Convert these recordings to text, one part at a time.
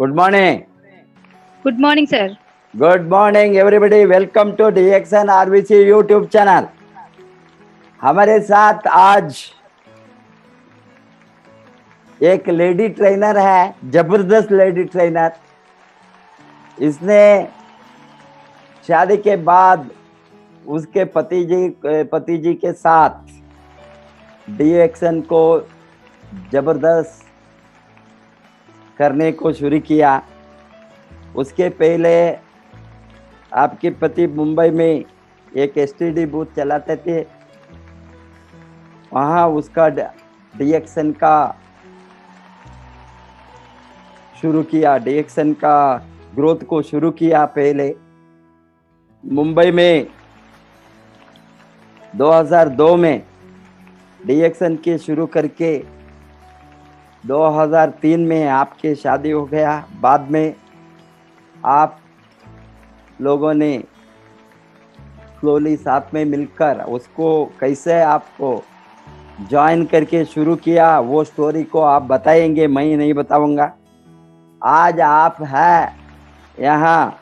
Good morning. Good morning, sir. Good morning, everybody. Welcome to DXN RBC YouTube channel. हमारे साथ आज एक lady trainer है, जबरदस्त लेडी ट्रेनर। इसने शादी के बाद उसके पति जी के साथ DXN को जबरदस्त करने को शुरू किया। उसके पहले आपके पति मुंबई में एक STD बूथ चलाते थे, वहाँ उसका DXN का शुरू किया, DXN का ग्रोथ को शुरू किया। पहले मुंबई में 2002 में DXN के शुरू करके 2003 में आपके शादी हो गया। बाद में आप लोगों ने स्लोली साथ में मिलकर उसको कैसे आपको ज्वाइन करके शुरू किया, वो स्टोरी को आप बताएंगे, मैं नहीं बताऊंगा। आज आप है यहाँ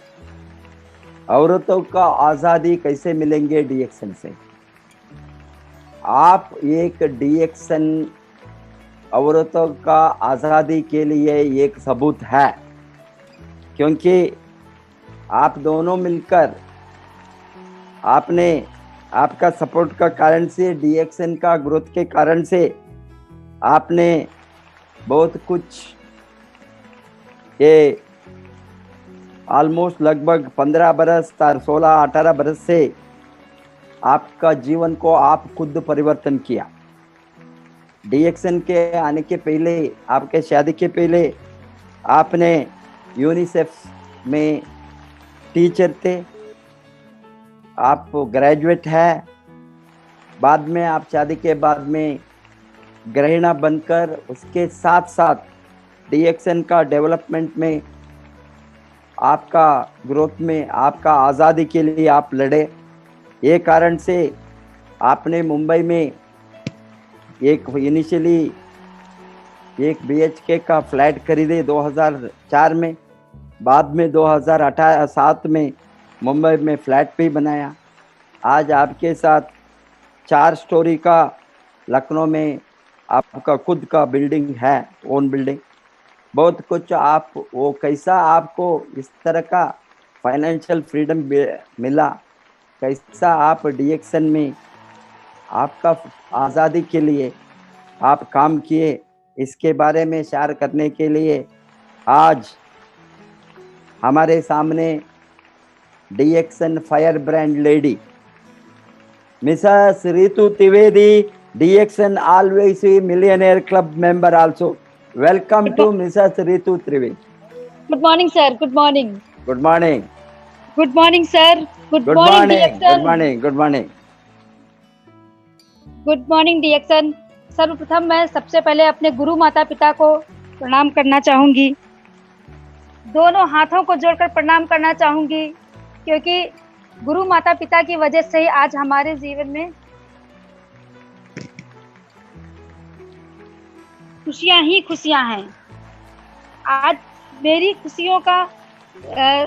औरतों का आज़ादी कैसे मिलेंगे DXN से। आप एक DXN औरतों का आज़ादी के लिए एक सबूत है, क्योंकि आप दोनों मिलकर आपने आपका सपोर्ट का कारण से, DXN का ग्रोथ के कारण से आपने बहुत कुछ, ये ऑलमोस्ट लगभग 15 बरस 16-18 बरस से आपका जीवन को आप खुद परिवर्तन किया। DXN के आने के पहले, आपके शादी के पहले आपने यूनिसेफ में टीचर थे, आप ग्रेजुएट है। बाद में आप शादी के बाद में गृहिणी बनकर उसके साथ साथ DXN का डेवलपमेंट में, आपका ग्रोथ में, आपका आज़ादी के लिए आप लड़े। ये कारण से आपने मुंबई में एक इनिशियली एक BHK का फ्लैट खरीदे 2004 में। बाद में 2007 में मुंबई में फ्लैट भी बनाया। आज आपके साथ 4 स्टोरी का लखनऊ में आपका खुद का बिल्डिंग है, ओन बिल्डिंग। बहुत कुछ आप, वो कैसा आपको इस तरह का फाइनेंशियल फ्रीडम मिला, कैसा आप DXN में आपका आज़ादी के लिए आप काम किए, इसके बारे में शेयर करने के लिए आज हमारे सामने DXN fire brand lady Mrs Ritu Trivedi, DXN always millionaire club member also. Welcome to Mrs Ritu Trivedi. Good morning, sir. Good morning. Good morning. Good morning, sir. Good good morning, morning. DXN. Good morning. Good morning. Good morning, DXN। सर्वप्रथम मैं सबसे पहले अपने गुरु माता पिता को प्रणाम करना चाहूंगी, दोनों हाथों को जोड़कर प्रणाम करना चाहूंगी, क्योंकि गुरु माता पिता की वजह से ही आज हमारे जीवन में खुशियां ही खुशियां हैं। आज मेरी खुशियों का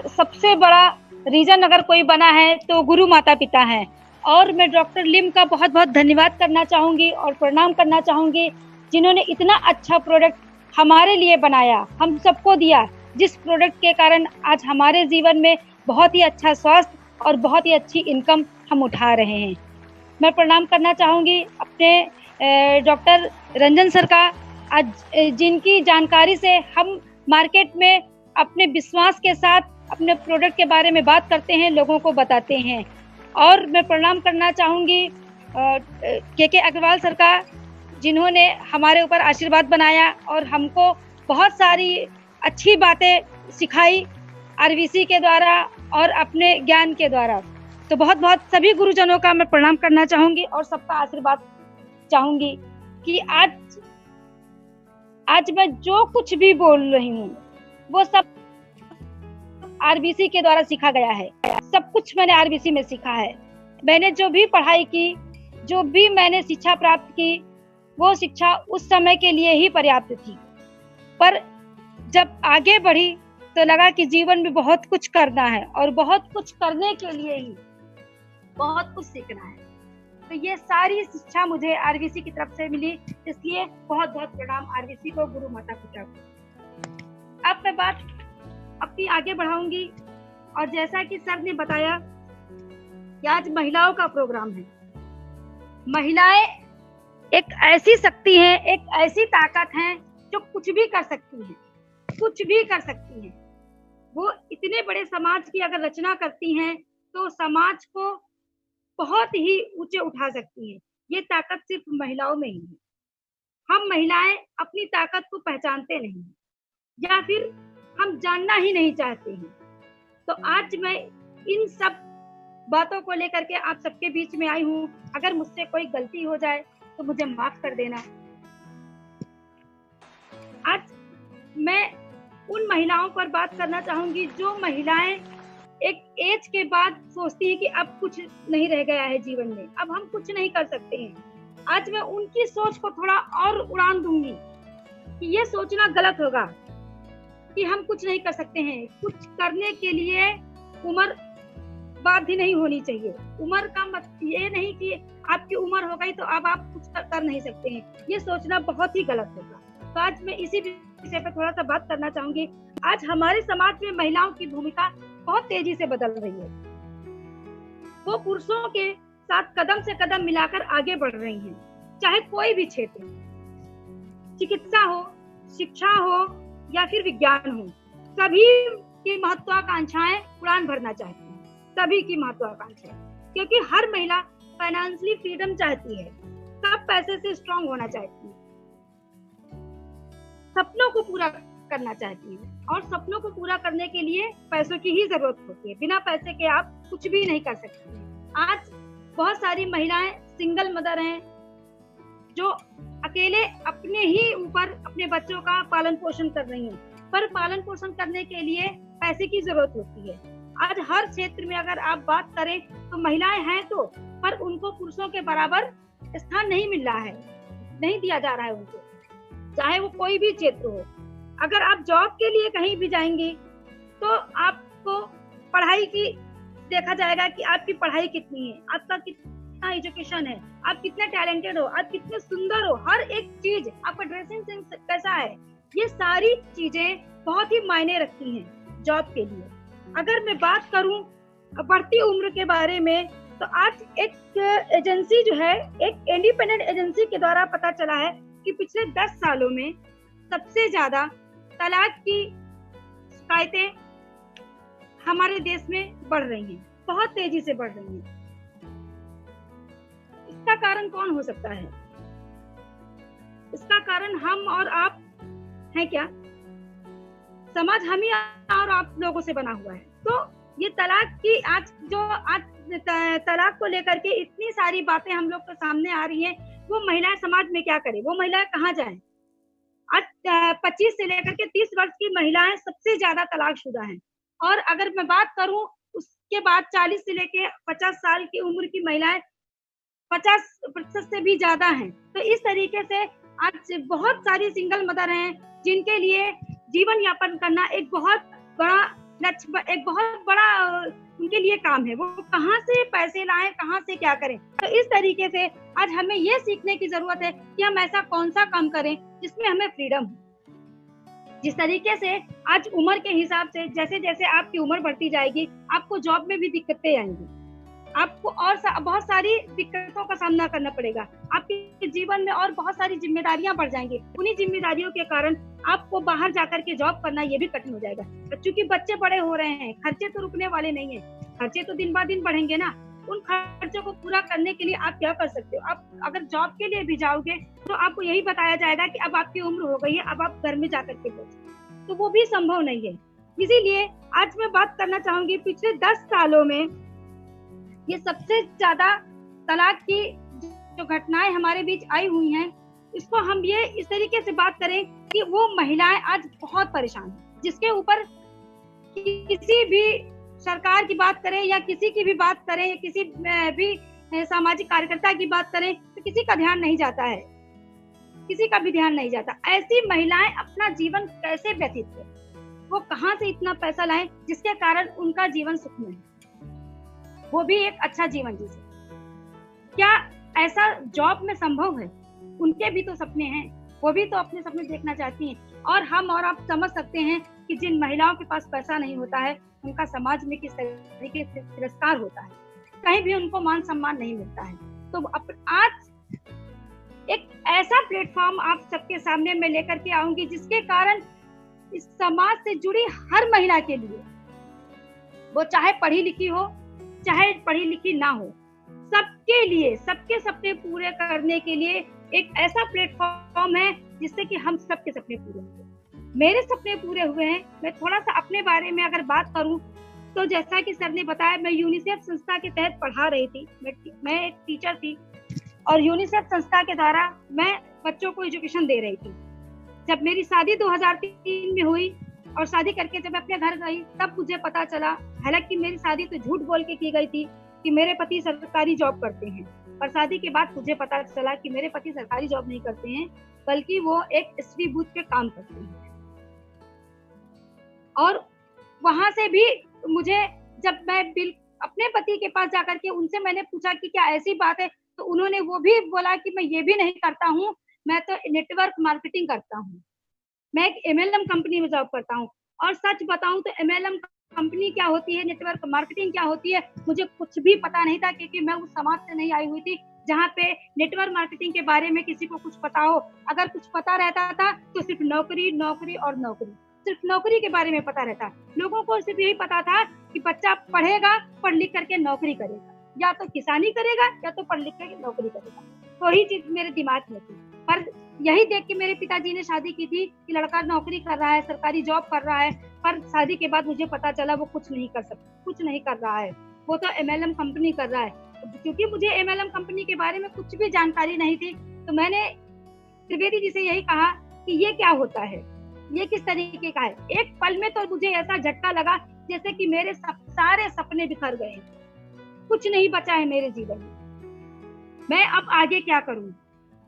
सबसे बड़ा रीजन अगर कोई बना है तो गुरु माता पिता हैं। और मैं डॉक्टर लिम का बहुत बहुत धन्यवाद करना चाहूँगी और प्रणाम करना चाहूँगी, जिन्होंने इतना अच्छा प्रोडक्ट हमारे लिए बनाया, हम सबको दिया, जिस प्रोडक्ट के कारण आज हमारे जीवन में बहुत ही अच्छा स्वास्थ्य और बहुत ही अच्छी इनकम हम उठा रहे हैं। मैं प्रणाम करना चाहूँगी अपने डॉक्टर रंजन सर का, आज जिनकी जानकारी से हम मार्केट में अपने विश्वास के साथ अपने प्रोडक्ट के बारे में बात करते हैं, लोगों को बताते हैं। और मैं प्रणाम करना चाहूँगी के अग्रवाल सर का, जिन्होंने हमारे ऊपर आशीर्वाद बनाया और हमको बहुत सारी अच्छी बातें सिखाई आरवीसी के द्वारा और अपने ज्ञान के द्वारा। तो बहुत बहुत सभी गुरुजनों का मैं प्रणाम करना चाहूँगी और सबका आशीर्वाद चाहूँगी कि आज मैं जो कुछ भी बोल रही हूँ वो सब आरबीसी के द्वारा सीखा गया है। सब कुछ मैंने आरबीसी में सीखा है। मैंने जो भी पढ़ाई की, जो भी मैंने शिक्षा प्राप्त की, वो शिक्षा उस समय के लिए ही पर्याप्त थी। पर जब आगे बढ़ी तो लगा कि जीवन में बहुत कुछ करना है और बहुत कुछ करने के लिए ही बहुत कुछ सीखना है। तो ये सारी शिक्षा मुझे आरबीसी की तरफ से मिली, इसलिए बहुत बहुत प्रणाम आरबीसी को, गुरु माता पिता को। अब मैं बात अपनी आगे बढ़ाऊंगी और जैसा कि सर ने बताया कि आज महिलाओं का प्रोग्राम है। महिलाएं एक ऐसी शक्ति है, एक ऐसी ताकत है जो कुछ भी कर सकती है, कुछ भी कर सकती है। वो इतने बड़े समाज की अगर रचना करती हैं तो समाज को बहुत ही ऊंचे उठा सकती है। ये ताकत सिर्फ महिलाओं में ही है। हम महिलाएं अपनी ताकत को पहचानते नहीं या फिर हम जानना ही नहीं चाहते हैं। तो आज मैं इन सब बातों को लेकर के आप सबके बीच में आई हूँ। अगर मुझसे कोई गलती हो जाए तो मुझे माफ कर देना। आज मैं उन महिलाओं पर बात करना चाहूंगी जो महिलाएं एक एज के बाद सोचती है कि अब कुछ नहीं रह गया है जीवन में, अब हम कुछ नहीं कर सकते हैं। आज मैं उनकी सोच को थोड़ा और उड़ान दूंगी कि ये सोचना गलत होगा कि हम कुछ नहीं कर सकते हैं। कुछ करने के लिए उम्र बाध्य नहीं होनी चाहिए। उम्र का मत ये नहीं कि आपकी उम्र हो गई तो अब आप कुछ कर नहीं सकते हैं, ये सोचना बहुत ही गलत होगा। तो आज मैं इसी विषय पर थोड़ा सा बात करना चाहूंगी। आज हमारे समाज में महिलाओं की भूमिका बहुत तेजी से बदल रही है। वो पुरुषों के साथ कदम से कदम मिलाकर आगे बढ़ रही हैं। चाहे कोई भी क्षेत्र, चिकित्सा हो, शिक्षा हो या फिर विज्ञान हो, सभी की महत्वाकांक्षाएं उड़ान भरना चाहती हैं। सभी की महत्वाकांक्षाएं, क्योंकि हर महिला फाइनेंशियली फ्रीडम चाहती है, सब पैसे से स्ट्रांग होना चाहती है, सपनों को पूरा करना चाहती है। और सपनों को पूरा करने के लिए पैसों की ही जरूरत होती है। बिना पैसे के आप कुछ भी नहीं कर सकते। आज बहुत सारी महिलाएं सिंगल मदर हैं जो अकेले अपने ही ऊपर अपने बच्चों का पालन पोषण कर रही हैं। पर पालन पोषण करने के लिए पैसे की जरूरत होती है। आज हर क्षेत्र में अगर आप बात करें तो महिलाएं हैं तो, पर उनको पुरुषों के बराबर स्थान नहीं मिल रहा है, नहीं दिया जा रहा है उनको, चाहे वो कोई भी क्षेत्र हो। अगर आप जॉब के लिए कहीं भी जाएंगे तो आपको पढ़ाई की देखा जाएगा कि आपकी पढ़ाई कितनी है, आपका कितना एजुकेशन है, आप कितने टैलेंटेड हो, आप कितने सुंदर हो, हर एक चीज, आपका ड्रेसिंग सेंस कैसा है, ये सारी चीजें बहुत ही मायने रखती हैं जॉब के लिए। अगर मैं बात करूं बढ़ती उम्र के बारे में तो आज एक एजेंसी जो है, एक इंडिपेंडेंट एजेंसी के द्वारा पता चला है कि पिछले 10 सालों में सबसे ज्यादा तलाक की शिकायतें हमारे देश में बढ़ रही हैं, बहुत तेजी से बढ़ रही हैं। इसका कारण कौन हो सकता है? इसका कारण हम और आप हैं क्या? समाज हम ही और आप लोगों से बना हुआ है। तो ये तलाक की आज तलाक को लेकर के इतनी सारी बातें हम लोग के सामने आ रही हैं, वो महिलाएं समाज में क्या करें, वो महिलाएं कहाँ जाएं? आज 25 से लेकर के 30 वर्ष की महिलाएं सबसे ज्यादा तलाकशुदा हैं। और अगर मैं बात करूं उसके बाद 40 से लेकर 50 साल की उम्र की महिलाएं 50% से भी ज्यादा हैं। तो इस तरीके से आज बहुत सारी सिंगल मदर हैं जिनके लिए जीवन यापन करना एक बहुत बड़ा लक्ष्य, एक बहुत बड़ा उनके लिए काम है। वो कहाँ से पैसे लाएं, कहाँ से क्या करें। तो इस तरीके से आज हमें ये सीखने की जरूरत है कि हम ऐसा कौन सा काम करें जिसमें हमें फ्रीडम हो। जिस तरीके से आज उम्र के हिसाब से जैसे जैसे आपकी उम्र बढ़ती जाएगी, आपको जॉब में भी दिक्कतें आएंगी, आपको और बहुत सारी दिक्कतों का सामना करना पड़ेगा, आपके जीवन में और बहुत सारी जिम्मेदारियां बढ़ जाएंगी। उन्हीं जिम्मेदारियों के कारण आपको बाहर जाकर के जॉब करना ये भी कठिन हो जाएगा। क्योंकि बच्चे बड़े हो रहे हैं, खर्चे तो रुकने वाले नहीं है, खर्चे तो दिन ब दिन बढ़ेंगे ना। उन खर्चों को पूरा करने के लिए आप क्या कर सकते हो? आप अगर जॉब के लिए भी जाओगे तो आपको यही बताया जाएगा कि अब आपकी उम्र हो गई है, अब आप घर में जाकर के बैठो, तो वो भी संभव नहीं है। इसीलिए आज मैं बात करना चाहूंगी, पिछले 10 सालों में ये सबसे ज्यादा तलाक की जो घटनाएं हमारे बीच आई हुई हैं, इसको हम ये इस तरीके से बात करें कि वो महिलाएं आज बहुत परेशान हैं, जिसके ऊपर किसी भी सरकार की बात करें या किसी की भी बात करें या किसी भी सामाजिक कार्यकर्ता की बात करें तो किसी का ध्यान नहीं जाता है, किसी का भी ध्यान नहीं जाता। ऐसी महिलाएं अपना जीवन कैसे व्यतीत करें, वो कहाँ से इतना पैसा लाएं जिसके कारण उनका जीवन सुखमय है, वो भी एक अच्छा जीवन जी सके। क्या ऐसा जॉब में संभव है? उनके भी तो सपने हैं, वो भी तो अपने सपने देखना चाहती हैं। और हम और आप समझ सकते हैं कि जिन महिलाओं के पास पैसा नहीं होता है उनका समाज में किस तरीके से तिरस्कार होता है, कहीं भी उनको मान सम्मान नहीं मिलता है। तो आज एक ऐसा प्लेटफॉर्म आप सबके सामने मैं लेकर के आऊंगी जिसके कारण इस समाज से जुड़ी हर महिला के लिए, वो चाहे पढ़ी लिखी हो चाहे पढ़ी लिखी ना हो, सबके लिए सबके सपने पूरे करने के लिए एक ऐसा प्लेटफॉर्म है जिससे कि हम सबके सपने पूरे होंगे। मेरे सपने पूरे हुए हैं। मैं थोड़ा सा अपने बारे में अगर बात करूं तो जैसा कि सर ने बताया, मैं यूनिसेफ संस्था के तहत पढ़ा रही थी, मैं एक टीचर थी और यूनिसेफ संस्था के द्वारा मैं बच्चों को एजुकेशन दे रही थी। जब मेरी शादी 2003 में हुई और शादी करके जब मैं अपने घर गई तब मुझे पता चला, हालांकि मेरी शादी तो झूठ बोल के की गई थी कि मेरे पति सरकारी जॉब करते हैं, पर शादी के बाद मुझे पता चला कि मेरे पति सरकारी जॉब नहीं करते हैं बल्कि वो एक स्त्री बूथ पे काम करते हैं। और वहां से भी मुझे, जब मैं अपने पति के पास जाकर के उनसे मैंने पूछा कि क्या ऐसी बात है, तो उन्होंने वो भी बोला कि मैं ये भी नहीं करता हूँ, मैं तो नेटवर्क मार्केटिंग करता हूँ, मैं एक MLM कंपनी में जॉब करता हूँ। और सच बताऊं तो MLM कंपनी क्या होती है, नेटवर्क मार्केटिंग क्या होती है, मुझे कुछ भी पता नहीं था, क्योंकि मैं उस समाज से नहीं आई हुई थी जहाँ पे नेटवर्क मार्केटिंग के बारे में किसी को कुछ पता हो। अगर कुछ पता रहता था तो सिर्फ नौकरी नौकरी और नौकरी, सिर्फ नौकरी के बारे में पता रहता। लोगों को सिर्फ यही पता था कि बच्चा पढ़ेगा, पढ़ लिख करके नौकरी करेगा, या तो किसानी करेगा या तो पढ़ लिख करके नौकरी करेगा, तो ही चीज मेरे दिमाग में थी। पर यही देख के मेरे पिताजी ने शादी की थी कि लड़का नौकरी कर रहा है, सरकारी जॉब कर रहा है, पर शादी के बाद मुझे पता चला वो कुछ नहीं कर सकता, कुछ नहीं कर रहा है, वो तो MLM कंपनी कर रहा है। क्योंकि मुझे MLM कंपनी के बारे में कुछ भी जानकारी नहीं थी, तो मैंने त्रिवेदी जी से यही कहा कि ये क्या होता है, ये किस तरीके का है। एक पल में तो मुझे ऐसा झटका लगा जैसे कि मेरे सारे सपने बिखर गए, कुछ नहीं बचा है मेरे जीवन में। मैं अब आगे क्या करूं,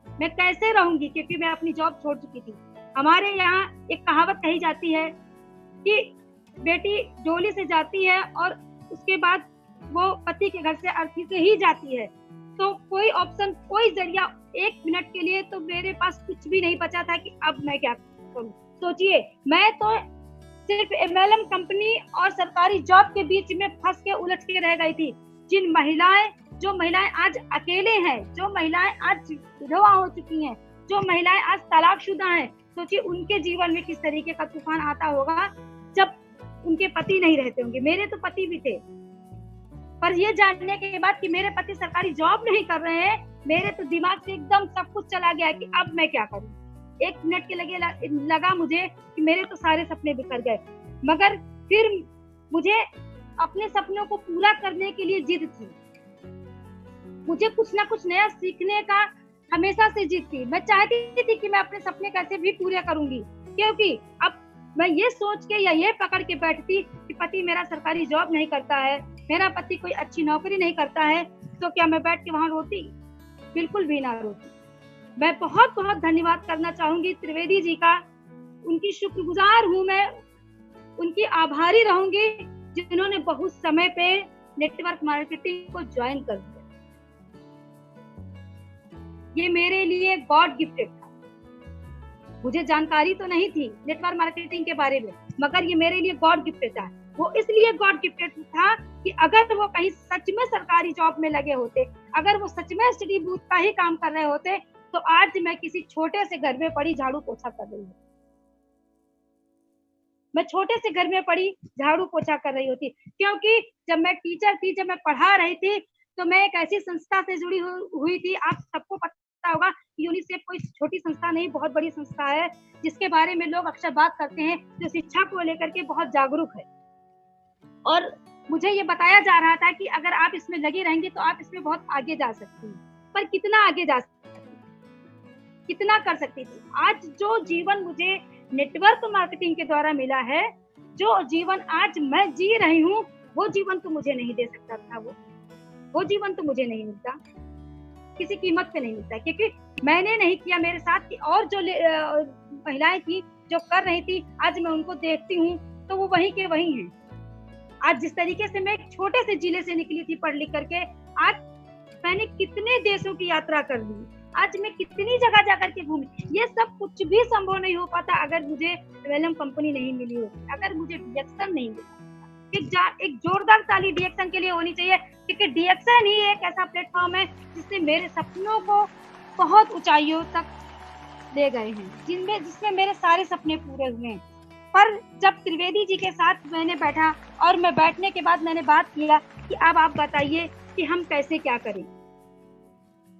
मैं कैसे रहूंगी, क्योंकि मैं अपनी जॉब छोड़ चुकी थी। हमारे यहाँ एक कहावत कही जाती है कि बेटी डोली से जाती है और उसके बाद वो पति के घर से अर्थी से ही जाती है, तो कोई ऑप्शन, कोई जरिया एक मिनट के लिए तो मेरे पास कुछ भी नहीं बचा था कि अब मैं क्या करूं। सोचिए, मैं तो सिर्फ MLM कंपनी और सरकारी जॉब के बीच में फंस के उलझ के रह गई थी। जो महिलाएं आज अकेले हैं, जो महिलाएं आज विधवा हो चुकी हैं, जो महिलाएं आज तलाकशुदा हैं, सोचिए उनके जीवन में किस तरीके का तूफान आता होगा जब उनके पति नहीं रहते होंगे। मेरे तो पति भी थे, पर ये जानने के बाद कि मेरे पति सरकारी जॉब नहीं कर रहे हैं, मेरे तो दिमाग से एकदम सब कुछ चला गया कि अब मैं क्या करूं। एक मिनट के लगा मुझे कि मेरे तो सारे सपने बिखर गए, मगर फिर मुझे अपने सपनों को पूरा करने के लिए जिद थी। मुझे कुछ ना कुछ नया सीखने का हमेशा से जिद थी। मैं चाहती थी कि मैं अपने सपने कैसे भी पूरे करूंगी, क्योंकि अब मैं ये सोच के या ये पकड़ के बैठती कि पति मेरा सरकारी जॉब नहीं करता है, मेरा पति कोई अच्छी नौकरी नहीं करता है, तो क्या मैं बैठ के वहां रोती? बिल्कुल भी ना रोती। मैं बहुत बहुत धन्यवाद करना चाहूंगी त्रिवेदी जी का, उनकी शुक्रगुजार हूँ मैं, उनकी आभारी रहूंगी जिन्होंने बहुत समय पे नेटवर्क मार्केटिंग को ज्वाइन कर दिया। ये मेरे लिए गॉड गिफ्टेड था। मुझे जानकारी तो नहीं थी नेटवर्क मार्केटिंग के बारे में, मगर ये मेरे लिए गॉड गिफ्टेड था। वो इसलिए गॉड गिफ्टेड था कि अगर वो कहीं सच में सरकारी जॉब में लगे होते, अगर वो सच में स्टडी बूथ का ही काम कर रहे होते, तो आज मैं किसी छोटे से घर में पड़ी झाड़ू पोछा कर रही हूँ। मैं छोटे से घर में पड़ी झाड़ू पोछा कर रही होती, क्योंकि जब मैं टीचर थी, जब मैं पढ़ा रही थी, तो मैं एक ऐसी संस्था से जुड़ी हुई थी। आप सबको पता होगा यूनिसेफ कोई छोटी संस्था नहीं, बहुत बड़ी संस्था है, जिसके बारे में लोग अक्सर बात करते हैं, जो शिक्षा को लेकर के बहुत जागरूक है। और मुझे ये बताया जा रहा था कि अगर आप इसमें लगे रहेंगे तो आप इसमें बहुत आगे जा सकती हैं। पर कितना आगे जा सकती, कितना कर सकती थी। आज जो जीवन मुझे नेटवर्क मार्केटिंग के द्वारा मिला है, जो जीवन आज मैं जी रही हूँ, वो जीवन तो मुझे नहीं दे सकता था। वो जीवन तो मुझे नहीं मिलता, किसी कीमत पे नहीं मिलता, क्योंकि मैंने नहीं किया। मेरे साथ की और जो महिलाएं थी जो कर रही थी, आज मैं उनको देखती हूँ तो वो वहीं के वहीं हैं। आज जिस तरीके से मैं एक छोटे से जिले से निकली थी पढ़ लिख करके, आज मैंने कितने देशों की यात्रा कर ली, आज मैं कितनी जगह जाकर के घूमी। ये सब कुछ भी संभव नहीं हो पाता अगर मुझे वेलम कंपनी नहीं मिली होती, अगर मुझे डीएक्सन नहीं मिला। एक जोरदार ताली डीएक्सन के लिए होनी चाहिए, क्योंकि डीएक्सन ही एक ऐसा प्लेटफॉर्म है जिसने मेरे सपनों को बहुत ऊंचाइयों तक ले गए हैं, जिसमें मेरे सारे सपने पूरे हुए हैं। पर जब त्रिवेदी जी के साथ मैंने बैठा और मैं बैठने के बाद मैंने बात किया कि अब आप बताइए कि हम कैसे क्या करें।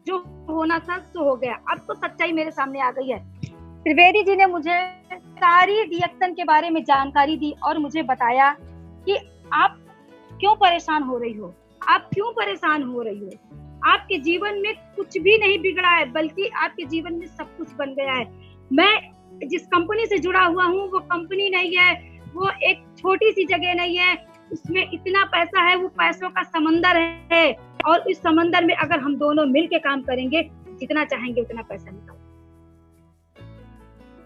जो होना था सो हो गया, अब तो सच्चाई मेरे सामने आ गई है। त्रिवेदी जी ने मुझे सारी डीएक्सन के बारे में जानकारी दी और मुझे बताया कि आप क्यों परेशान हो रही हो, आप क्यों परेशान हो रही हो। आपके जीवन में कुछ भी नहीं बिगड़ा है, बल्कि आपके जीवन में सब कुछ बन गया है। मैं जिस कंपनी से जुड़ा हुआ हूँ वो कंपनी नहीं है, वो एक छोटी सी जगह नहीं है, उसमें इतना पैसा है, वो पैसों का समंदर है। और इस समंदर में अगर हम दोनों मिलके काम करेंगे, जितना चाहेंगे उतना पैसा निकाल।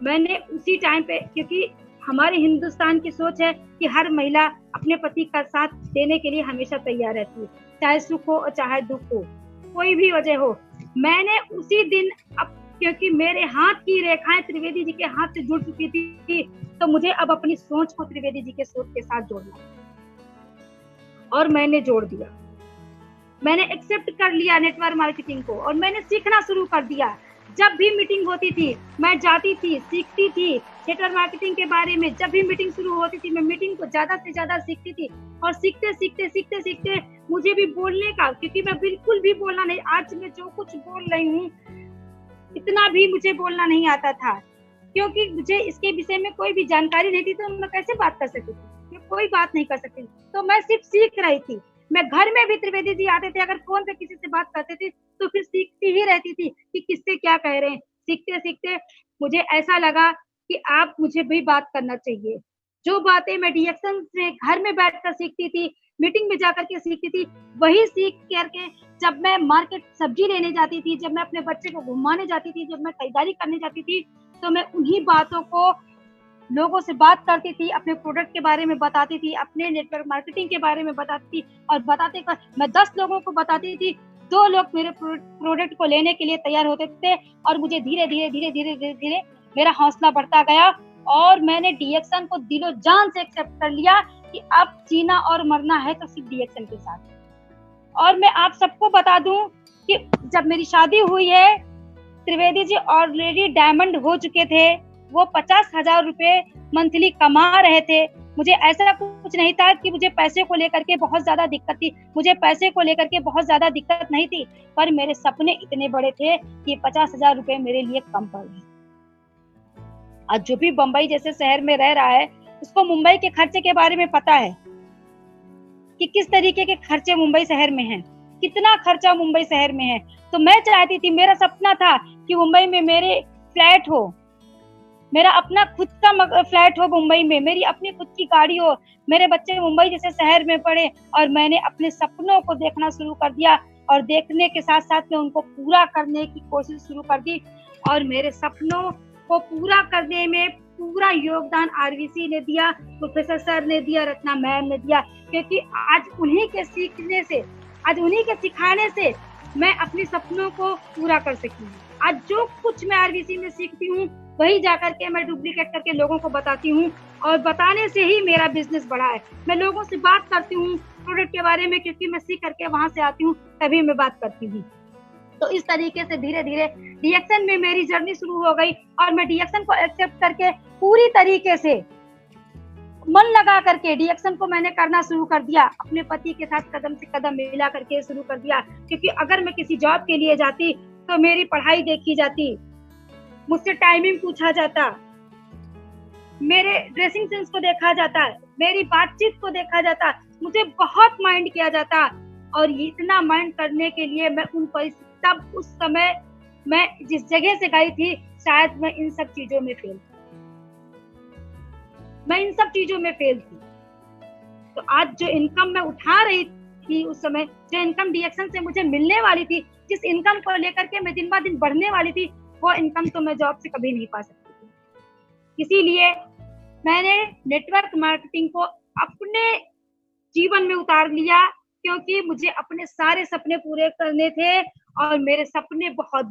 मैंने उसी टाइम पे, क्योंकि हमारे हिंदुस्तान की सोच है कि हर महिला अपने पति का साथ देने के लिए हमेशा तैयार रहती है, चाहे सुख हो और चाहे दुख हो, कोई भी वजह हो। मैंने उसी दिन, अब क्योंकि मेरे हाथ की रेखाएं त्रिवेदी जी के हाथ से जुड़ चुकी थी, तो मुझे अब अपनी सोच को त्रिवेदी जी के सोच के साथ जोड़ना, और मैंने जोड़ दिया। मैंने एक्सेप्ट कर लिया नेटवर्क मार्केटिंग को और मैंने सीखना शुरू कर दिया। जब भी मीटिंग होती थी मैं जाती थी, सीखती थी नेटवर्क मार्केटिंग के बारे में। जब भी मीटिंग शुरू होती थी मैं मीटिंग को ज्यादा से ज्यादा सीखती थी, और सीखते सीखते सीखते सीखते मुझे भी बोलने का, क्योंकि मैं बिल्कुल भी बोलना नहीं, आज मैं जो कुछ बोल रही हूँ इतना भी मुझे बोलना नहीं आता था, क्योंकि मुझे इसके विषय में कोई भी जानकारी नहीं थी। तो मैं कैसे बात कर सकती थी, कोई बात नहीं कर सकती, तो मैं सिर्फ सीख रही थी। मैं घर में भी त्रिवेदी जी आते थे, अगर फोन पे किसी से बात करते थे तो फिर सीखती ही रहती थी कि किससे क्या कह रहे हैं। सीखते सीखते मुझे ऐसा लगा कि आप मुझे भी बात करना चाहिए। जो बातें मैं डीएक्सन से घर में बैठकर सीखती थी, मीटिंग में जाकर के सीखती थी, वही सीख करके जब मैं मार्केट सब्जी लेने जाती थी, जब मैं अपने बच्चे को घुमाने जाती थी, जब मैं खरीदारी करने जाती थी, तो मैं उन्हीं बातों को लोगों से बात करती थी, अपने प्रोडक्ट के बारे में बताती थी, अपने नेटवर्क मार्केटिंग के बारे में बताती थी। और बताते कर मैं 10 लोगों को बताती थी, 2 लोग मेरे प्रोडक्ट को लेने के लिए तैयार होते थे, और मुझे धीरे धीरे धीरे धीरे धीरे धीरे मेरा हौसला बढ़ता गया, और मैंने डीएक्सन को दिलो जान से एक्सेप्ट कर लिया कि अब जीना और मरना है तो सिर्फ डीएक्सन के साथ। और मैं आप सबको बता दूं कि जब मेरी शादी हुई है, त्रिवेदी जी ऑलरेडी डायमंड हो चुके थे, वो 50,000 रुपए मंथली कमा रहे थे। मुझे ऐसा कुछ नहीं था कि मुझे पैसे को लेकर के बहुत ज्यादा दिक्कत थी, मुझे पैसे को लेकर के बहुत ज्यादा दिक्कत नहीं थी, पर मेरे सपने इतने बड़े थे कि 50,000 रुपए मेरे लिए कम पड़ गए। आज जो भी बंबई जैसे शहर में रह रहा है, उसको मुंबई के खर्चे के बारे में पता है कि किस तरीके के खर्चे मुंबई शहर में हैं, कितना खर्चा मुंबई शहर में है। तो मैं चाहती थी, मेरा सपना था कि मुंबई में मेरे फ्लैट हो, मेरा अपना खुद का फ्लैट हो मुंबई में, मेरी अपनी खुद की गाड़ी हो, मेरे बच्चे मुंबई जैसे शहर में पढ़े। और मैंने अपने सपनों को देखना शुरू कर दिया, और देखने के साथ साथ में उनको पूरा करने की कोशिश शुरू कर दी। और मेरे सपनों को पूरा करने में पूरा योगदान आरवीसी ने दिया, प्रोफेसर सर ने दिया, रत्ना मैम ने दिया, क्योंकि आज उन्हीं के सीखने से, आज उन्हीं के सिखाने से मैं अपने सपनों को पूरा कर सकी। आज जो कुछ मैं आरबीसी में सीखती हूँ वही जाकर के मैं डुप्लीकेट करके लोगों को बताती हूँ, और बताने से ही मेरा बिजनेस बढ़ा है। मैं लोगों से बात करती हूँ प्रोडक्ट के बारे में, क्योंकि मैं सीख करके वहां से आती हूँ, तभी मैं बात करती हूँ। तो इस तरीके से धीरे धीरे डीएक्शन में मेरी जर्नी शुरू हो गई, और मैं डीएक्शन को एक्सेप्ट करके पूरी तरीके से मन लगा करके डीएक्शन को मैंने करना शुरू कर दिया। अपने पति के साथ कदम से कदम मिला करके शुरू कर दिया, क्योंकि अगर मैं किसी जॉब के लिए जाती तो मेरी पढ़ाई देखी जाती, मुझसे टाइमिंग पूछा जाता, मेरे ड्रेसिंग सेंस को देखा जाता, मेरी बातचीत को देखा जाता, मुझे बहुत माइंड किया जाता। और इतना माइंड करने के लिए मैं तब उस समय मैं जिस जगह से गई थी, शायद मैं इन सब चीजों में फेल थी। तो आज जो इनकम मैं उठा रही थी उस समय, जो इनकम डीएक्शन से मुझे मिलने वाली थी, जिस इनकम को लेकर के मैं दिन ब दिन बढ़ने वाली थी, वो इनकम तो मैं जॉब से कभी नहीं पा सकती थी। इसीलिए मैंने नेटवर्क मार्केटिंग को अपने जीवन में उतार लिया, क्योंकि मुझे अपने सारे सपने पूरे करने थे, और मेरे सपने बहुत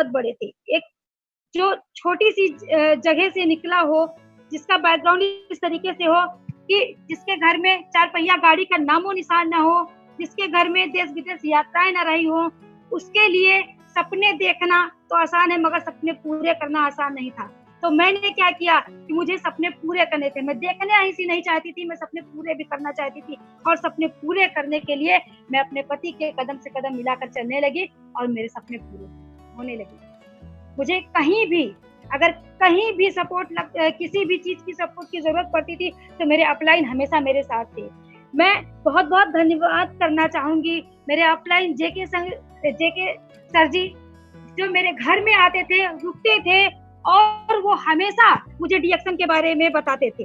बड़े थे। एक जो छोटी सी जगह से निकला हो, जिसका बैकग्राउंड इस तरीके से हो कि जिसके घर में 4 पहिया गाड़ी का नामो निशान ना हो, जिसके घर में देश विदेश यात्राएं ना रही हो, उसके लिए सपने देखना तो आसान है, मगर सपने पूरे करना आसान नहीं था। तो मैंने क्या किया कि मुझे सपने पूरे करने थे। मैं देखने ही नहीं चाहती थी, मैं सपने पूरे भी करना चाहती थी, और सपने पूरे करने के लिए मैं अपने पति के कदम से कदम मिलाकर चलने लगी, और मेरे सपने पूरे होने लगे। मुझे अगर कहीं भी किसी भी चीज की सपोर्ट की जरूरत पड़ती थी, तो मेरे अपलाइन हमेशा मेरे साथ थे। मैं बहुत बहुत धन्यवाद करना चाहूंगी मेरे अपलाइन जेके सर जी, जो मेरे घर में आते थे, रुकते थे, और वो हमेशा मुझे डीएक्शन के बारे में बताते थे।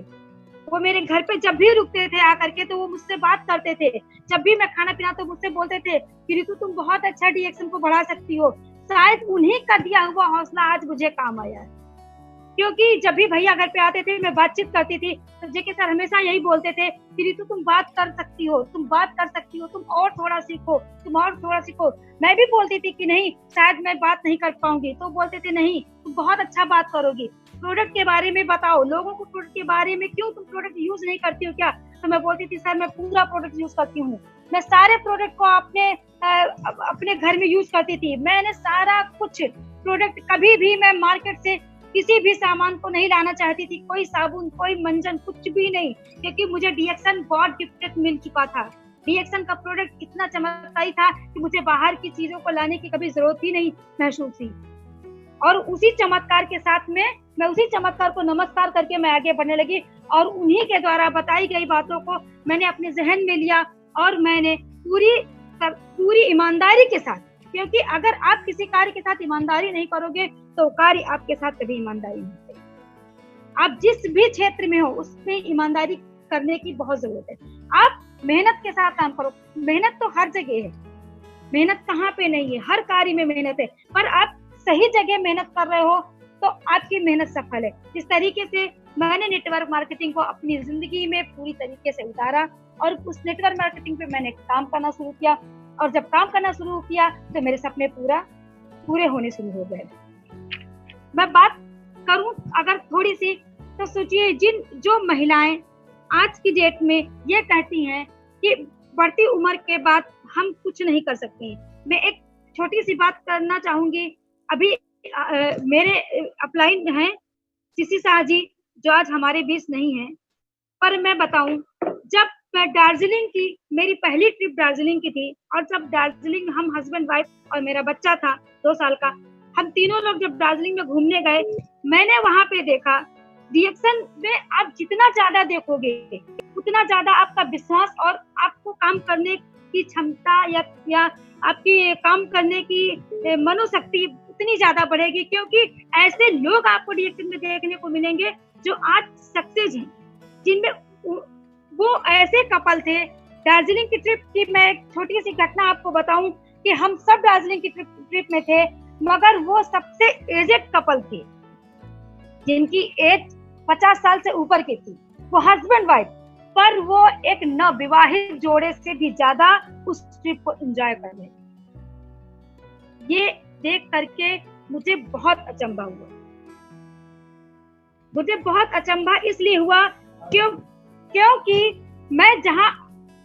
वो मेरे घर पे जब भी रुकते थे आकर के, तो वो मुझसे बात करते थे। जब भी मैं खाना पीना तो मुझसे बोलते थे कि रितु तुम बहुत अच्छा डीएक्शन को बढ़ा सकती हो। शायद उन्हीं का दिया हुआ हौसला आज मुझे काम आया है, क्योंकि जब भी भैया घर पे आते थे, मैं बातचीत करती थी, तो जेके सर हमेशा यही बोलते थे कि रितु तुम बात कर सकती हो, तुम और थोड़ा सीखो। मैं भी बोलती थी कि नहीं, शायद मैं बात नहीं कर पाऊंगी, तो बोलते थे नहीं, तुम बहुत अच्छा बात करोगी, प्रोडक्ट के बारे में बताओ, लोगों को प्रोडक्ट के बारे में, क्यों तुम प्रोडक्ट यूज नहीं करती हो क्या? तो मैं बोलती थी सर मैं पूरा प्रोडक्ट यूज करती हूँ, मैं सारे प्रोडक्ट को अपने घर में यूज करती थी। मैंने सारा कुछ प्रोडक्ट, कभी भी मैं मार्केट से किसी भी सामान को नहीं लाना चाहती थी, कोई साबुन, कोई मंजन, कुछ भी नहीं, क्योंकि मुझे डीएक्शन बहुत गिफ्टेड मिल चुका था। डीएक्शन का प्रोडक्ट इतना चमत्कारी था कि मुझे बाहर की चीजों को लाने की कभी जरूरत ही नहीं महसूस हुई। और उसी चमत्कार के साथ में मैं उसी चमत्कार को नमस्कार करके मैं आगे बढ़ने लगी, और उन्हीं के द्वारा बताई गई बातों को मैंने अपने जहन में लिया, और मैंने पूरी ईमानदारी के साथ, क्योंकि अगर आप किसी कार्य के साथ ईमानदारी नहीं करोगे तो कार्य आपके साथ कभी ईमानदारी नहीं करेगा। आप जिस भी क्षेत्र में हो उसमें ईमानदारी करने की बहुत जरूरत है। आप मेहनत के साथ काम करो, मेहनत तो हर जगह है, मेहनत कहाँ पे नहीं है, हर कार्य में मेहनत है, पर आप सही जगह मेहनत कर रहे हो तो आपकी मेहनत सफल है। इस तरीके से मैंने नेटवर्क मार्केटिंग को अपनी जिंदगी में पूरी तरीके से उतारा, और उस नेटवर्क मार्केटिंग पे मैंने काम करना शुरू किया, और जब काम करना शुरू किया तो मेरे सपने पूरे होने शुरू हो गए। मैं बात करूं अगर थोड़ी सी, तो सोचिए जो महिलाएं आज की डेट में ये कहती हैं कि बढ़ती उम्र के बाद हम कुछ नहीं कर सकते। मैं एक छोटी सी बात करना चाहूंगी। अभी मेरे अपलाइन हैं सीसी शाह जी, जो आज हमारे बीच नहीं है, पर मैं बताऊं, जब मैं मेरी पहली ट्रिप दार्जिलिंग की थी, और जब दार्जिलिंग हम हस्बैंड वाइफ और मेरा बच्चा था 2 साल का, हम तीनों लोग जब दार्जिलिंग में घूमने गए, मैंने वहां पे देखा डीएक्शन में आप जितना ज्यादा देखोगे उतना ज्यादा आपका विश्वास और आपको काम करने की क्षमता या आपकी काम करने की मनोशक्ति उतनी ज्यादा बढ़ेगी, क्योंकि ऐसे लोग आपको डीएक्शन में देखने को मिलेंगे जो आज सक्सेस हैं, जिनमें वो ऐसे कपल थे। दार्जिलिंग की ट्रिप की मैं एक छोटी सी घटना आपको बताऊं कि हम सब दार्जिलिंग की ट्रिप में थे, मगर वो सबसे एजेड कपल थे, जिनकी एज 50 साल से ऊपर की थी, वो हस्बैंड वाइफ, पर वो एक नवविवाहित जोड़े से भी ज्यादा उस ट्रिप को एंजॉय कर रहे। ये देख करके मुझे बहुत अचंभा हुआ। मुझे बहुत अचंभा इसलिए हुआ क्योंकि मैं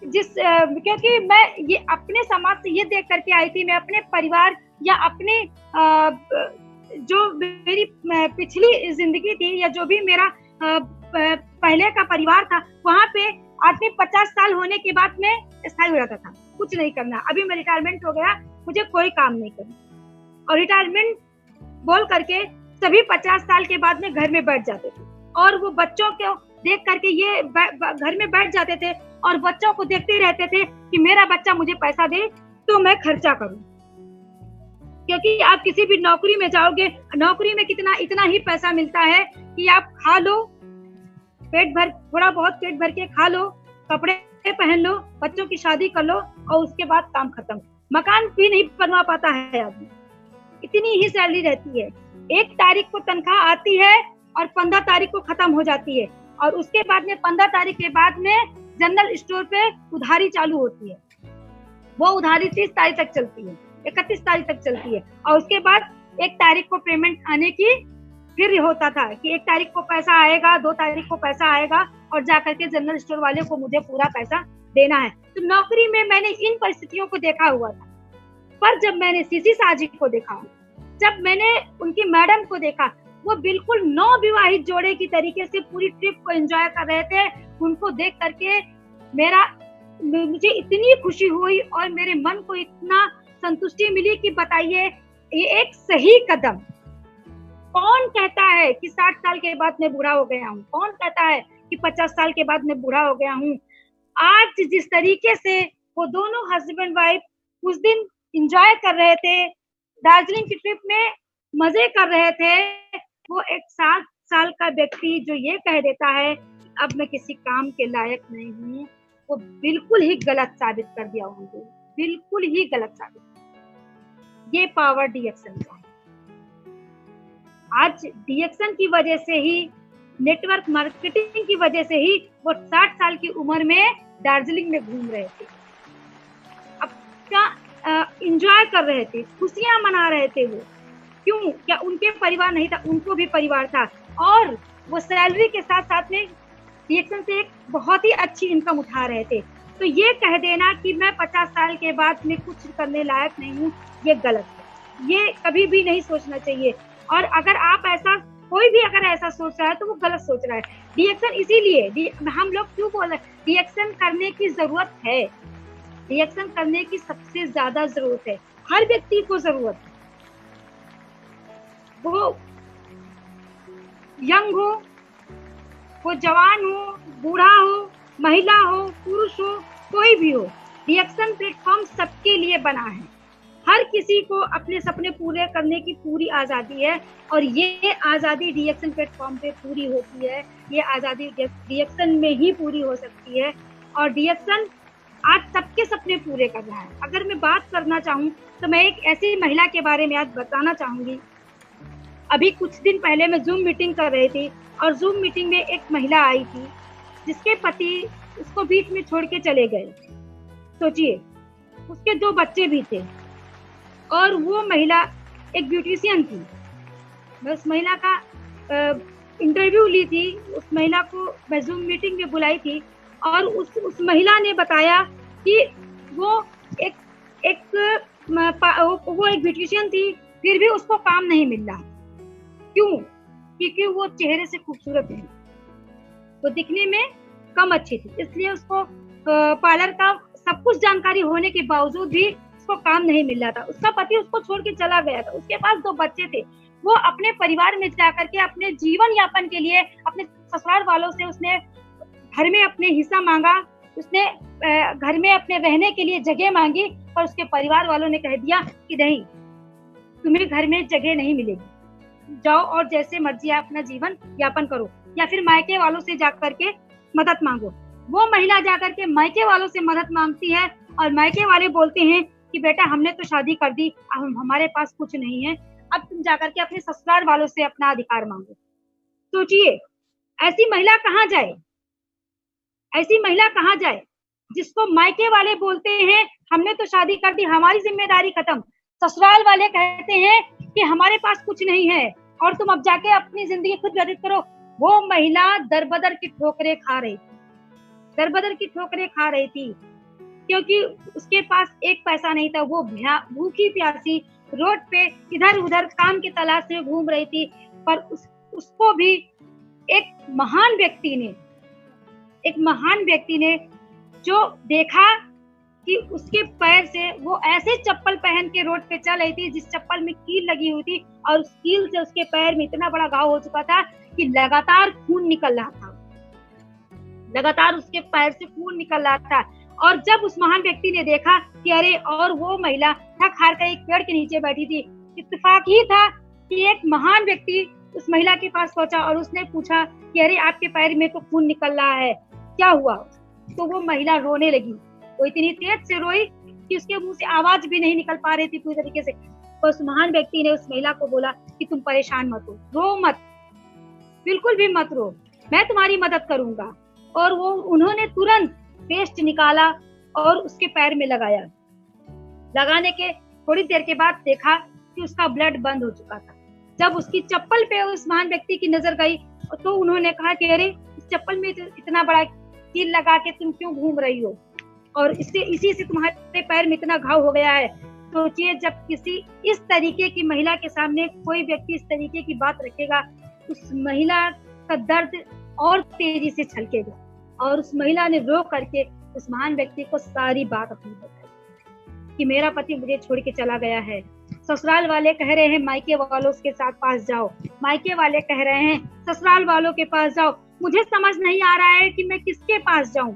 क्योंकि मैं ये अपने समाज से ये देख करके आई थी, मैं अपने परिवार या अपने जो मेरी पिछली जिंदगी थी या जो भी मेरा पहले का परिवार था, वहां पे आदमी 50 साल होने के बाद में स्थायी हो जाता था, कुछ नहीं करना। अभी मैं रिटायरमेंट हो गया, मुझे कोई काम नहीं करना, और रिटायरमेंट बोल करके सभी 50 साल के बाद में घर में बैठ जाते थे, और वो बच्चों को देख करके ये घर में बैठ जाते थे और बच्चों को देखते रहते थे कि मेरा बच्चा मुझे पैसा दे तो मैं खर्चा करूं। क्योंकि आप किसी भी नौकरी में जाओगे, नौकरी में इतना ही पैसा मिलता है कि आप खा लो, पेट भर, थोड़ा बहुत पेट भर के खा लो, कपड़े पहन लो, बच्चों की शादी कर लो और उसके बाद काम खत्म। मकान भी नहीं बनवा पाता है आदमी, इतनी ही सैलरी रहती है। 1 तारीख को तनख्वाह आती है और 15 तारीख को खत्म हो जाती है, और उसके बाद में 15 तारीख के बाद में जनरल स्टोर पे उधारी चालू होती है। वो उधारी 30 तारीख तक चलती है, 31 तारीख तक चलती है, और उसके बाद 1 तारीख को पेमेंट आने की फिर होता था कि 1 तारीख को पैसा आएगा, 2 तारीख को पैसा आएगा, और जाकर के जनरल स्टोर वाले को मुझे पूरा पैसा देना है। तो नौकरी में मैंने इन परिस्थितियों को देखा हुआ था, पर जब मैंने सीसी साजी को देखा, जब मैंने उनकी मैडम को देखा, वो बिल्कुल नवविवाहित जोड़े की तरीके से पूरी ट्रिप को एंजॉय कर रहे थे। उनको देख करके मुझे इतनी खुशी हुई और मेरे मन को इतना संतुष्टि मिली कि बताइए, ये एक सही कदम। कौन कहता है कि 60 साल के बाद मैं बूढ़ा हो गया हूँ? कौन कहता है कि 50 साल के बाद मैं बूढ़ा हो गया हूँ? आज जिस तरीके से वो दोनों हस्बैंड वाइफ उस दिन एंजॉय कर रहे थे, दार्जिलिंग की ट्रिप में मजे कर रहे थे, वो एक 60 साल का व्यक्ति जो ये कह देता है अब मैं किसी काम के लायक नहीं हूँ, वो बिल्कुल ही गलत साबित कर दिया उनको, बिल्कुल ही गलत साबित। ये पावर डीएक्शन का है। आज डीएक्शन की वजह से ही, नेटवर्क मार्केटिंग की वजह से ही वो 60 साल की उम्र में दार्जिलिंग में घूम रहे थे, अब क्या एंजॉय कर रहे थे, खुशियां मना रहे थे। वो क्यों? क्या उनके परिवार नहीं था? उनको भी परिवार था, और वो सैलरी के साथ साथ में डीएक्शन से एक बहुत ही अच्छी इनकम उठा रहे थे। तो ये कह देना कि मैं 50 साल के बाद में कुछ करने लायक नहीं हूँ, ये गलत है। ये कभी भी नहीं सोचना चाहिए, और अगर आप ऐसा, कोई भी अगर ऐसा सोच रहा है तो वो गलत सोच रहा है। डीएक्शन इसीलिए हम लोग क्यों बोल रहे हैं, डीएक्शन करने की जरूरत है, डीएक्शन करने की सबसे ज्यादा जरूरत है, हर व्यक्ति को जरूरत है। वो यंग हो, वो जवान हो, बूढ़ा हो, महिला हो, पुरुष हो, कोई भी हो, डीएक्शन प्लेटफॉर्म सबके लिए बना है। हर किसी को अपने सपने पूरे करने की पूरी आज़ादी है, और ये आज़ादी डीएक्शन प्लेटफॉर्म पे पूरी होती है। ये आज़ादी डीएक्शन में ही पूरी हो सकती है, और डीएक्शन आज सबके सपने पूरे कर रहा है। अगर मैं बात करना चाहूँ तो मैं एक ऐसी महिला के बारे में आज बताना चाहूँगी। अभी कुछ दिन पहले मैं जूम मीटिंग कर रही थी, और जूम मीटिंग में एक महिला आई थी जिसके पति उसको बीच में छोड़ के चले गए। सोचिए, उसके 2 बच्चे भी थे, और वो महिला एक ब्यूटिशियन थी। मैं उस महिला का इंटरव्यू ली थी, उस महिला को मैं जूम मीटिंग में बुलाई थी, और उस महिला ने बताया कि वो एक ब्यूटिशियन थी, फिर भी उसको काम नहीं मिल रहा। क्यों? क्योंकि वो चेहरे से खूबसूरत है, वो दिखने में कम अच्छी थी, इसलिए उसको पार्लर का सब कुछ जानकारी होने के बावजूद भी उसको काम नहीं मिल रहा था। उसका पति उसको छोड़ के चला गया था, उसके पास 2 बच्चे थे। वो अपने परिवार में जाकर के अपने जीवन यापन के लिए अपने ससुराल वालों से उसने घर में अपने हिस्सा मांगा, उसने घर में अपने रहने के लिए जगह मांगी, पर उसके परिवार वालों ने कह दिया कि नहीं, तुम्हें घर में जगह नहीं मिलेगी, जाओ और जैसे मर्जी आप अपना जीवन यापन करो, या फिर मायके वालों से जाकर के मदद मांगो। वो महिला जाकर के मायके वालों से मदद मांगती है, और मायके वाले बोलते हैं कि बेटा हमने तो शादी कर दी, अब हमारे पास कुछ नहीं है, अब तुम जाकर के अपने ससुराल वालों से अपना अधिकार मांगो। सोचिए, ऐसी महिला कहाँ जाए? ऐसी महिला कहाँ जाए जिसको मायके वाले बोलते हैं हमने तो शादी कर दी, हमारी जिम्मेदारी खत्म, ससुराल वाले कहते हैं कि हमारे पास कुछ नहीं है और तुम अब जाके अपनी जिंदगी खुद व्यतीत करो। वो महिला दरबदर की ठोकरें खा रही थी, दरबदर की ठोकरें खा रही थी, क्योंकि उसके पास एक पैसा नहीं था। वो भूखी प्यासी रोड पे इधर उधर काम की तलाश में घूम रही थी। पर उसको भी एक महान व्यक्ति ने जो देखा कि उसके पैर से वो ऐसे चप्पल पहन के रोड पे चल रही थी जिस चप्पल में कील लगी हुई थी, और उस कील से उसके पैर में इतना बड़ा घाव हो चुका था कि लगातार खून निकल रहा था, लगातार उसके पैर से खून निकल रहा था। और जब उस महान व्यक्ति ने देखा कि अरे, और वो महिला थक हार कर एक पेड़ के नीचे बैठी थी, इत्तेफाक ही था कि एक महान व्यक्ति उस महिला के पास पहुंचा और उसने पूछा कि अरे, आपके पैर में तो खून निकल रहा है, क्या हुआ? तो वो महिला रोने लगी। वो इतनी तेज से रोई कि उसके मुंह से आवाज भी नहीं निकल पा रही थी पूरी तरीके से। तो उस महान व्यक्ति ने उस महिला को बोला कि तुम परेशान मत हो, रो मत, बिल्कुल भी मत रो, मैं तुम्हारी मदद करूंगा। और वो उन्होंने तुरंत पेस्ट निकाला और उसके पैर में लगाया। लगाने के थोड़ी देर के बाद देखा कि उसका ब्लड बंद हो चुका था। जब उसकी चप्पल पे उस महान व्यक्ति की नजर गई तो उन्होंने कहा कि अरे, इस चप्पल में इतना बड़ा कील लगा के तुम क्यों घूम रही हो, और इसी से तुम्हारे पैर में इतना घाव हो गया है। सोचिए, जब किसी इस तरीके की महिला के सामने कोई व्यक्ति इस तरीके की बात रखेगा, उस महिला का दर्द और तेजी से छलकेगा। और उस महिला ने रो करके उस महान व्यक्ति को सारी बात अपनी बताई कि मेरा पति मुझे छोड़ के चला गया है, ससुराल वाले कह रहे हैं मायके वालों के साथ पास जाओ, मायके वाले कह रहे हैं ससुराल वालों के पास जाओ, मुझे समझ नहीं आ रहा है कि मैं किसके पास जाऊं।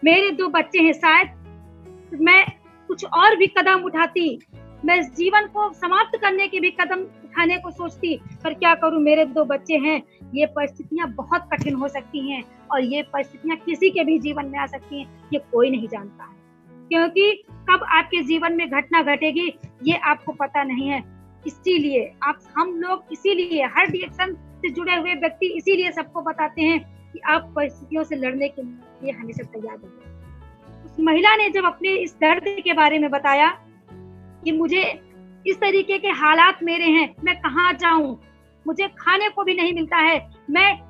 मेरे 2 बच्चे हैं, शायद मैं कुछ और भी कदम उठाती, मैं जीवन को समाप्त करने के भी कदम उठाने को सोचती, पर क्या करूं, मेरे 2 बच्चे हैं। ये परिस्थितियां बहुत कठिन हो सकती हैं और ये परिस्थितियां किसी के भी जीवन में आ सकती हैं, ये कोई नहीं जानता है, क्योंकि कब आपके जीवन में घटना घटेगी ये आपको पता नहीं है। इसीलिए हम लोग हर डिएक्शन से जुड़े हुए व्यक्ति इसीलिए सबको बताते हैं कि आप परिस्थितियों से लड़ने के लिए हमेशा तैयार रहें। उस महिला ने जब अपने इस दर्द के बारे में बताया कि मुझे इस तरीके के हालात मेरे हैं, मैं कहाँ जाऊं, मुझे खाने को भी नहीं मिलता है। मैं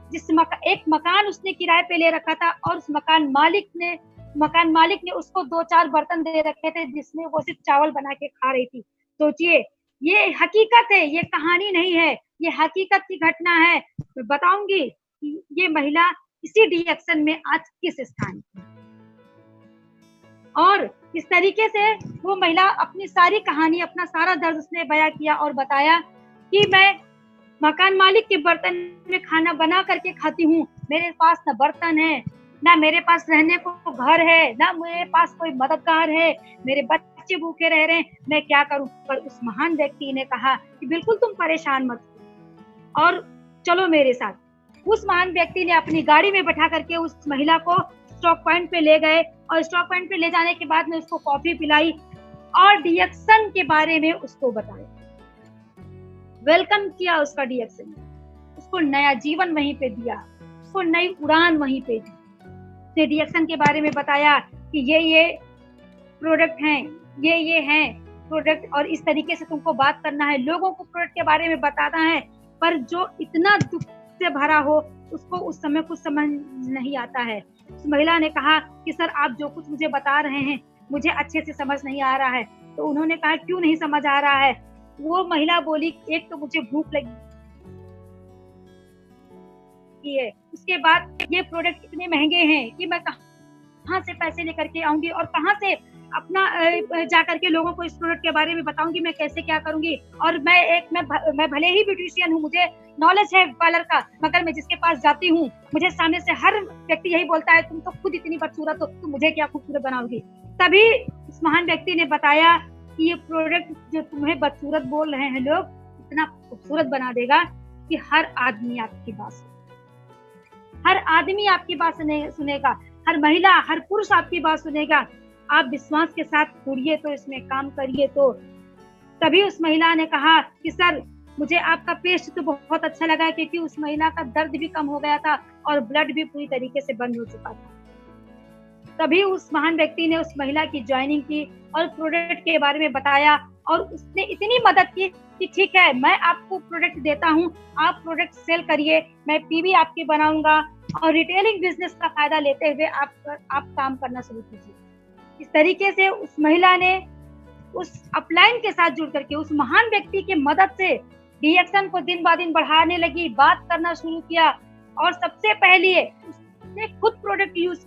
एक मकान उसने किराए पे ले रखा था और उस मकान मालिक ने उसको 2-4 बर्तन दे रखे थे जिसमें वो सिर्फ चावल बना के खा रही थी। सोचिए, ये हकीकत है, ये कहानी नहीं है, ये हकीकत की घटना है। मैं बताऊंगी कि ये महिला इसी डिएक्शन में आज किस स्थान पर, और इस तरीके से वो महिला अपनी सारी कहानी, अपना सारा दर्द उसने बयां किया और बताया कि मैं मकान मालिक के बर्तन में खाना बना करके खाती हूँ, मेरे पास न बर्तन है, ना मेरे पास रहने को घर है, ना मेरे पास कोई मददगार है, मेरे बच्चे भूखे रह रहे हैं, मैं क्या करूं। पर उस महान व्यक्ति ने कहा कि बिल्कुल तुम परेशान मत हो और चलो मेरे साथ। उस महान व्यक्ति ने अपनी गाड़ी में बैठा करके उस महिला को स्टॉक पॉइंट पे ले गए और स्टॉक पॉइंट पे ले जाने के बाद में उसको कॉफी पिलाई और डिएक्शन के बारे में उसको बताया, वेलकम किया उसका डिएक्शन, उसको नया जीवन वहीं पे दिया, उसको नई उड़ान वहीं पे दी। डिएक्शन के बारे में बताया कि ये प्रोडक्ट हैं, ये हैं प्रोडक्ट, और इस तरीके से तुमको बात करना है, लोगों को प्रोडक्ट के बारे में बताना है। पर जो इतना दुख से भरा हो उसको उस समय कुछ समझ नहीं आता है। उस महिला ने कहा कि सर, आप जो कुछ मुझे बता रहे हैं मुझे अच्छे से समझ नहीं आ रहा है। तो उन्होंने कहा क्यों नहीं समझ आ रहा है? वो महिला बोली, एक तो मुझे भूख लगी है, उसके बाद ये प्रोडक्ट इतने महंगे हैं कि मैं कहाँ से पैसे लेकर के आऊंगी और कहाँ से अपना जा करके लोगों को इस प्रोडक्ट के बारे में बताऊंगी, मैं कैसे क्या करूंगी। और मैं भले ही ब्यूटिशियन हूँ, मुझे नॉलेज है पार्लर का, मगर मैं जिसके पास जाती हूँ मुझे सामने से हर व्यक्ति यही बोलता है तुम तो खुद इतनी बदसूरत हो, तुम मुझे क्या खूबसूरत बनाओगी। तभी उस महान व्यक्ति ने बताया कि ये प्रोडक्ट जो तुम्हें बदसूरत बोल रहे हैं लोग, इतना खूबसूरत बना देगा कि हर आदमी आपकी बात सुनेगा, हर महिला, हर पुरुष आपकी बात सुनेगा। आप विश्वास के साथ जुड़िए तो इसमें काम करिए। तो तभी उस महिला ने कहा कि सर, मुझे आपका पेस्ट तो बहुत अच्छा लगा, क्योंकि उस महिला का दर्द भी कम हो गया था और ब्लड भी पूरी तरीके से बंद हो चुका था। तभी उस महान व्यक्ति ने उस महिला की ज्वाइनिंग की और प्रोडक्ट के बारे में बताया और उसने इतनी मदद की कि ठीक है, मैं आपको प्रोडक्ट देता हूँ, आप प्रोडक्ट सेल करिए, मैं पीवी आपकी बनाऊंगा और रिटेलिंग बिजनेस का फायदा लेते हुए आप काम करना शुरू कीजिए। इस तरीके से उस महिला ने उस अपलाइन के साथ जुड़ करके उस महान व्यक्ति की मदद से डीएक्सन को दिन ब दिन बढ़ाने लगी, बात करना शुरू किया और सबसे पहले उसने खुद प्रोडक्ट यूज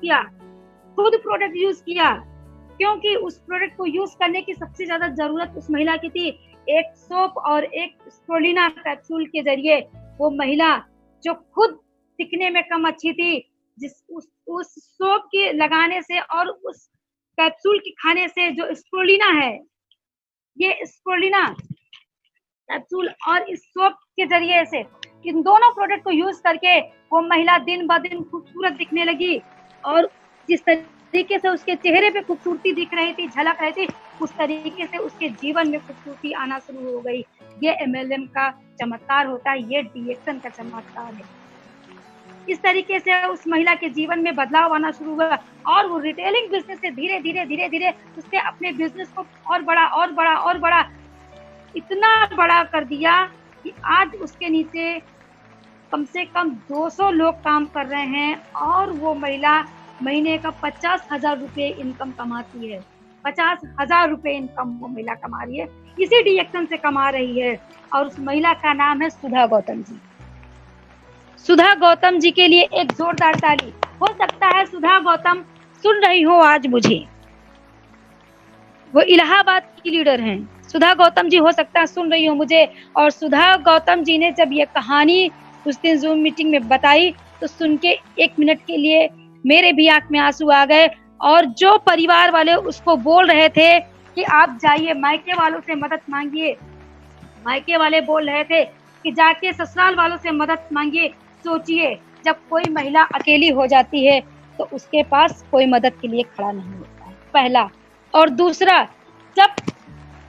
किया क्योंकि उस प्रोडक्ट को यूज करने की सबसे ज्यादा जरूरत उस महिला की थी। एक सोप और एक स्प्रुलिना कैप्सूल के जरिए वो महिला जो खुद दिखने में कम अच्छी थी, उस सोप के लगाने से और उस कैप्सूल की खाने से, जो स्प्रुलिना है, ये स्प्रुलिना कैप्सूल और इस सोप के जरिए से इन दोनों प्रोडक्ट को यूज करके वो महिला दिन ब दिन खूबसूरत दिखने लगी और जिस तरीके से उसके चेहरे पे खूबसूरती दिख रही थी, झलक रही थी, उस तरीके से उसके जीवन में खूबसूरती आना शुरू हो गई। ये एमएलएम का चमत्कार होता है, ये डीएक्सन का चमत्कार है। इस तरीके से उस महिला के जीवन में बदलाव आना शुरू हुआ और वो रिटेलिंग बिजनेस से धीरे धीरे उसने अपने बिजनेस को और बड़ा इतना बड़ा कर दिया कि आज उसके नीचे कम से कम 200 लोग काम कर रहे हैं और वो महिला महीने का 50,000 रुपए इनकम कमाती है। 50,000 रुपए इनकम वो महिला कमा रही है, इसी डीएक्सन से कमा रही है और उस महिला का नाम है सुधा गौतम जी। सुधा गौतम जी के लिए एक जोरदार ताली। हो सकता है सुधा गौतम सुन रही हो आज मुझे, वो इलाहाबाद की लीडर हैं। सुधा गौतम जी हो सकता है सुन रही हो मुझे, और सुधा गौतम जी ने जब ये कहानी उस दिन जूम मीटिंग में बताई तो सुन के 1 मिनट के लिए मेरे भी आंख में आंसू आ गए। और जो परिवार वाले उसको बोल रहे थे कि आप जाइए मायके वालों से मदद मांगिए, मायके वाले बोल रहे थे कि जाके ससुराल वालों से मदद मांगिए। सोचिए, जब कोई महिला अकेली हो जाती है तो उसके पास कोई मदद के लिए खड़ा नहीं होता है, पहला। और दूसरा, जब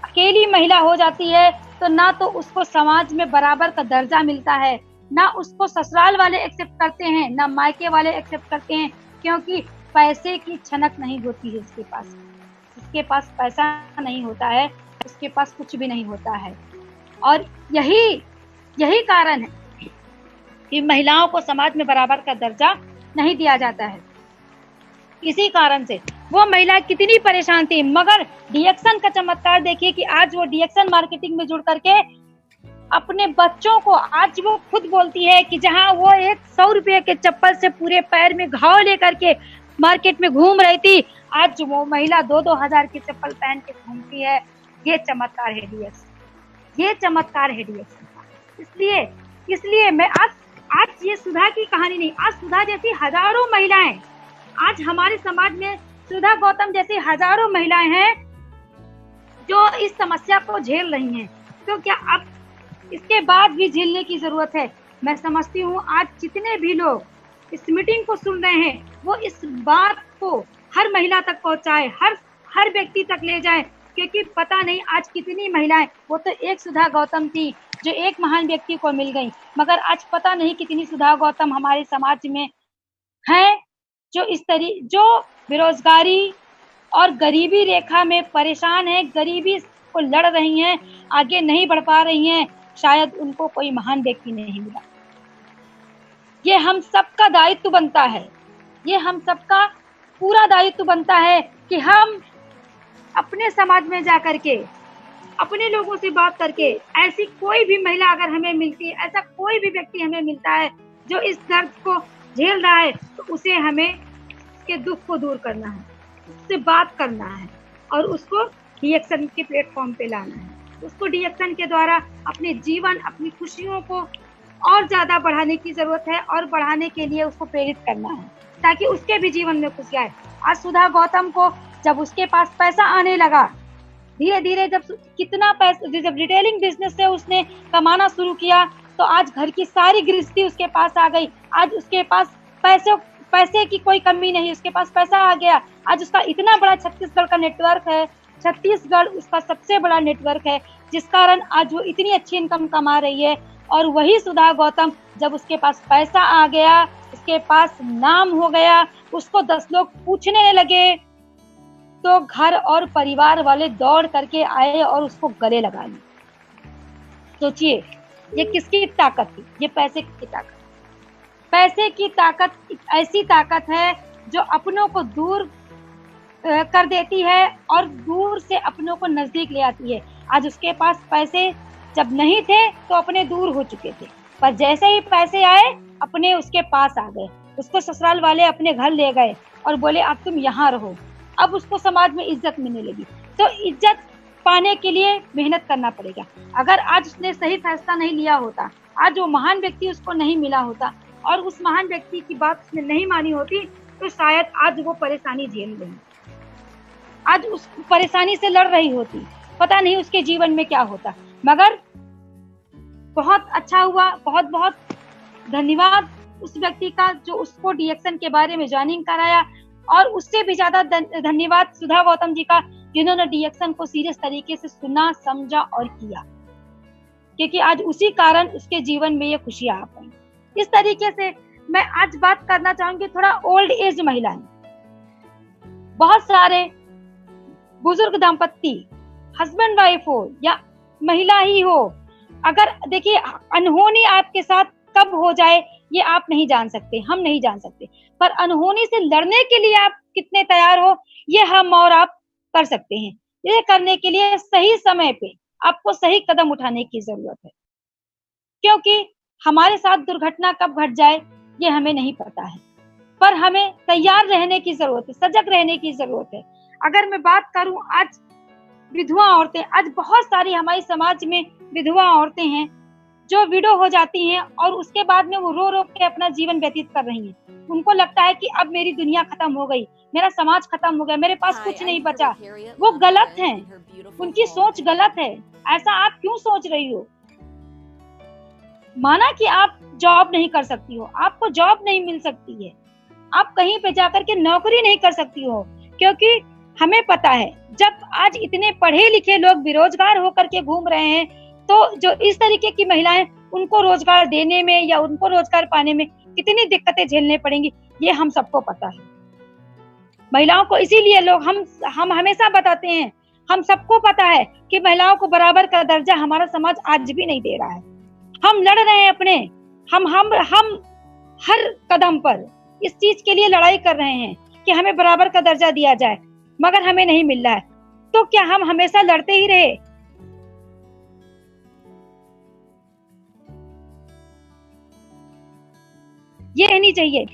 अकेली महिला हो जाती है तो ना तो उसको समाज में बराबर का दर्जा मिलता है, ना उसको ससुराल वाले एक्सेप्ट करते हैं, ना मायके वाले एक्सेप्ट करते हैं, क्योंकि पैसे की छनक नहीं होती है उसके पास। जिसके पास पैसा नहीं होता है उसके पास कुछ भी नहीं होता है। और यही कारण है कि महिलाओं को समाज में बराबर का दर्जा नहीं दिया जाता है। इसी कारण से वो महिला कितनी परेशान थी, मगर डीएक्सन का चमत्कार देखिए कि आज वो डीएक्सन मार्केटिंग में जुड़ करके अपने बच्चों को, आज वो खुद बोलती है कि जहां वो एक 100 रुपए के चप्पल से पूरे पैर में घाव लेकर के मार्केट में घूम रही थी, आज वो महिला 2-2 हजार की चप्पल पहन के घूमती है। ये चमत्कार है डीएक्सन, ये चमत्कार है डीएक्सन। इसलिए मैं आज ये सुधा की कहानी नहीं, आज सुधा जैसी हजारों महिलाएं, आज हमारे समाज में सुधा गौतम जैसी हजारों महिलाएं हैं जो इस समस्या को झेल रही हैं। तो क्या अब इसके बाद भी झेलने की जरूरत है? मैं समझती हूँ आज जितने भी लोग इस मीटिंग को सुन रहे हैं वो इस बात को हर महिला तक पहुंचाए, हर व्यक्ति तक ले जाए, क्योंकि पता नहीं आज कितनी महिलाएं, वो तो एक सुधा गौतम थी जो एक महान व्यक्ति को मिल गई, मगर आज पता नहीं कितनी सुधा गौतम हमारे समाज में हैं जो बेरोजगारी और गरीबी रेखा में परेशान है, गरीबी को लड़ रही हैं, आगे नहीं बढ़ पा रही हैं। शायद उनको कोई महान व्यक्ति नहीं मिला। ये हम सबका दायित्व बनता है, ये हम सबका पूरा दायित्व बनता है कि हम अपने समाज में जाकर के अपने लोगों से बात करके ऐसी कोई भी महिला अगर हमें मिलती है, ऐसा कोई भी व्यक्ति हमें मिलता है जो इस दर्द को झेल रहा है, तो उसे हमें उसके दुख को दूर करना है, उससे बात करना है और उसको डीएक्सन के प्लेटफॉर्म पे लाना है। उसको डीएक्सन के द्वारा अपने जीवन, अपनी खुशियों को और ज्यादा बढ़ाने की जरूरत है और बढ़ाने के लिए उसको प्रेरित करना है ताकि उसके भी जीवन में खुशी आए। आज सुधा गौतम को जब उसके पास पैसा आने लगा, धीरे धीरे जब रिटेलिंग बिजनेस से उसने कमाना शुरू किया, तो आज घर की सारी गृहस्थी उसके पास आ गई। आज उसके पास पैसे की कोई कमी नहीं, उसके पास पैसा आ गया। आज उसका इतना बड़ा छत्तीसगढ़ का नेटवर्क है, छत्तीसगढ़ उसका सबसे बड़ा नेटवर्क है, जिस कारण आज वो इतनी अच्छी इनकम कमा रही है। और वही सुधा गौतम, जब उसके पास पैसा आ गया, उसके पास नाम हो गया, उसको 10 लोग पूछने लगे तो घर और परिवार वाले दौड़ करके आए और उसको गले लगा लिए। सोचिए ये किसकी ताकत थी? ये पैसे की ताकत। पैसे की ताकत ऐसी ताकत है जो अपनों को दूर कर देती है और दूर से अपनों को नजदीक ले आती है। आज उसके पास पैसे जब नहीं थे तो अपने दूर हो चुके थे, पर जैसे ही पैसे आए अपने उसके पास आ गए। उसको ससुराल वाले अपने घर ले गए और बोले अब तुम यहाँ रहो। अब उसको समाज में इज्जत मिलने लगी। तो इज्जत पाने के लिए मेहनत करना पड़ेगा। अगर आज उसने सही फैसला नहीं लिया होता, आज वो महान व्यक्ति उसको नहीं मिला होता और उस महान व्यक्ति की बात उसने नहीं मानी होती, तो शायद आज वो परेशानी झेल रही, आज उस परेशानी से लड़ रही होती, पता नहीं उसके जीवन में क्या होता। मगर बहुत अच्छा हुआ, बहुत बहुत धन्यवाद उस व्यक्ति का जो उसको डीएक्शन के बारे में ज्वाइनिंग कराया, और उससे भी ज्यादा धन्यवाद सुधा गौतम जी का, जिन्होंने डीएक्शन को सीरियस तरीके से सुना, समझा और किया, क्योंकि आज उसी कारण उसके जीवन में ये खुशियां आ पाई। इस तरीके से मैं आज बात करना चाहूंगी थोड़ा ओल्ड एज महिलाएं। बहुत सारे बुजुर्ग दंपत्ति, हस्बैंड वाइफ हो या महिला ही हो, अगर देखिए अनहोनी आपके साथ कब हो जाए ये आप नहीं जान सकते, हम नहीं जान सकते, पर अनहोनी से लड़ने के लिए आप कितने तैयार हो ये हम और आप कर सकते हैं। ये करने के लिए सही समय पे आपको सही कदम उठाने की जरूरत है, क्योंकि हमारे साथ दुर्घटना कब घट जाए ये हमें नहीं पता है, पर हमें तैयार रहने की जरूरत है, सजग रहने की जरूरत है। अगर मैं बात करूं आज विधवा औरतें, आज बहुत सारी हमारे समाज में विधवा औरतें हैं जो विडो हो जाती हैं और उसके बाद में वो रो रो के अपना जीवन व्यतीत कर रही हैं। उनको लगता है कि अब मेरी दुनिया खत्म हो गई, मेरा समाज खत्म हो गया, मेरे पास कुछ नहीं बचा। वो गलत है, उनकी सोच गलत है। ऐसा आप क्यों सोच रही हो? माना कि आप जॉब नहीं कर सकती हो, आपको जॉब नहीं मिल सकती है, आप कहीं पे जाकर के नौकरी नहीं कर सकती हो, क्योंकि हमें पता है जब आज इतने पढ़े लिखे लोग बेरोजगार होकर के घूम रहे हैं, तो जो इस तरीके की महिलाएं, उनको रोजगार देने में या उनको रोजगार पाने में कितनी दिक्कतें झेलने पड़ेंगी ये हम सबको पता है। महिलाओं को इसीलिए लोग हम हमेशा बताते हैं, हम सबको पता है कि महिलाओं को बराबर का दर्जा हमारा समाज आज भी नहीं दे रहा है। हम लड़ रहे हैं अपने, हम हर कदम पर इस चीज के लिए लड़ाई कर रहे हैं कि हमें बराबर का दर्जा दिया जाए, मगर हमें नहीं मिल रहा है। तो क्या हम हमेशा लड़ते ही रहे? ये नहीं चाहिए।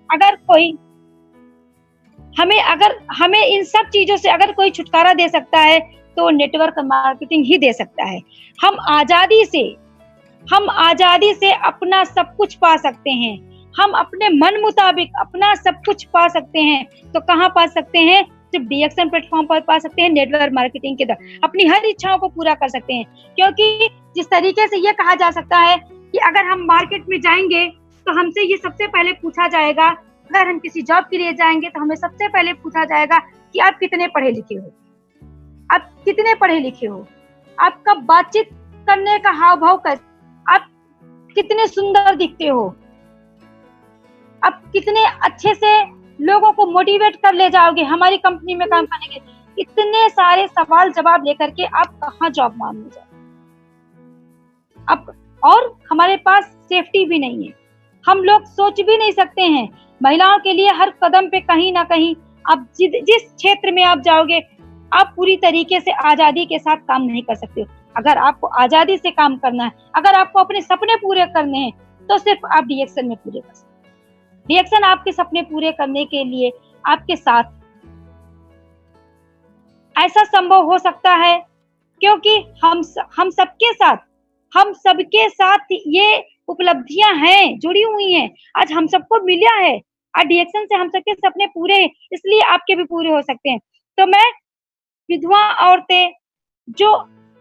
अगर हमें इन सब चीजों से अगर कोई छुटकारा दे सकता है तो नेटवर्क मार्केटिंग ही दे सकता है। हम आजादी से अपना सब कुछ पा सकते हैं, हम अपने मन मुताबिक अपना सब कुछ पा सकते हैं। तो कहाँ पा सकते हैं? सिर्फ डीएक्शन प्लेटफॉर्म पर पा सकते हैं, नेटवर्क मार्केटिंग के द्वारा अपनी हर इच्छाओं को पूरा कर सकते हैं। क्योंकि जिस तरीके से ये कहा जा सकता है कि अगर हम मार्केट में जाएंगे तो हमसे ये सबसे पहले पूछा जाएगा, अगर हम किसी जॉब के लिए जाएंगे तो हमें सबसे पहले पूछा जाएगा कि आप कितने पढ़े लिखे हो, आप कितने पढ़े लिखे हो, आपका बातचीत करने का हाव भाव कैसे, आप कितने सुंदर दिखते हो, आप कितने अच्छे से लोगों को मोटिवेट कर ले जाओगे हमारी कंपनी में काम करने के। इतने सारे सवाल जवाब लेकर के आप कहाँ जॉब मांगने जाओ? अब और हमारे पास सेफ्टी भी नहीं है, हम लोग सोच भी नहीं सकते हैं। महिलाओं के लिए हर कदम पे कहीं ना कहीं आप जिस क्षेत्र में आप जाओगे, आप पूरी तरीके से आजादी के साथ काम नहीं कर सकते हो। अगर आपको आजादी से काम करना है, अगर आपको अपने सपने पूरे करने हैं, तो सिर्फ आप डीएक्शन में पूरे कर सकते हैं। डीएक्शन आपके सपने पूरे करने के लिए आपके साथ ऐसा संभव हो सकता है, क्योंकि हम सबके साथ ये उपलब्धियां हैं, जुड़ी हुई हैं। आज हम सबको मिला है, आज डीएक्शन से हम सबके सपने पूरे हैं, इसलिए आपके भी पूरे हो सकते हैं। तो मैं विधवा औरतें जो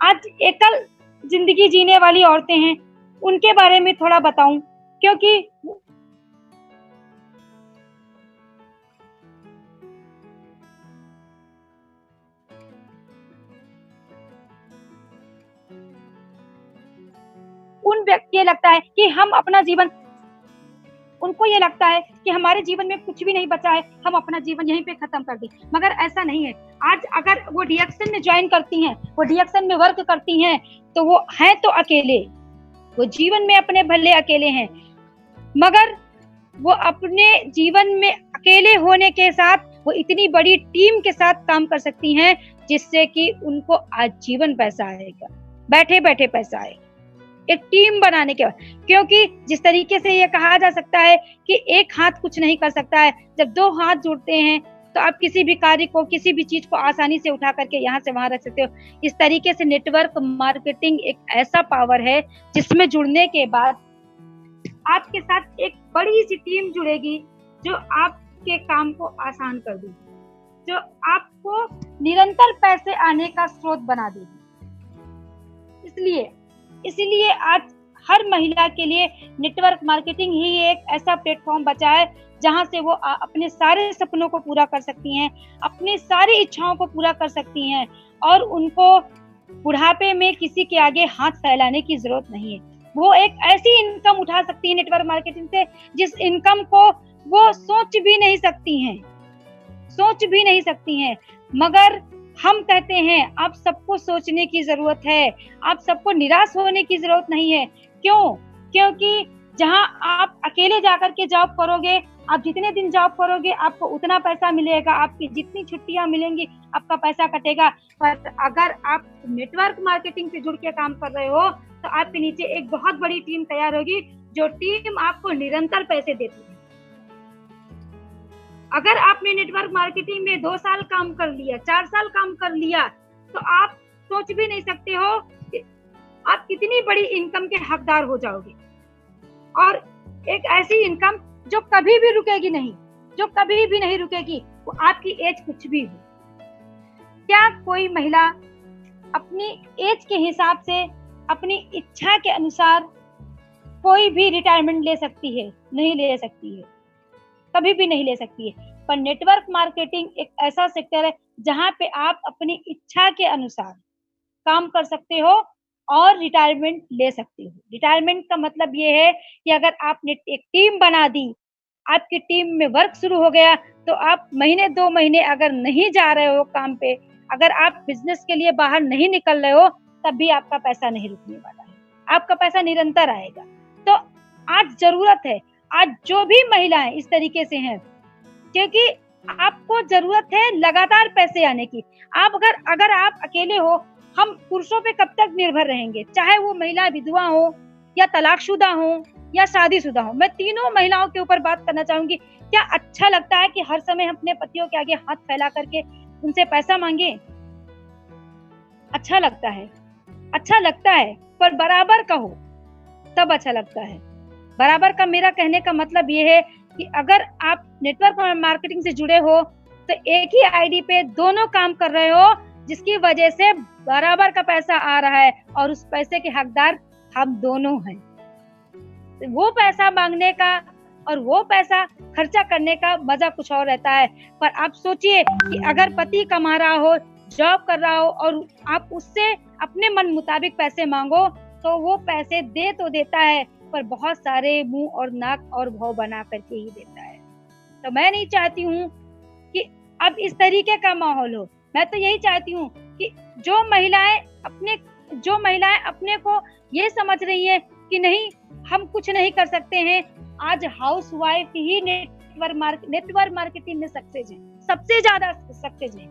आज एकल जिंदगी जीने वाली औरतें हैं, उनके बारे में थोड़ा बताऊं, क्योंकि उन व्यक्ति लगता है कि हम अपना जीवन उनको ये लगता है कि हमारे जीवन में कुछ भी नहीं बचा है, हम अपना जीवन यहीं पे खत्म कर दें। मगर ऐसा नहीं है। आज अगर वो डीएक्शन में ज्वाइन करती हैं, वो डीएक्शन में वर्क करती हैं, तो वो हैं तो अकेले, वो जीवन में अपने भले अकेले हैं, मगर वो अपने जीवन में अकेले होने के साथ वो इतनी बड़ी टीम के साथ काम कर सकती हैं, जिससे कि उनको आजीवन पैसा आएगा, बैठे बैठे पैसा आएगा, एक टीम बनाने के बाद। क्योंकि जिस तरीके से ये कहा जा सकता है कि एक हाथ कुछ नहीं कर सकता है, जब दो हाथ जुड़ते हैं तो आप किसी भी कार्य को, किसी भी चीज को आसानी से उठा करके यहाँ से वहां रख सकते हो। इस तरीके से नेटवर्क मार्केटिंग एक ऐसा पावर है जिसमें जुड़ने के बाद आपके साथ एक बड़ी सी टीम जुड़ेगी, जो आपके काम को आसान कर देगी, जो आपको निरंतर पैसे आने का स्रोत बना देगी। इसलिए आज हर महिला के लिए नेटवर्क मार्केटिंग ही एक ऐसा प्लेटफॉर्म बचा है जहां से वो अपने सारे सपनों को पूरा कर सकती हैं, अपनी सारी इच्छाओं को पूरा कर सकती हैं, और उनको बुढ़ापे में किसी के आगे हाथ फैलाने की जरूरत नहीं है। वो एक ऐसी इनकम उठा सकती है नेटवर्क मार्केटिंग से, जिस इनकम को वो सोच भी नहीं सकती हैं। मगर हम कहते हैं आप सबको सोचने की जरूरत है, आप सबको निराश होने की जरूरत नहीं है। क्यों? क्योंकि जहां आप अकेले जाकर के जॉब करोगे, आप जितने दिन जॉब करोगे आपको उतना पैसा मिलेगा, आपकी जितनी छुट्टियां मिलेंगी आपका पैसा कटेगा। पर अगर आप नेटवर्क मार्केटिंग से जुड़ के काम कर रहे हो तो आपके नीचे एक बहुत बड़ी टीम तैयार होगी, जो टीम आपको निरंतर पैसे देती है। अगर आपने नेटवर्क मार्केटिंग में 2 साल काम कर लिया, 4 साल काम कर लिया, तो आप सोच भी नहीं सकते हो कि आप कितनी बड़ी इनकम के हकदार हो जाओगे, और एक ऐसी इनकम जो कभी भी रुकेगी नहीं, वो आपकी एज कुछ भी हो। क्या कोई महिला अपनी एज के हिसाब से, अपनी इच्छा के अनुसार कोई भी रिटायरमेंट ले सकती है? नहीं ले सकती है, कभी भी नहीं ले सकती है। पर नेटवर्क मार्केटिंग एक ऐसा सेक्टर है जहां पे आप अपनी इच्छा के अनुसार काम कर सकते हो और रिटायरमेंट ले सकते हो। रिटायरमेंट का मतलब ये है कि अगर आपने एक टीम बना दी, आपकी टीम में वर्क शुरू हो गया, तो आप महीने 2 महीने अगर नहीं जा रहे हो काम पे, अगर आप बिजनेस के लिए बाहर नहीं निकल रहे हो, तब भी आपका पैसा नहीं रुकने वाला है, आपका पैसा निरंतर आएगा। तो आज जरूरत है, आज जो भी महिलाएं इस तरीके से हैं, क्योंकि आपको जरूरत है लगातार पैसे आने की। आप अगर आप अकेले हो, हम पुरुषों पे कब तक निर्भर रहेंगे? चाहे वो महिला विधवा हो या तलाकशुदा हो या शादीशुदा हो। मैं तीनों महिलाओं के ऊपर बात करना चाहूंगी। क्या अच्छा लगता है कि हर समय हम अपने पतियों के आगे हाथ फैला करके उनसे पैसा मांगे? अच्छा लगता है, पर बराबर का हो तब अच्छा लगता है। बराबर का मेरा कहने का मतलब ये है कि अगर आप नेटवर्क मार्केटिंग से जुड़े हो तो एक ही आईडी पे दोनों काम कर रहे हो, जिसकी वजह से बराबर का पैसा आ रहा है और उस पैसे के हकदार हम दोनों हैं। वो पैसा मांगने का और वो पैसा खर्चा करने का मजा कुछ और रहता है। पर आप सोचिए कि अगर पति कमा रहा हो, जॉब कर रहा हो, और आप उससे अपने मन मुताबिक पैसे मांगो, तो वो पैसे दे तो देता है, पर बहुत सारे मुंह और नाक और भाव बना करके ही देता है। तो मैं नहीं चाहती हूँ कि अब इस तरीके का माहौल हो। मैं तो यही चाहती हूँ कि जो महिलाएं अपने को ये समझ रही हैं कि नहीं हम कुछ नहीं कर सकते हैं, आज हाउस वाइफ ही नेटवर्क मार्केटिंग में सक्सेस है, सबसे ज्यादा सक्सेस है।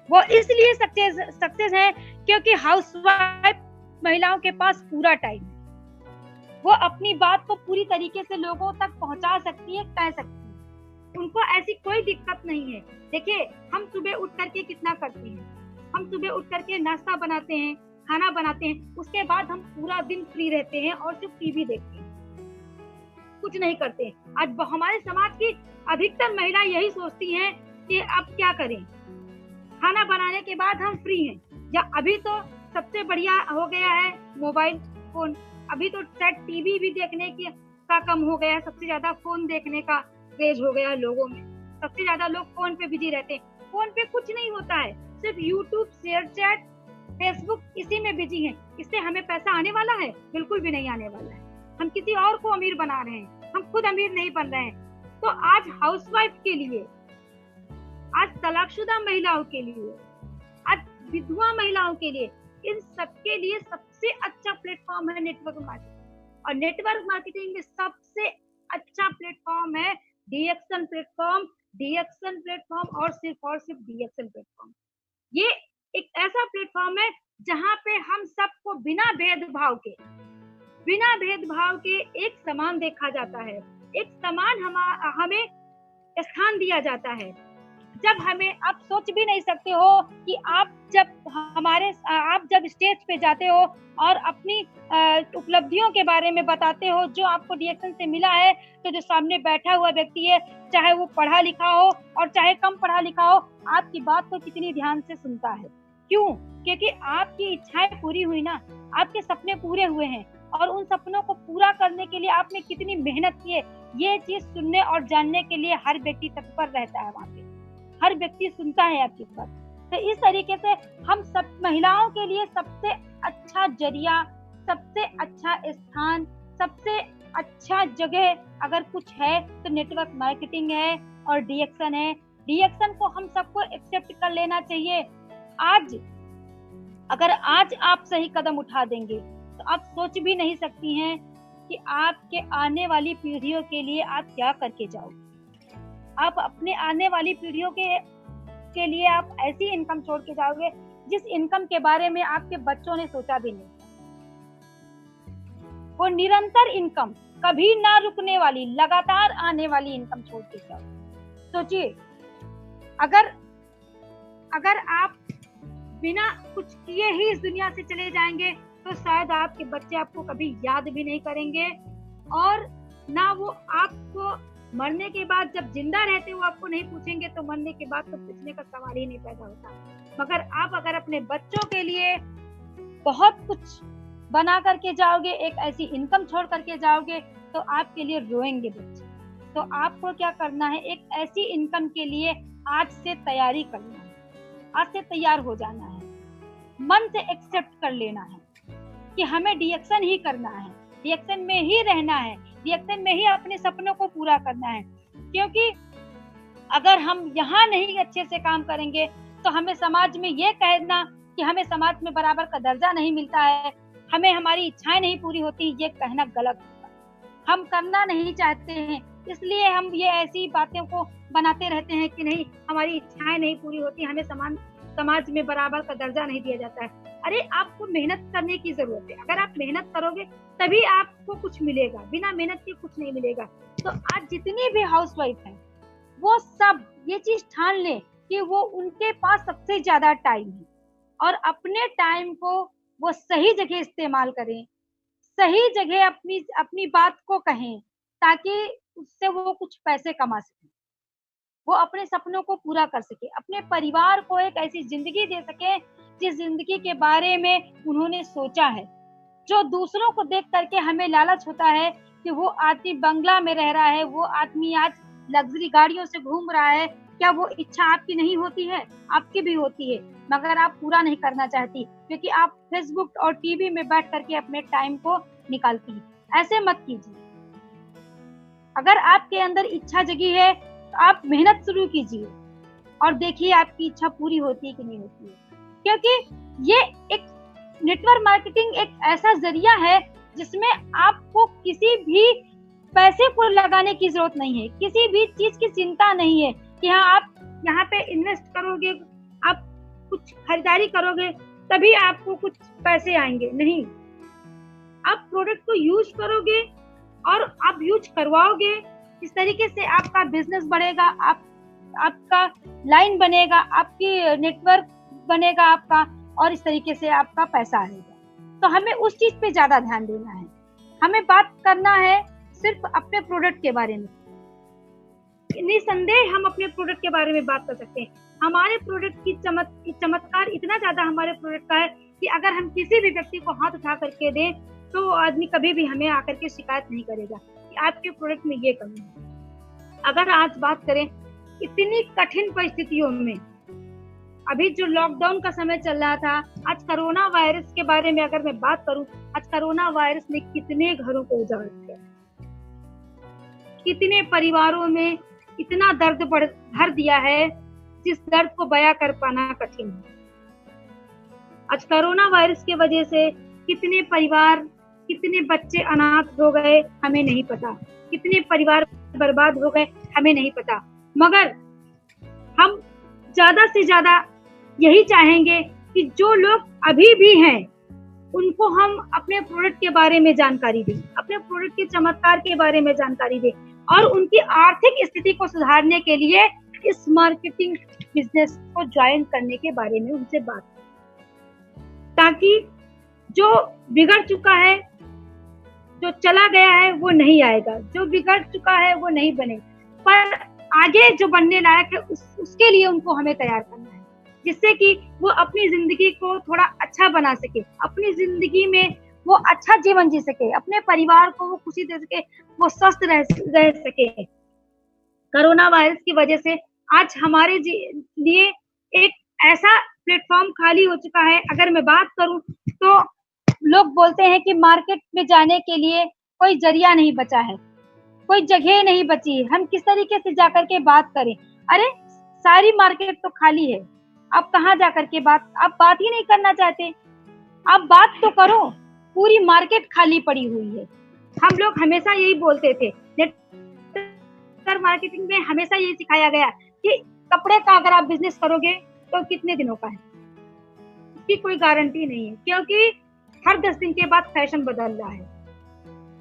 वो इसलिए सक्सेस है क्योंकि हाउस वाइफ महिलाओं के पास पूरा टाइम है, वो अपनी बात को पूरी तरीके से लोगों तक पहुंचा सकती है, कह सकती है, उनको ऐसी कोई दिक्कत नहीं है। देखिए, हम सुबह उठ करके कितना करते हैं, हम सुबह उठ करके नाश्ता बनाते हैं, खाना बनाते हैं, उसके बाद हम पूरा दिन फ्री रहते हैं और सिर्फ टीवी देखते हैं, कुछ नहीं करते हैं। आज हमारे समाज की अधिकतर महिला यही सोचती हैं कि अब क्या करें, खाना बनाने के बाद हम फ्री हैं। या अभी तो सबसे बढ़िया हो गया है मोबाइल फोन, अभी तो शायद टीवी भी देखने का कम हो गया है, सबसे ज्यादा फोन देखने का क्रेज हो गया है लोगों में, सबसे ज्यादा लोग फोन पे बिजी रहते हैं। फोन पे कुछ नहीं होता है, सिर्फ यूट्यूब, शेयर चैट, फेसबुक, इसी में बिजी हैं। इससे हमें पैसा आने वाला है? बिल्कुल भी नहीं आने वाला है। हम किसी और को अमीर बना रहे हैं, हम खुद अमीर नहीं बन रहे हैं। तो आज हाउसवाइफ के लिए, आज तलाकशुदा महिलाओं के लिए, आज विधवा महिलाओं के लिए, इन सबके लिए सबसे अच्छा प्लेटफॉर्म है नेटवर्क मार्केटिंग। और नेटवर्क मार्केटिंग में सबसे अच्छा प्लेटफॉर्म है डीएक्शन प्लेटफॉर्म, डीएक्शन प्लेटफॉर्म और सिर्फ डीएक्शन प्लेटफॉर्म। ये एक ऐसा प्लेटफॉर्म है जहां पे हम सबको बिना भेदभाव के एक समान देखा जाता है, एक समान हमें स्थान दिया जाता है। जब हमें, आप सोच भी नहीं सकते हो कि आप जब स्टेज पे जाते हो और अपनी उपलब्धियों के बारे में बताते हो जो आपको डीएक्शन से मिला है, तो जो सामने बैठा हुआ व्यक्ति है, चाहे वो पढ़ा लिखा हो और चाहे कम पढ़ा लिखा हो, आपकी बात को कितनी ध्यान से सुनता है। क्यों? क्योंकि आपकी इच्छाएं पूरी हुई ना, आपके सपने पूरे हुए हैं और उन सपनों को पूरा करने के लिए आपने कितनी मेहनत की है, ये चीज सुनने और जानने के लिए हर व्यक्ति तत्पर रहता है। वहाँ पे हर व्यक्ति सुनता है आपकी बात। तो इस तरीके से हम सब महिलाओं के लिए सबसे अच्छा जरिया, सबसे अच्छा स्थान, सबसे अच्छा जगह अगर कुछ है तो नेटवर्क मार्केटिंग है और डीएक्शन है। डीएक्शन को हम सबको एक्सेप्ट कर लेना चाहिए। अगर आज आप सही कदम उठा देंगे तो आप सोच भी नहीं सकती हैं कि आपके आने वाली पीढ़ियों के लिए आप क्या करके जाओगे। आप अपने आने वाली पीढ़ियों के लिए आप ऐसी इनकम छोड़ के जाओगे जिस इनकम के बारे में आपके बच्चों ने सोचा भी नहीं। वो निरंतर इनकम, कभी ना रुकने वाली, लगातार आने वाली इनकम छोड़ के जाओ। सोचिए, अगर आप बिना कुछ किए ही इस दुनिया से चले जाएंगे तो शायद आपके बच्चे आपको कभी याद भी नहीं करेंगे और ना वो आपको मरने के बाद, जब जिंदा रहते वो आपको नहीं पूछेंगे तो मरने के बाद तो पूछने का सवाल ही नहीं पैदा होता। मगर आप अगर अपने बच्चों के लिए बहुत कुछ बना करके जाओगे, एक ऐसी इनकम छोड़ करके जाओगे, तो आपके लिए रोएंगे बच्चे। तो आपको क्या करना है, एक ऐसी इनकम के लिए आज से तैयारी करना है, आज से तैयार हो जाना है, मन से एक्सेप्ट कर लेना है कि हमें डीएक्शन ही करना है, डीएक्शन में ही रहना है, डीएक्शन में ही अपने सपनों को पूरा करना है। क्योंकि अगर हम यहाँ नहीं अच्छे से काम करेंगे तो हमें समाज में ये कहना कि हमें समाज में बराबर का दर्जा नहीं मिलता है, हमें हमारी इच्छाएं नहीं पूरी होती, ये कहना गलत होगा। हम करना नहीं चाहते हैं, इसलिए हम ये ऐसी बातों को बनाते रहते हैं कि नहीं, हमारी इच्छाएं नहीं पूरी होती, हमें समाज में बराबर का दर्जा नहीं दिया जाता है। अरे आपको मेहनत करने की जरूरत है। अगर आप मेहनत करोगे तभी आपको कुछ मिलेगा, बिना मेहनत के कुछ नहीं मिलेगा। तो आज जितनी भी हाउसवाइफ हैं वो सब ये चीज ठान लें कि वो, उनके पास सबसे ज्यादा टाइम है और अपने टाइम को वो सही जगह इस्तेमाल करें, सही जगह अपनी बात को कहें, ताकि उससे वो कुछ पैसे कमा सके, वो अपने सपनों को पूरा कर सके, अपने परिवार को एक ऐसी जिंदगी दे सके जिस जिंदगी के बारे में उन्होंने सोचा है। जो दूसरों को देख करके हमें लालच होता है कि वो आदमी बंगला में रह रहा है, वो आदमी आज लग्जरी गाड़ियों से घूम रहा है, क्या वो इच्छा आपकी नहीं होती है? आपकी भी होती है, मगर आप पूरा नहीं करना चाहती क्योंकि आप फेसबुक और टीवी में बैठ करके अपने टाइम को निकालती है। ऐसे मत कीजिए। अगर आपके अंदर इच्छा जगी है तो आप मेहनत शुरू कीजिए और देखिए आपकी इच्छा पूरी होती है कि नहीं होती है। क्योंकि ये एक नेटवर्क मार्केटिंग एक ऐसा जरिया है जिसमें आपको किसी भी पैसे को लगाने की जरूरत नहीं है, किसी भी चीज की चिंता नहीं है कि हाँ आप यहाँ पे इन्वेस्ट करोगे, आप कुछ खरीदारी करोगे तभी आपको कुछ पैसे आएंगे। नहीं, आप प्रोडक्ट को यूज करोगे और आप यूज करवाओगे, इस तरीके से आपका बिजनेस बढ़ेगा, आपका लाइन बनेगा, आपकी नेटवर्क बनेगा आपका, और इस तरीके से आपका पैसा आएगा। तो हमें उस चीज पे ज्यादा ध्यान देना है। हमें बात करना है सिर्फ अपने प्रोडक्ट के बारे में। निसंदेह हम अपने प्रोडक्ट के बारे में बात कर सकते हैं। हमारे प्रोडक्ट की चमत्कार इतना ज्यादा हमारे प्रोडक्ट का है कि अगर हम किसी भी व्यक्ति को हाथ उठा करके दें तो आदमी कभी भी हमें आकर के शिकायत नहीं करेगा कि आपके प्रोडक्ट में ये कमी है। अगर आज बात करें इतनी कठिन परिस्थितियों में, अभी जो लॉकडाउन का समय चल रहा था, आज कोरोना वायरस के बारे में अगर मैं बात करूं, आज कोरोना वायरस ने कितने घरों को उजाड़ दिया। कितने परिवारों में इतना दर्द भर दिया है जिस दर्द को बयां कर पाना कठिन है। आज कोरोना वायरस की वजह से कितने परिवार, कितने बच्चे अनाथ हो गए हमें नहीं पता, कितने परिवार बर्बाद हो गए हमें नहीं पता। मगर हम ज्यादा से ज्यादा यही चाहेंगे कि जो लोग अभी भी हैं उनको हम अपने प्रोडक्ट के बारे में जानकारी दें, अपने प्रोडक्ट के चमत्कार के बारे में जानकारी दें और उनकी आर्थिक स्थिति को सुधारने के लिए इस मार्केटिंग बिजनेस को ज्वाइन करने के बारे में उनसे बात करें, ताकि जो बिगड़ चुका है, जो चला गया है वो नहीं आएगा, जो बिगड़ चुका है वो नहीं बने, पर आगे जो बनने लायक है उसके लिए उनको हमें तैयार करना है, जिससे कि वो अपनी जिंदगी को थोड़ा अच्छा बना सके, अपनी जिंदगी में वो अच्छा जीवन जी सके, अपने परिवार को वो खुशी दे सके, वो स्वस्थ रह सके। कोरोना वायरस की वजह से आज हमारे लिए एक ऐसा प्लेटफॉर्म खाली हो चुका है। अगर मैं बात करूं तो लोग बोलते हैं कि मार्केट में जाने के लिए कोई जरिया नहीं बचा है, कोई जगह नहीं बची है, हम किस तरीके से जाकर के बात करें। अरे सारी मार्केट तो खाली है, आप कहाँ जाकर के आप बात ही नहीं करना चाहते, आप बात तो करो, पूरी मार्केट खाली पड़ी हुई है। हम लोग हमेशा यही बोलते थे, नेटवर्क मार्केटिंग में हमेशा यही सिखाया गया कि कपड़े का अगर आप बिजनेस करोगे तो कितने दिनों का है, इसकी कोई गारंटी नहीं है, क्योंकि हर 10 दिन के बाद फैशन बदल रहा है।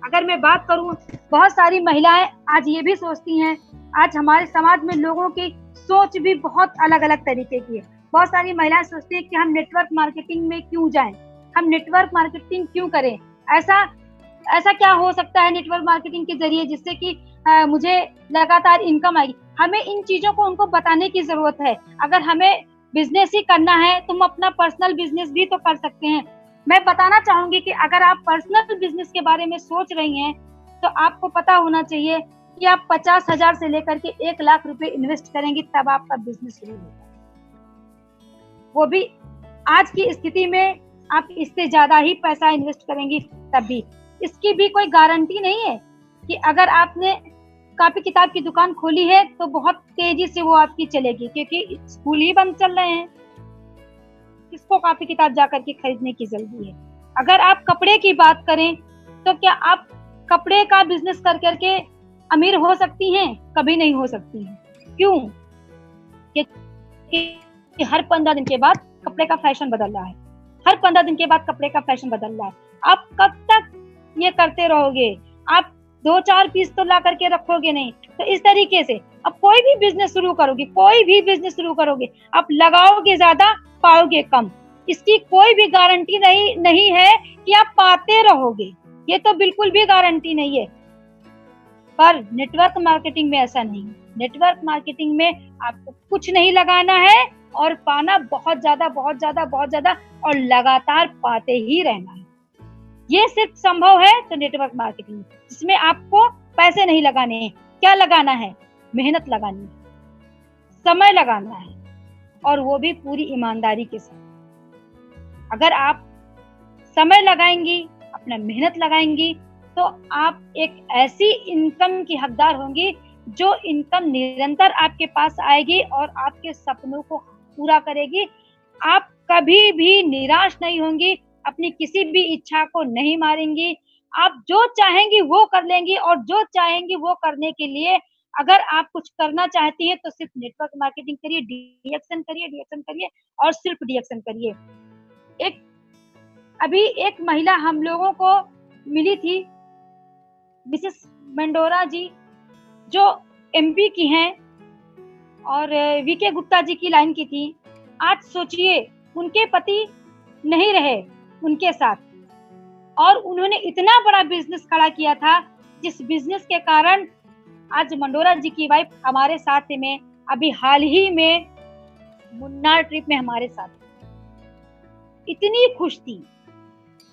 अगर मैं बात करूं, बहुत सारी महिलाएं आज ये भी सोचती हैं, आज हमारे समाज में लोगों की सोच भी बहुत अलग अलग तरीके की है। बहुत सारी महिलाएं सोचती हैं कि हम नेटवर्क मार्केटिंग में क्यों जाएं, हम नेटवर्क मार्केटिंग क्यों करें, ऐसा क्या हो सकता है नेटवर्क मार्केटिंग के जरिए जिससे कि मुझे लगातार इनकम आएगी। हमें इन चीजों को उनको बताने की जरूरत है। अगर हमें बिजनेस ही करना है तो हम अपना पर्सनल बिजनेस भी तो कर सकते हैं। मैं बताना चाहूंगी कि अगर आप पर्सनल बिजनेस के बारे में सोच रही हैं तो आपको पता होना चाहिए कि आप 50,000 से लेकर के 1 लाख रुपए इन्वेस्ट करेंगी तब आपका बिजनेस शुरू होगा। वो भी आज की स्थिति में आप इससे ज्यादा ही पैसा इन्वेस्ट करेंगी तब भी। इसकी भी कोई गारंटी नहीं है कि अगर आपने कॉपी किताब की दुकान खोली है तो बहुत तेजी से वो आपकी चलेगी, क्योंकि स्कूल ही बंद चल रहे हैं, किसको कॉपी किताब जाकर के खरीदने की जल्दी है। अगर आप कपड़े की बात करें तो क्या आप कपड़े का बिजनेस कर करके अमीर हो सकती हैं? कभी नहीं हो सकती हैं। क्यों? कि हर 15 दिन के बाद कपड़े का फैशन बदल रहा है, हर 15 दिन के बाद कपड़े का फैशन बदल रहा है। आप कब तक ये करते रहोगे? आप 2-4 पीस तो ला करके रखोगे नहीं। तो इस तरीके से अब कोई भी बिजनेस शुरू करोगे, कोई भी बिजनेस शुरू करोगे, आप लगाओगे ज्यादा पाओगे कम, इसकी कोई भी गारंटी नहीं है कि आप पाते रहोगे, ये तो बिल्कुल भी गारंटी नहीं है। पर नेटवर्क मार्केटिंग में ऐसा नहीं है। नेटवर्क मार्केटिंग में आपको कुछ नहीं लगाना है और पाना बहुत ज्यादा और लगातार पाते ही रहना है। ये सिर्फ संभव है तो नेटवर्क मार्केटिंग, जिसमें आपको पैसे नहीं लगाने हैं। क्या लगाना है? मेहनत लगानी है, समय लगाना है, और वो भी पूरी ईमानदारी के साथ। अगर आप समय लगाएंगी, अपना मेहनत लगाएंगी, तो आप एक ऐसी इनकम की हकदार होंगी जो इनकम निरंतर आपके पास आएगी और आपके सपनों को पूरा करेगी। आप कभी भी निराश नहीं होंगी, अपनी किसी भी इच्छा को नहीं मारेंगी। आप जो चाहेंगी वो कर लेंगी, और जो चाहेंगी वो करने के लिए अगर आप कुछ करना चाहती हैं तो सिर्फ नेटवर्क मार्केटिंग करिए, डीएक्शन करिए और सिर्फ डीएक्शन करिए। अभी एक महिला हम लोगों को मिली थी, मिसेस मंडोरा जी, जो एमपी की हैं और वीके गुप्ता जी की लाइन की थी। आज सोचिए, उनके पति नहीं रहे उनके साथ, और उन्होंने इतना बड़ा बिजनेस खड़ा किया था, जिस बिजनेस के कारण आज मंडोरा जी की वाइफ हमारे साथ में अभी हाल ही में मुन्नार ट्रिप में हमारे साथ इतनी खुश थी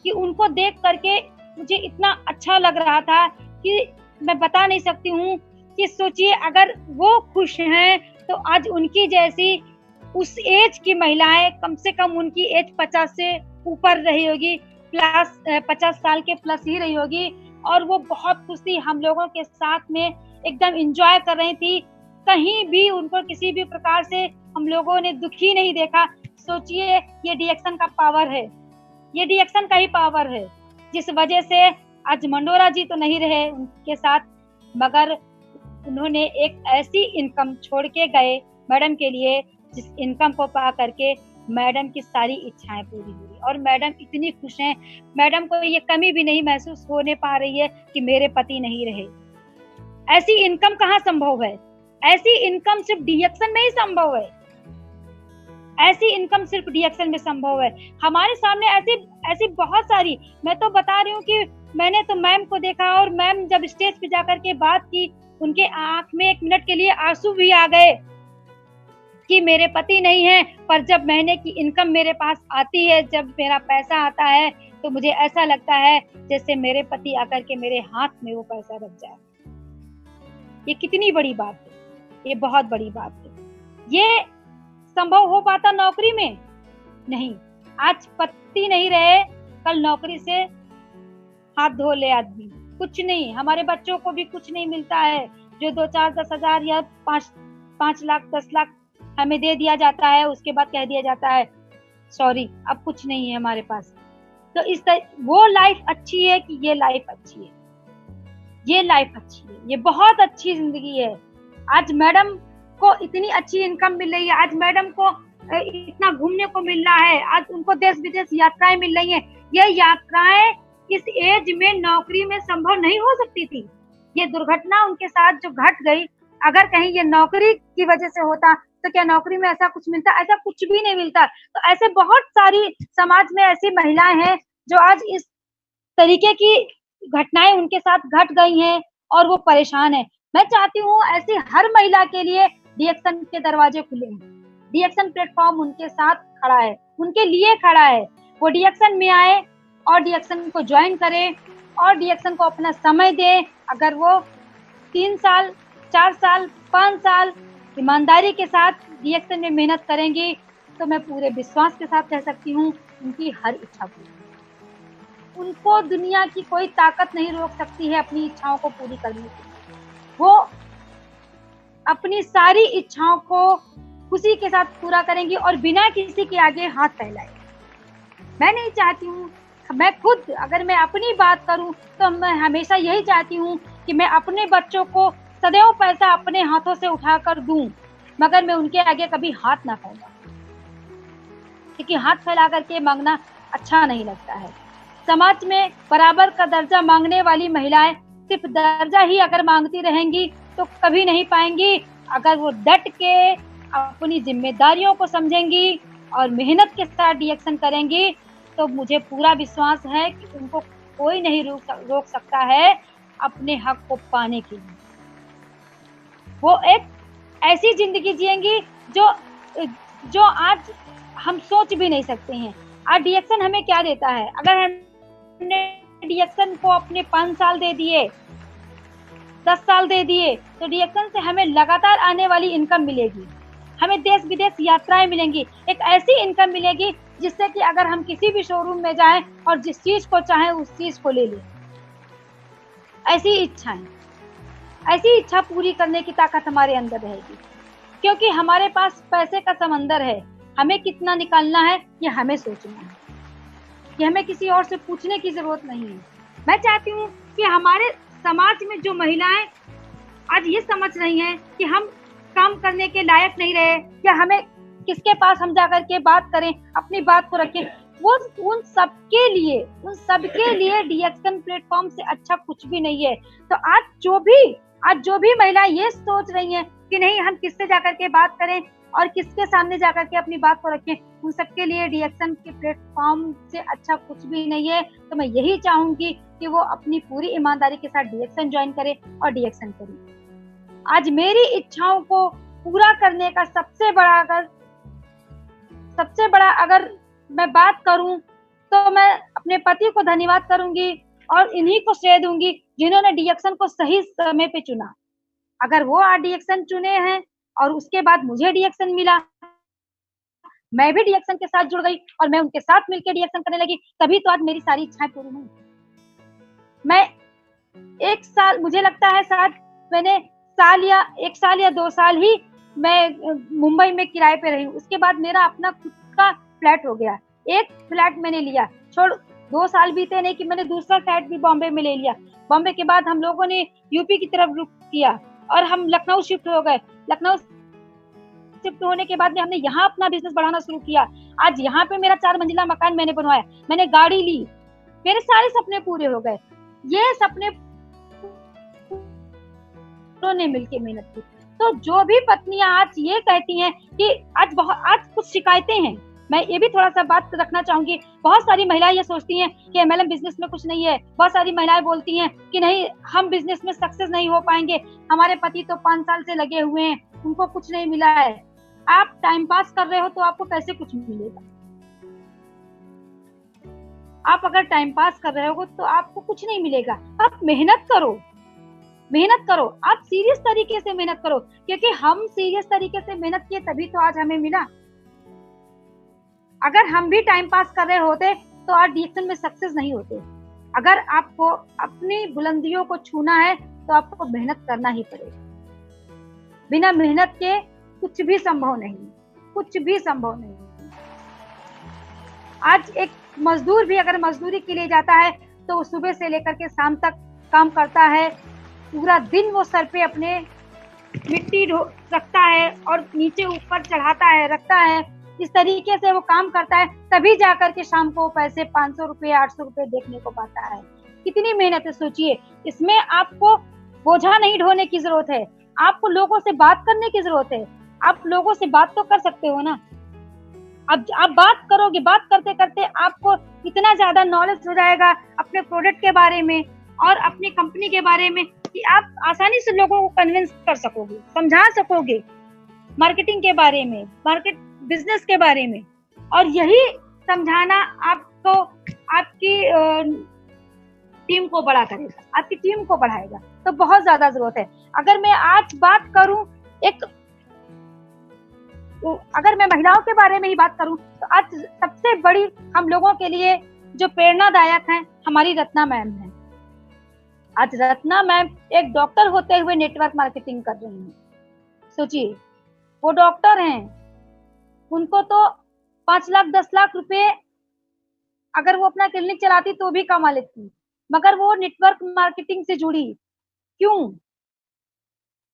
कि उनको देख करके मुझे इतना अच्छा लग रहा था कि मैं बता नहीं सकती हूँ। कि सोचिए, अगर वो खुश हैं तो आज उनकी जैसी उस एज की महिलाएं, कम से कम उनकी एज 50 से ऊपर रही होगी, प्लस 50 साल के प्लस ही रही होगी, और वो बहुत खुश थी, हम लोगों के साथ में एकदम एंजॉय कर रही थी। कहीं भी उनको किसी भी प्रकार से हम लोगों ने दुखी नहीं देखा। सोचिए, ये डीएक्शन का पावर है, ये डीएक्शन का ही पावर है, जिस वजह से आज मंडोरा जी तो नहीं रहे उनके साथ, मगर उन्होंने एक ऐसी इनकम छोड़ के गए मैडम के लिए, जिस इनकम को पा करके मैडम की सारी इच्छाएं पूरी हुई और मैडम इतनी खुश हैं। मैडम को ये कमी भी नहीं महसूस होने पा रही है कि मेरे पति नहीं रहे। ऐसी इनकम कहाँ संभव है? ऐसी इनकम सिर्फ डीएक्शन में ही संभव है। ऐसी इनकम सिर्फ डीएक्शन में संभव है। हमारे सामने ऐसी बहुत सारी, मैं तो बता रही हूँ कि मैंने तो मैम को देखा और मैम जब स्टेज पे जाकर के बात की, उनके आंख में 1 मिनट के लिए आंसू भी आ गए कि मेरे पति नहीं है, पर जब महीने की इनकम मेरे पास आती है, जब मेरा पैसा आता है, तो मुझे ऐसा लगता है जैसे मेरे पति आकर के मेरे हाथ में वो पैसा रख जाए। ये कितनी बड़ी बात है, ये बहुत बड़ी बात है। ये संभव हो पाता नौकरी में? नहीं। आज पति नहीं रहे, कल नौकरी से हाथ धो ले आदमी, कुछ नहीं, हमारे बच्चों को भी कुछ नहीं मिलता है। जो 2-4-10 हजार या 5 लाख 10 लाख हमें दे दिया जाता है, उसके बाद कह दिया जाता है सॉरी अब कुछ नहीं है हमारे पास। तो इस वो लाइफ अच्छी है कि ये लाइफ अच्छी है? ये लाइफ अच्छी है, ये बहुत अच्छी जिंदगी है। आज मैडम को इतनी अच्छी इनकम मिल रही है, आज मैडम को इतना घूमने को मिल रहा है, आज उनको देश विदेश यात्राएं मिल रही हैं। ये यात्राएं इस एज में नौकरी में संभव नहीं हो सकती थी। ये दुर्घटना उनके साथ जो घट गई, अगर कहीं ये नौकरी की वजह से होता तो क्या नौकरी में ऐसा कुछ मिलता? ऐसा कुछ भी नहीं मिलता। तो ऐसे बहुत सारी समाज में ऐसी महिलाएं हैं जो आज इस तरीके की घटनाएं उनके साथ घट गई हैं और वो परेशान है। मैं चाहती हूँ ऐसी हर महिला के लिए डीएक्शन के दरवाजे खुले हैं। डीएक्शन प्लेटफॉर्म उनके साथ खड़ा है, उनके लिए खड़ा है। वो डीएक्शन में आए और डीएक्शन को ज्वाइन करें और डीएक्शन को अपना समय दें। अगर वो 3 साल 4 साल 5 साल ईमानदारी के साथ डीएक्शन में मेहनत करेंगी, तो मैं पूरे विश्वास के साथ कह सकती हूँ उनकी हर इच्छा पूरी। उनको दुनिया की कोई ताकत नहीं रोक सकती है अपनी इच्छाओं को पूरी करने के लिए। वो अपनी सारी इच्छाओं को खुशी के साथ पूरा करेंगी और बिना किसी के आगे हाथ फैलाए। मैं नहीं चाहती हूँ, मैं खुद अगर मैं अपनी बात करूं तो मैं हमेशा यही चाहती हूँ कि मैं अपने बच्चों को सदैव पैसा अपने हाथों से उठाकर दूं, मगर मैं उनके आगे कभी हाथ ना फैलाऊं, क्योंकि हाथ फैला करके मांगना अच्छा नहीं लगता है। समाज में बराबर का दर्जा मांगने वाली महिलाएं सिर्फ दर्जा ही अगर मांगती रहेंगी तो कभी नहीं पाएंगी। अगर वो डट के अपनी जिम्मेदारियों को समझेंगी और मेहनत के साथ डीएक्शन करेंगी, तो मुझे पूरा विश्वास है कि उनको कोई नहीं रोक सकता है अपने हक को पाने के लिए। वो एक ऐसी जिंदगी जिएंगी जो आज हम सोच भी नहीं सकते हैं। आज डीएक्शन हमें क्या देता है? अगर हमने डीएक्शन को अपने 5 साल दे दिए, 10 साल दे दिए, तो डीएक्शन से हमें लगातार आने वाली इनकम मिलेगी, हमें देश विदेश यात्राएं मिलेंगी, एक ऐसी इनकम मिलेगी जिससे कि अगर हम किसी भी शोरूम में जाएं और जिस चीज को चाहें उस चीज को ले लें। ऐसी इच्छा पूरी करने की ताकत हमारे अंदर रहेगी, क्योंकि हमारे पास पैसे का समंदर है। हमें कितना निकालना है ये हमें सोचना है, ये हमें किसी और से पूछने की जरूरत नहीं है। मैं चाहती हूँ कि हमारे समाज में जो महिलाएं आज ये समझ रही हैं कि हम काम करने के लायक नहीं रहे, या हमें किसके पास हम जाकर के बात करें, अपनी बात को रखें, वो उन सबके लिए डीएक्शन प्लेटफॉर्म से अच्छा कुछ भी नहीं है। तो आज जो भी महिलाएं ये सोच रही हैं कि नहीं हम किससे जाकर के बात करें और किसके सामने जाकर के अपनी बात को रखें, उन सबके लिए डीएक्शन के प्लेटफॉर्म से अच्छा कुछ भी नहीं है। तो मैं यही चाहूंगी कि वो अपनी पूरी ईमानदारी के साथ डीएक्शन ज्वाइन करे और डीएक्शन करे। आज मेरी इच्छाओं को पूरा करने का सबसे बड़ा अगर मैं बात करूं तो मैं अपने पति को धन्यवाद करूंगी और इन्हीं को श्रेय दूंगी जिन्होंने डीएक्शन को सही समय पे चुना। अगर वो आज डीएक्शन चुने हैं और उसके बाद मुझे डीएक्शन मिला, मैं भी डीएक्शन के साथ जुड़ गई और मैं उनके साथ मिलकर डीएक्शन करने लगी, तभी तो आज मेरी सारी इच्छाएं पूरी हुई। मैं 1 साल, मुझे लगता है शायद मैंने 1 साल या 2 साल ही मैं मुंबई में किराए पे रही हूँ। उसके बाद मेरा अपना खुद का फ्लैट हो गया। एक फ्लैट मैंने लिया, छोड़ 2 साल बीते नहीं कि मैंने दूसरा फ्लैट भी बॉम्बे में ले लिया। बॉम्बे के बाद हम लोगों ने यूपी की तरफ रुख किया और हम लखनऊ शिफ्ट हो गए। लखनऊ शिफ्ट होने के बाद में हमने यहाँ अपना बिजनेस बढ़ाना शुरू किया। आज यहाँ पे मेरा 4 मंजिला मकान मैंने बनवाया, मैंने गाड़ी ली, मेरे सारे सपने पूरे हो गए। ये सपने ने मिलके मेहनत की। तो जो भी पत्नियां आज ये कहती हैं कि आज कुछ शिकायतें हैं, मैं ये भी थोड़ा सा बात रखना चाहूंगी। बहुत सारी महिलाएं ये सोचती हैं कि एमएलएम बिजनेस में कुछ नहीं है। बहुत सारी महिलाएं बोलती हैं कि नहीं, हम बिजनेस में सक्सेस नहीं हो पाएंगे, हमारे पति तो 5 साल से लगे हुए हैं, उनको कुछ नहीं मिला है। आप टाइम पास कर रहे हो तो आपको कैसे कुछ मिलेगा? आप अगर टाइम पास कर रहे हो तो आपको कुछ नहीं मिलेगा। आप मेहनत करो, मेहनत करो, आप सीरियस तरीके से मेहनत करो, क्योंकि हम सीरियस तरीके से मेहनत किए तभी तो आज हमें मिला। अगर हम भी टाइम पास कर रहे होते तो आज डीएक्शन में सक्सेस नहीं होते। अगर आपको अपनी बुलंदियों को छूना है तो आपको मेहनत करना ही पड़ेगा। बिना मेहनत के कुछ भी संभव नहीं, कुछ भी संभव नहीं। आज एक मजदूर भी अगर मजदूरी के लिए जाता है तो सुबह से लेकर के शाम तक काम करता है, पूरा दिन वो सर पे अपने मिट्टी रखता है और नीचे ऊपर चढ़ाता है, रखता है, इस तरीके से वो काम करता है, तभी जाकर के शाम को पैसे 500 रुपए 800 रुपए देखने को पाता है। कितनी मेहनत है सोचिए। इसमें आपको बोझा नहीं ढोने की जरूरत है, आपको लोगों से बात करने की जरूरत है। आप लोगों से बात तो कर सकते हो ना। अब आप बात करोगे, बात करते करते आपको इतना ज्यादा नॉलेज हो जाएगा अपने प्रोडक्ट के बारे में और अपनी कंपनी के बारे में कि आप आसानी से लोगों को कन्विंस कर सकोगे, समझा सकोगे मार्केटिंग के बारे में, मार्केट बिजनेस के बारे में। और यही समझाना आपको आपकी टीम को बड़ा करेगा, आपकी टीम को बढ़ाएगा। तो बहुत ज्यादा जरूरत है। अगर मैं आज बात करूं, अगर मैं महिलाओं के बारे में ही बात करूं तो आज सबसे बड़ी हम लोगों के लिए जो प्रेरणादायक है हमारी रत्ना मैम है। आज रत्ना मैम एक डॉक्टर होते हुए नेटवर्क मार्केटिंग कर रही हैं। सोचिए, वो डॉक्टर हैं, उनको तो 5 लाख 10 लाख रुपए अगर वो अपना क्लिनिक चलाती तो भी कमा लेती, मगर वो नेटवर्क मार्केटिंग से जुड़ी। क्यों?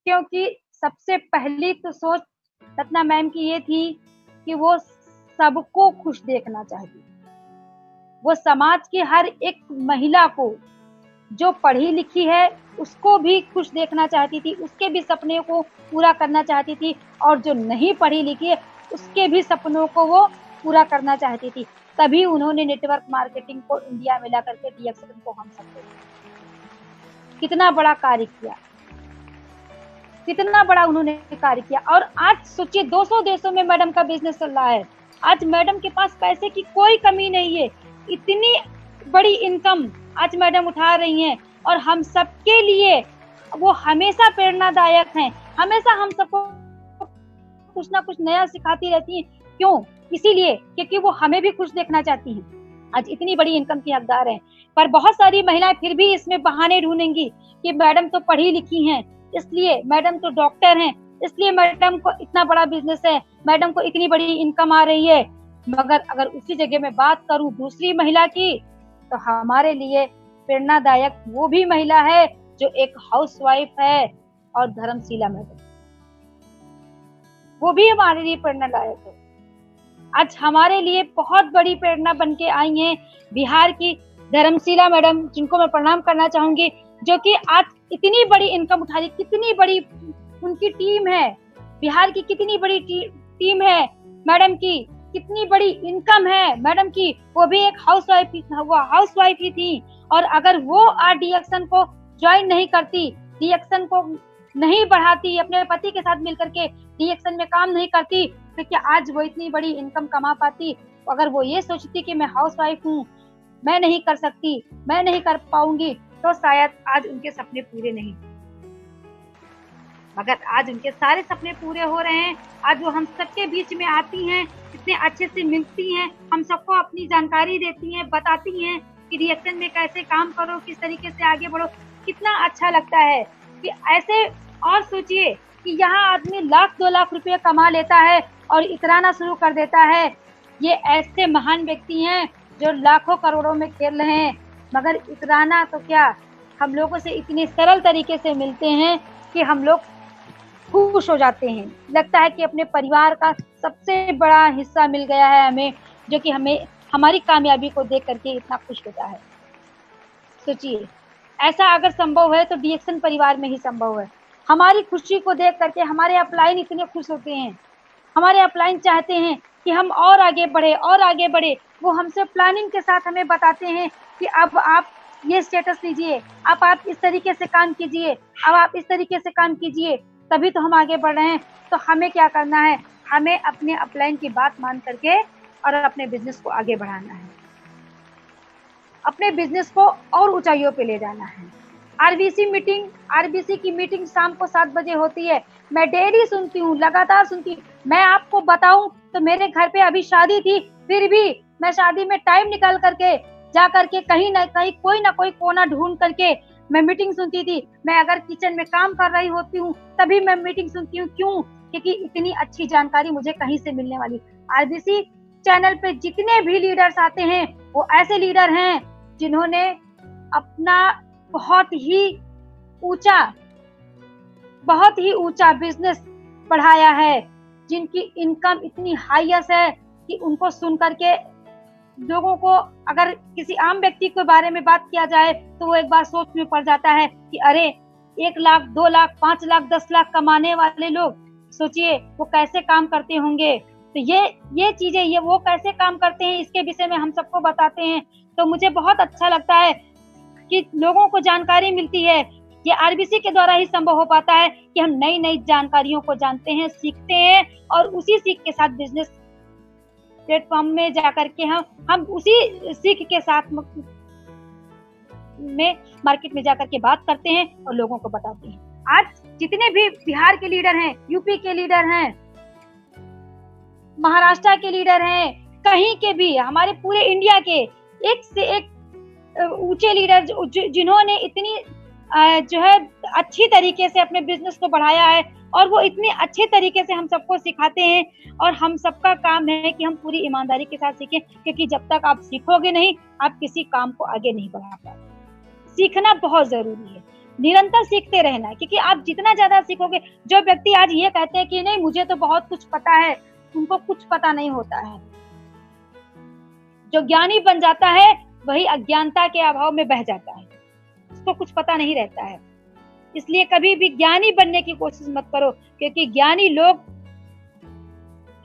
क्योंकि सबसे पहली तो सोच रत्ना मैम की ये थी कि वो सबको खुश देखना चाहती। वो समाज की हर एक महिला को, जो पढ़ी लिखी है उसको भी खुश देखना चाहती थी, उसके भी सपने को पूरा करना चाहती थी, और जो नहीं पढ़ी लिखी है उसके भी सपनों को वो पूरा करना चाहती थी। तभी उन्होंने नेटवर्क मार्केटिंग को इंडिया में ला करके डीएक्शन को हम सकते, कितना बड़ा कार्य किया, कितना बड़ा उन्होंने कार्य किया। और आज सोचिए 200 देशों में मैडम का बिजनेस चल रहा है। आज मैडम के पास पैसे की कोई कमी नहीं है, इतनी बड़ी इनकम आज मैडम उठा रही हैं और हम सबके लिए वो हमेशा प्रेरणादायक हैं। हमेशा हम सबको कुछ ना कुछ नया सिखाती रहती हैं। क्यों? इसीलिए क्योंकि वो हमें भी खुश देखना चाहती हैं। आज इतनी बड़ी इनकम की हकदार हैं, पर बहुत सारी महिलाएं फिर भी इसमें बहाने ढूंढेंगी कि मैडम तो पढ़ी लिखी हैं, इसलिए मैडम तो डॉक्टर हैं, इसलिए मैडम को इतना बड़ा बिजनेस है, मैडम को इतनी बड़ी इनकम आ रही है। मगर अगर उसी जगह में बात करूं दूसरी महिला की, तो हमारे लिए प्रेरणादायक वो भी महिला है जो एक हाउसवाइफ है, और धर्मशीला मैडम, वो भी हमारे लिए प्रेरणादायक है। आज हमारे लिए बहुत बड़ी प्रेरणा बन के आई हैं बिहार की धर्मशीला मैडम, जिनको मैं प्रणाम करना चाहूंगी, जो कि आज इतनी बड़ी इनकम उठा रही। कितनी बड़ी उनकी टीम है, बिहार की कितनी बड़ी टीम है मैडम की, कितनी बड़ी इनकम है मैडम की। वो भी एक हाउसवाइफ ही थी, और अगर वो आज डीएक्शन को ज्वाइन नहीं करती, डीएक्शन को नहीं बढ़ाती, अपने पति के साथ मिलकर के डीएक्शन में काम नहीं करती, तो क्या आज वो इतनी बड़ी इनकम कमा पाती? अगर वो ये सोचती कि मैं हाउसवाइफ हूँ, मैं नहीं कर सकती, मैं नहीं कर पाऊंगी, तो शायद आज उनके सपने पूरे नहीं। मगर आज उनके सारे सपने पूरे हो रहे हैं। आज वो हम सबके बीच में आती हैं, इतने अच्छे से मिलती हैं, हम सबको अपनी जानकारी देती हैं, बताती हैं कि डीएक्शन में कैसे काम करो, किस तरीके से आगे बढ़ो। कितना अच्छा लगता है कि ऐसे, और सोचिए कि यहाँ आदमी लाख 2 लाख रुपए कमा लेता है और इतराना शुरू कर देता है। ये ऐसे महान व्यक्ति हैं जो लाखों करोड़ों में खेल रहे हैं, मगर इतराना तो क्या, हम लोगों से इतने सरल तरीके से मिलते हैं कि हम लोग खुश हो जाते हैं। लगता है कि अपने परिवार का सबसे बड़ा हिस्सा मिल गया है हमें, जो कि हमें हमारी कामयाबी को देख करके इतना खुश होता है। सोचिए, ऐसा अगर संभव है तो डीएक्सन परिवार में ही संभव है। हमारी खुशी को देख करके हमारे अपलाइन इतने खुश होते हैं, हमारे अपलाइन चाहते हैं कि हम और आगे बढ़े और आगे बढ़े। वो हमसे प्लानिंग के साथ हमें बताते हैं कि अब आप ये स्टेटस लीजिए, अब आप इस तरीके से काम कीजिए, अब आप इस तरीके से काम कीजिए, तभी तो हम आगे बढ़ रहे हैं। तो हमें क्या करना है, हमें अपने अपलाइन की बात मान करके और अपने बिजनेस को आगे बढ़ाना है, अपने बिजनेस को और ऊंचाइयों पे ले जाना है। आरबीसी की मीटिंग शाम को 7 बजे होती है। मैं डेली सुनती हूँ, लगातार सुनती हूँ। मैं आपको बताऊं तो मेरे घर पे अभी शादी थी, फिर भी मैं शादी में टाइम निकाल करके जा करके कहीं ना कहीं कोई ना कोई कोना ढूंढ करके मैं मीटिंग सुनती थी। मैं अगर किचन में काम कर रही होती हूँ तभी मैं मीटिंग सुनती हूँ। क्यों? क्योंकि इतनी अच्छी जानकारी मुझे कहीं से मिलने वाली। आरबीसी चैनल पे जितने भी लीडर्स आते हैं वो ऐसे लीडर हैं जिन्होंने अपना बहुत ही ऊंचा बिजनेस बढ़ाया है, जिनकी इनकम इतनी हाईएस्ट है कि उनको सुन करके लोगों को, अगर किसी आम व्यक्ति के बारे में बात किया जाए तो वो एक बार सोच में पड़ जाता है कि अरे 1 लाख 2 लाख 5 लाख 10 लाख कमाने वाले लोग, सोचिए वो कैसे काम करते होंगे। तो ये चीजें, ये वो कैसे काम करते हैं, इसके विषय में हम सबको बताते हैं। तो मुझे बहुत अच्छा लगता है कि लोगों को जानकारी मिलती है। ये आरबीसी के द्वारा ही संभव हो पाता है कि हम नई नई जानकारियों को जानते हैं, सीखते हैं और उसी सीख के साथ बिजनेस प्लेटफॉर्म में जाकर के हम उसी सीख के साथ में मार्केट में जाकर के बात करते हैं और लोगों को बताते हैं। आज जितने भी बिहार के लीडर हैं, यूपी के लीडर हैं, महाराष्ट्र के लीडर हैं, कहीं के भी, हमारे पूरे इंडिया के एक से एक ऊंचे लीडर जिन्होंने इतनी जो है अच्छी तरीके से अपने बिजनेस को बढ़ाया है और वो इतने अच्छे तरीके से हम सबको सिखाते हैं। और हम सबका काम है कि हम पूरी ईमानदारी के साथ सीखें, क्योंकि जब तक आप सीखोगे नहीं आप किसी काम को आगे नहीं बढ़ा पाओगे। सीखना बहुत जरूरी है, निरंतर सीखते रहना, क्योंकि आप जितना ज्यादा सीखोगे, जो व्यक्ति आज ये कहते हैं कि नहीं मुझे तो बहुत कुछ पता है, उनको कुछ पता नहीं होता है। जो ज्ञानी बन जाता है वही अज्ञानता के अभाव में बह जाता है, उसको कुछ पता नहीं रहता है। इसलिए कभी भी ज्ञानी बनने की कोशिश मत करो, क्योंकि ज्ञानी लोग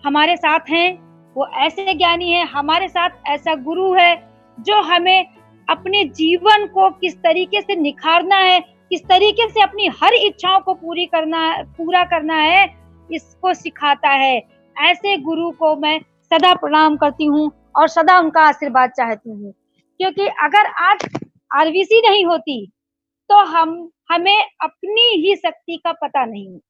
हमारे साथ हैं, वो ऐसे ज्ञानी हैं, हमारे साथ ऐसा गुरु है जो हमें अपने जीवन को किस तरीके से निखारना है, किस तरीके से अपनी हर इच्छाओं को पूरा करना है, इसको सिखाता है। ऐसे गुरु को मैं सदा प्रणाम करती हूँ और सदा उनका आशीर्वाद चाहती हूँ, क्योंकि अगर आज आरबीसी नहीं होती तो हमें अपनी ही शक्ति का पता नहीं।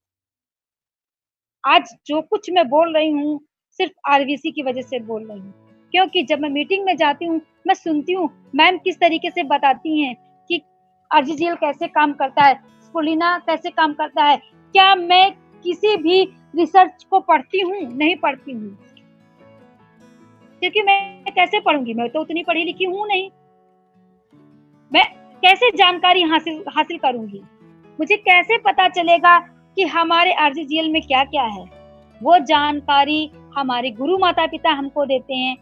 आज जो कुछ मैं बोल रही हूँ सिर्फ आरबीसी की वजह से बोल रही हूँ, क्योंकि जब मैं मीटिंग में जाती हूँ मैं सुनती हूँ मैम किस तरीके से बताती हैं कि आरजीजीएल कैसे काम करता है, स्पोलिना कैसे काम करता है। क्या मैं किसी भी रिसर्च को पढ़ती हूँ? नहीं पढ़ती हूँ, क्योंकि मैं कैसे पढ़ूंगी, मैं तो उतनी पढ़ी लिखी हूँ नहीं। मैं कैसे जानकारी हासिल करूंगी? मुझे कैसे पता चलेगा कि हमारे आरजीजीएल में क्या क्या है? वो जानकारी हमारे गुरु माता पिता हमको देते हैं।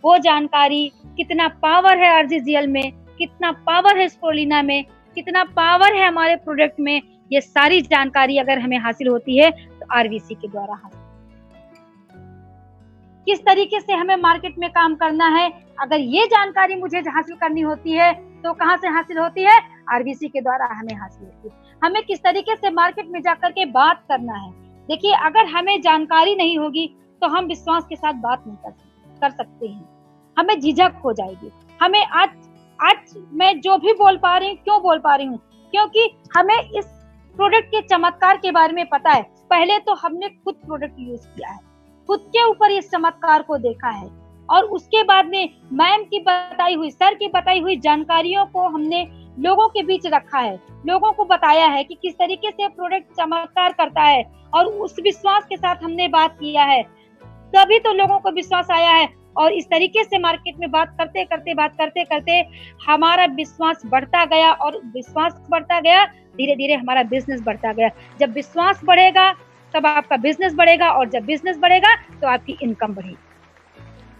वो जानकारी, कितना पावर है आरजीजीएल में, कितना पावर है स्पोलिना में, कितना पावर है हमारे प्रोडक्ट में, ये सारी जानकारी अगर हमें हासिल होती है तो आरबीसी के द्वारा हासिल। किस तरीके से हमें मार्केट में काम करना है, अगर ये जानकारी मुझे हासिल करनी होती है तो कहाँ से हासिल होती है? आरबीसी के द्वारा हमें हासिल होती है। हमें किस तरीके से मार्केट में जाकर के बात करना है। देखिए, अगर हमें जानकारी नहीं होगी तो हम विश्वास के साथ बात नहीं कर सकते हैं, हमें झिझक हो जाएगी। हमें आज मैं जो भी बोल पा रही हूँ, क्यों बोल पा रही हूँ? क्योंकि हमें इस प्रोडक्ट के चमत्कार के बारे में पता है। पहले तो हमने खुद प्रोडक्ट यूज किया है, खुद के ऊपर इस चमत्कार को देखा है। और उसके बाद में मैम की बताई हुई, सर की बताई हुई जानकारियों को हमने लोगों के बीच रखा है, लोगों को बताया है कि किस तरीके से प्रोडक्ट चमत्कार करता है, और उस विश्वास के साथ हमने बात किया है, तभी तो लोगों को विश्वास आया है। और इस तरीके से मार्केट में बात करते करते हमारा विश्वास बढ़ता गया, और विश्वास बढ़ता गया, धीरे धीरे हमारा बिजनेस बढ़ता गया। जब विश्वास बढ़ेगा तब आपका बिजनेस बढ़ेगा, और जब बिजनेस बढ़ेगा तो आपकी इनकम बढ़ेगी।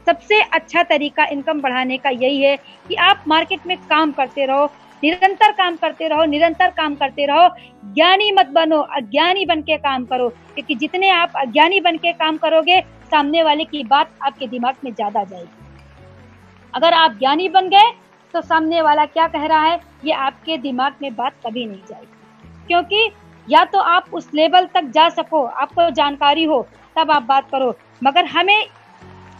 सबसे अच्छा तरीका इनकम बढ़ाने का यही है कि आप मार्केट में काम करते रहो, निरंतर काम करते रहो, निरंतर काम करते रहो। ज्ञानी मत बनो, अज्ञानी बन के काम करो, क्योंकि जितने आप अज्ञानी बन के काम करोगे, सामने वाले की बात आपके दिमाग में ज्यादा जाएगी। अगर आप ज्ञानी बन गए तो सामने वाला क्या कह रहा है ये आपके दिमाग में बात कभी नहीं जाएगी, क्योंकि या तो आप उस लेवल तक जा सको, आपको जानकारी हो, तब आप बात करो। मगर हमें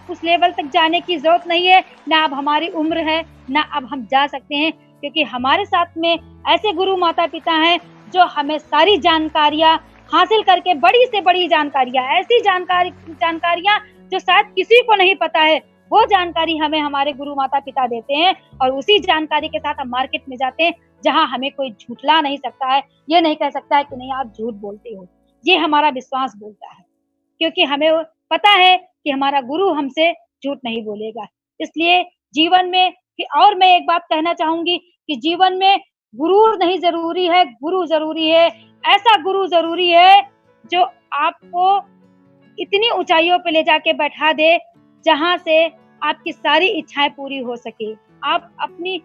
उस लेवल तक जाने की जरूरत नहीं है, ना अब हमारी उम्र है, ना अब हम जा सकते हैं, क्योंकि हमारे साथ में ऐसे गुरु माता पिता हैं जो हमें सारी जानकारियां हासिल करके, बड़ी से बड़ी जानकारियां, ऐसी जानकारियां जो शायद किसी को नहीं पता है, वो जानकारी हमें हमारे गुरु माता पिता देते हैं, और उसी जानकारी के साथ हम मार्केट में जाते हैं, जहां हमें कोई झूठला नहीं सकता है, ये नहीं कह सकता है कि नहीं आप झूठ बोलते हो। ये हमारा विश्वास बोलता है, क्योंकि हमें पता है कि हमारा गुरु हमसे झूठ नहीं बोलेगा। इसलिए जीवन में, और मैं एक बात कहना चाहूंगी कि जीवन में गुरु नहीं जरूरी है, गुरु जरूरी है। ऐसा गुरु जरूरी है जो आपको इतनी ऊंचाइयों पे ले जाके बैठा दे जहां से आपकी सारी इच्छाएं पूरी हो सके। आप अपनी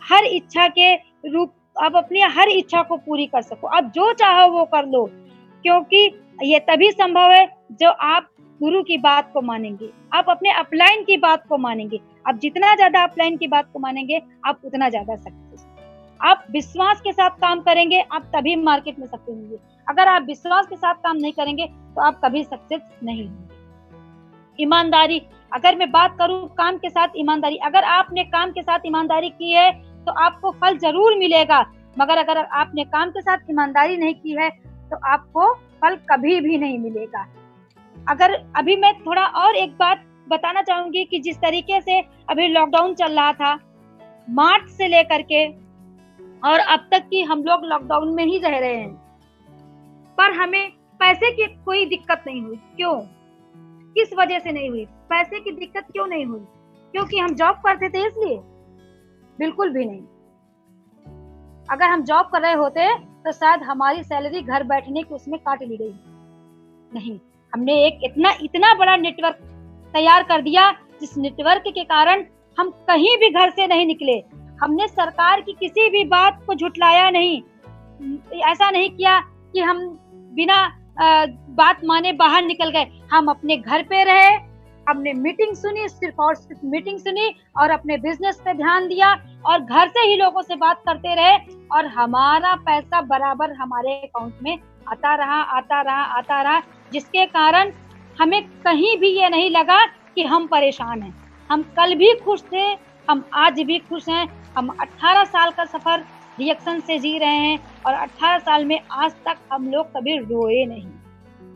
हर इच्छा के रूप, आप अपनी हर इच्छा को पूरी कर सको, आप जो चाहो वो कर लो, क्योंकि ये तभी संभव है जो आप गुरु की बात को मानेंगे, आप अपने अपलाइन की बात को मानेंगे। आप जितना ज्यादा अपलाइन की बात को मानेंगे, आप उतना ज्यादा सक्सेस। आप विश्वास के साथ काम करेंगे, आप तभी मार्केट में सक्सेस होंगे। अगर आप विश्वास के साथ काम नहीं करेंगे तो आप कभी सक्सेस नहीं होंगे। ईमानदारी, अगर मैं बात करूं काम के साथ ईमानदारी, अगर आपने काम के साथ ईमानदारी की है तो आपको फल जरूर मिलेगा, मगर अगर आपने काम के साथ ईमानदारी नहीं की है तो आपको फल कभी भी नहीं मिलेगा। अगर अभी मैं थोड़ा और एक बात बताना चाहूंगी कि जिस तरीके से अभी लॉकडाउन चल रहा था, मार्च से लेकर के और अब तक की हम लोग लॉकडाउन में ही रह रहे हैं, पर हमें पैसे की कोई दिक्कत नहीं हुई। क्यों? किस वजह से नहीं हुई? पैसे की दिक्कत क्यों नहीं हुई? क्योंकि हम जॉब करते थे इसलिए? बिल्कुल भी नहीं। अगर हम जॉब कर रहे होते तो शायद हमारी सैलरी घर बैठने की उसमें काट ली गई। नहीं, हमने एक इतना बड़ा नेटवर्क तैयार कर दिया, जिस नेटवर्क के कारण हम कहीं भी घर से नहीं निकले। हमने सरकार की किसी भी बात को झुटलाया नहीं, ऐसा नहीं किया कि हम बिना बात माने बाहर निकल गए। हम अपने घर पे रहे, हमने मीटिंग सुनी, सिर्फ और सिर्फ मीटिंग सुनी, और अपने बिजनेस पे ध्यान दिया, और घर से ही लोगों से बात करते रहे, और हमारा पैसा बराबर हमारे अकाउंट में आता रहा, जिसके कारण हमें कहीं भी ये नहीं लगा कि हम परेशान हैं। हम कल भी खुश थे, हम आज भी खुश हैं। हम 18 साल का सफर रिएक्शन से जी रहे हैं, और 18 साल में आज तक हम लोग कभी रोए नहीं,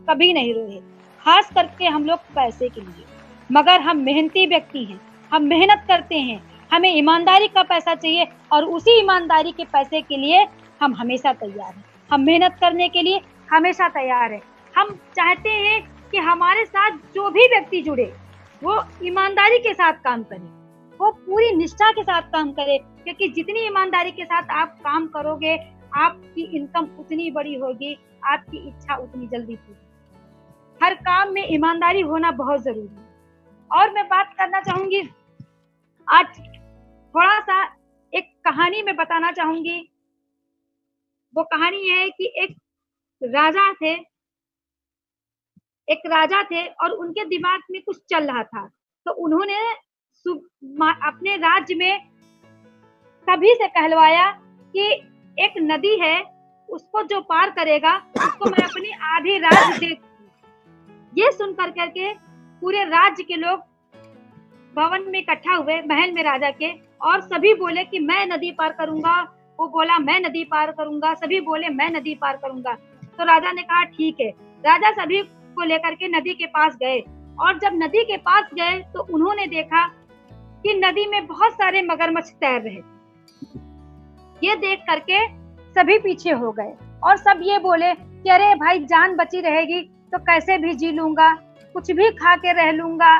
कभी नहीं रोए, खास करके हम लोग पैसे के लिए। मगर हम मेहनती व्यक्ति हैं, हम मेहनत करते हैं, हमें ईमानदारी का पैसा चाहिए, और उसी ईमानदारी के पैसे के लिए हम हमेशा तैयार हैं। हम मेहनत करने के लिए हमेशा तैयार हैं। हम चाहते हैं कि हमारे साथ जो भी व्यक्ति जुड़े वो ईमानदारी के साथ काम करे, वो पूरी निष्ठा के साथ काम करे, क्योंकि जितनी ईमानदारी के साथ आप काम करोगे, आपकी इनकम उतनी बड़ी होगी, आपकी इच्छा उतनी जल्दी पूरी। हर काम में ईमानदारी होना बहुत जरूरी है। और मैं बात करना चाहूंगी, आज थोड़ा सा एक कहानी में बताना चाहूंगी। वो कहानी ये है कि एक राजा थे और उनके दिमाग में कुछ चल रहा था, तो उन्होंने अपने राज्य में सभी से कहलवाया कि एक नदी है, उसको जो पार करेगा उसको मैं अपनी आधी राज्य दे दूंगी। ये सुन करके पूरे राज्य के लोग भवन में इकट्ठा हुए, महल में राजा के, और सभी बोले कि मैं नदी पार करूंगा। वो बोला मैं नदी पार करूंगा, सभी बोले मैं नदी पार करूंगा। तो राजा ने कहा ठीक है। राजा सभी को लेकर के नदी के पास गए, और जब नदी के पास गए तो उन्होंने देखा कि नदी में बहुत सारे मगरमच्छ तैर रहे। ये देख करके सभी पीछे हो गए और सब ये बोले कि अरे भाई, जान बची रहेगी तो कैसे भी जी लूंगा, कुछ भी खा के रह लूंगा,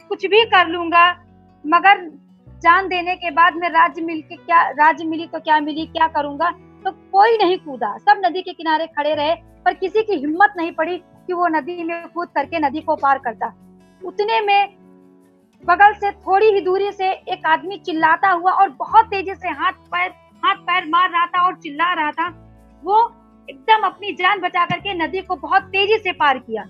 कुछ भी कर लूंगा, मगर जान देने के बाद में राज्य मिली तो क्या मिली, क्या करूंगा। तो कोई नहीं कूदा, सब नदी के किनारे खड़े रहे, पर किसी की हिम्मत नहीं पड़ी कि वो नदी में कूद करके नदी को पार करता। उतने में बगल से थोड़ी ही दूरी से एक आदमी चिल्लाता हुआ और बहुत तेजी से हाथ पैर मार रहा था और चिल्ला रहा था। वो एकदम अपनी जान बचा करके नदी को बहुत तेजी से पार किया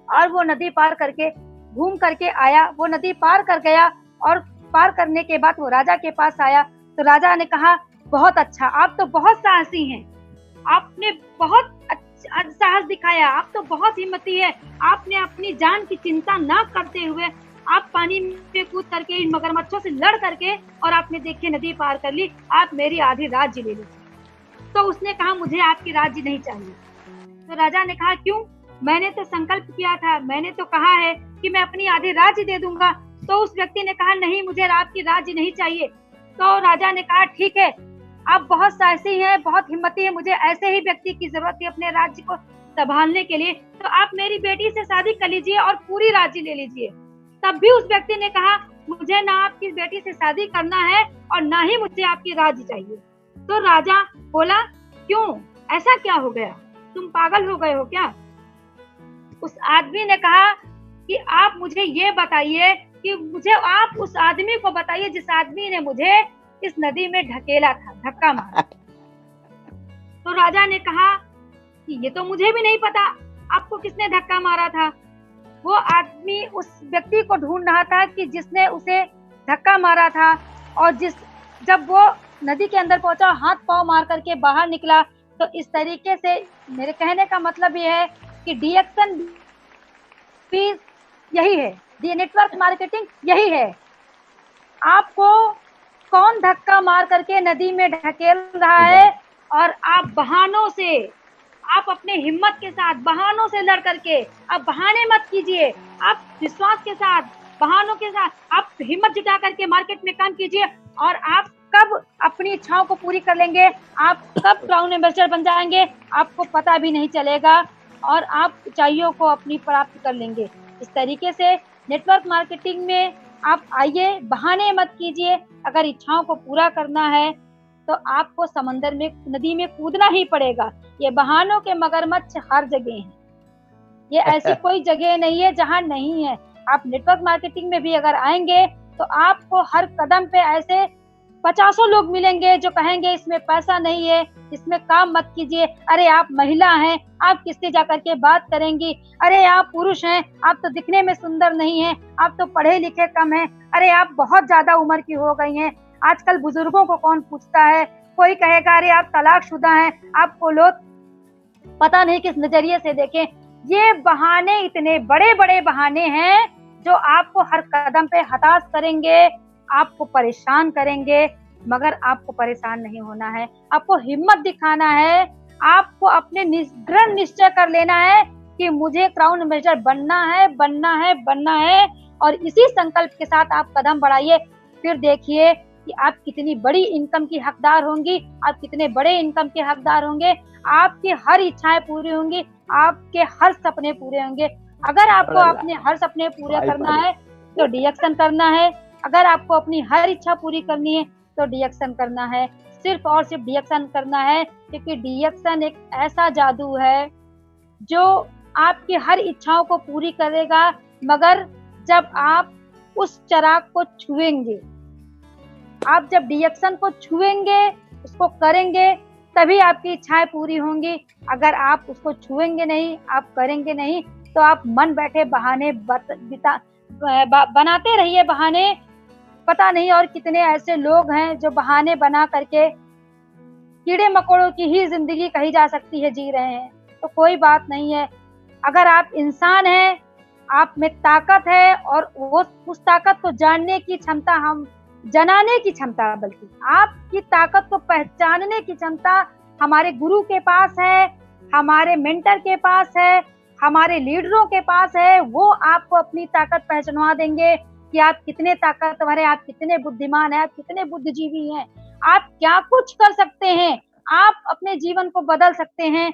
और वो नदी पार करके घूम करके आया। वो नदी पार कर गया और पार करने के बाद वो राजा के पास आया। तो राजा ने कहा, बहुत अच्छा, आप तो बहुत साहसी हैं, आपने बहुत साहस दिखाया, आप तो बहुत हिम्मती है। आपने अपनी जान की चिंता ना करते हुए आप पानी में कूद करके इन मगरमच्छों से लड़ करके और आपने देखिए नदी पार कर ली, आप मेरी आधी राज्य ले लीजिए। तो उसने कहा, मुझे आपकी राज्य नहीं चाहिए। तो राजा ने कहा, क्यों? मैंने तो संकल्प किया था, मैंने तो कहा है कि मैं अपनी आधी राज्य दे दूंगा। तो उस व्यक्ति ने कहा, नहीं, मुझे आपकी राज्य नहीं चाहिए। तो राजा ने कहा, ठीक है, आप बहुत साहसी हैं, बहुत हिम्मती है, मुझे ऐसे ही व्यक्ति की जरूरत है अपने राज्य को संभालने के लिए, तो आप मेरी बेटी से शादी कर लीजिए और पूरी राज्य ले लीजिए। तब भी उस व्यक्ति ने कहा, मुझे ना आपकी बेटी से शादी करना है और ना ही मुझे आपकी राज्य चाहिए। तो राजा बोला, क्यों, ऐसा क्या हो गया, तुम पागल हो गए हो क्या? उस आदमी ने कहा कि आप मुझे ये बताइए कि मुझे आप उस आदमी को बताइए जिस आदमी ने मुझे इस नदी में ढकेला था, धक्का मारा। तो राजा ने कहा कि ये तो मुझे भी नहीं पता, आपको किसने धक्का मारा था। वो आदमी उस व्यक्ति को ढूंढ रहा था कि जिसने उसे धक्का मारा था, और जब वो नदी के अंदर पहुंचा, हाथ पांव मार करके बाहर निकला। तो इस तरीके से मेरे कहने का मतलब ये है कि डीएक्शन भी यही है, नेटवर्क मार्केटिंग यही है। आपको कौन धक्का मार करके नदी में ढकेल रहा है और आप बहानों से, आप अपने हिम्मत के साथ बहानों से लड़ करके, आप बहाने मत कीजिए, आप विश्वास के साथ, बहानों के साथ आप हिम्मत जुटा करके मार्केट में काम कीजिए और आप कब अपनी इच्छाओं को पूरी कर लेंगे, आप कब क्राउन एम्बेसडर बन जाएंगे, आपको पता भी नहीं चलेगा और आप ऊंचाइयों को अपनी प्राप्त कर लेंगे। इस तरीके से नेटवर्क मार्केटिंग में आप आइए, बहाने मत कीजिए। अगर इच्छाओं को पूरा करना है तो आपको समंदर में, नदी में कूदना ही पड़ेगा। ये बहानों के मगरमच्छ हर जगह हैं, ये ऐसी कोई जगह नहीं है जहां नहीं है। आप नेटवर्क मार्केटिंग में भी अगर आएंगे तो आपको हर कदम पे ऐसे 50 लोग मिलेंगे जो कहेंगे इसमें पैसा नहीं है, इसमें काम मत कीजिए, अरे आप महिला हैं, आप किससे जाकर के बात करेंगी, अरे आप पुरुष हैं, आप तो दिखने में सुंदर नहीं हैं, आप तो पढ़े लिखे कम हैं, अरे आप बहुत ज्यादा उम्र की हो गई हैं, आजकल बुजुर्गों को कौन पूछता है, कोई कहेगा अरे आप तलाकशुदा हैं, आपको लोग पता नहीं किस नजरिए से देखें। ये बहाने, इतने बड़े बड़े बहाने हैं जो आपको हर कदम पे हताश करेंगे, आपको परेशान करेंगे। मगर आपको परेशान नहीं होना है, आपको हिम्मत दिखाना है, आपको अपने दृढ़ निश्चय कर लेना है कि मुझे क्राउन एम्बेसडर बनना है, बनना है, बनना है। और इसी संकल्प के साथ आप कदम बढ़ाइए, फिर देखिए कि आप कितनी बड़ी इनकम की हकदार होंगी, आप कितने बड़े इनकम के हकदार होंगे, आपकी हर इच्छाएं पूरी होंगी, आपके हर सपने पूरे होंगे। अगर आपको अपने हर सपने पूरे करना है तो डीएक्शन करना है, अगर आपको अपनी हर इच्छा पूरी करनी है तो डीएक्शन करना है, सिर्फ और सिर्फ डीएक्शन करना है। क्योंकि डीएक्शन एक ऐसा जादू है जो आपकी हर इच्छाओं को पूरी करेगा, मगर जब आप उस चिराग को छुएंगे, आप जब डीएक्शन को छुएंगे, उसको करेंगे, तभी आपकी इच्छाएं पूरी होंगी। अगर आप उसको छुएंगे नहीं, आप करेंगे नहीं, तो आप मन बैठे बहाने बनाते रहिए बहाने। पता नहीं और कितने ऐसे लोग हैं जो बहाने बना करके कीड़े मकोड़ों की ही जिंदगी कही जा सकती है जी रहे हैं। तो कोई बात नहीं है, अगर आप इंसान हैं, आप में ताकत है और वो उस ताकत को जानने की क्षमता, हम जनाने की क्षमता, बल्कि आपकी ताकत को पहचानने की क्षमता हमारे गुरु के पास है, हमारे मेंटर के पास है, हमारे लीडरों के पास है, वो आपको अपनी ताकत पहचानवा देंगे कि आप कितने ताकतवर हैं, आप कितने बुद्धिमान हैं, आप कितने बुद्धिजीवी हैं, आप क्या कुछ कर सकते हैं, आप अपने जीवन को बदल सकते हैं।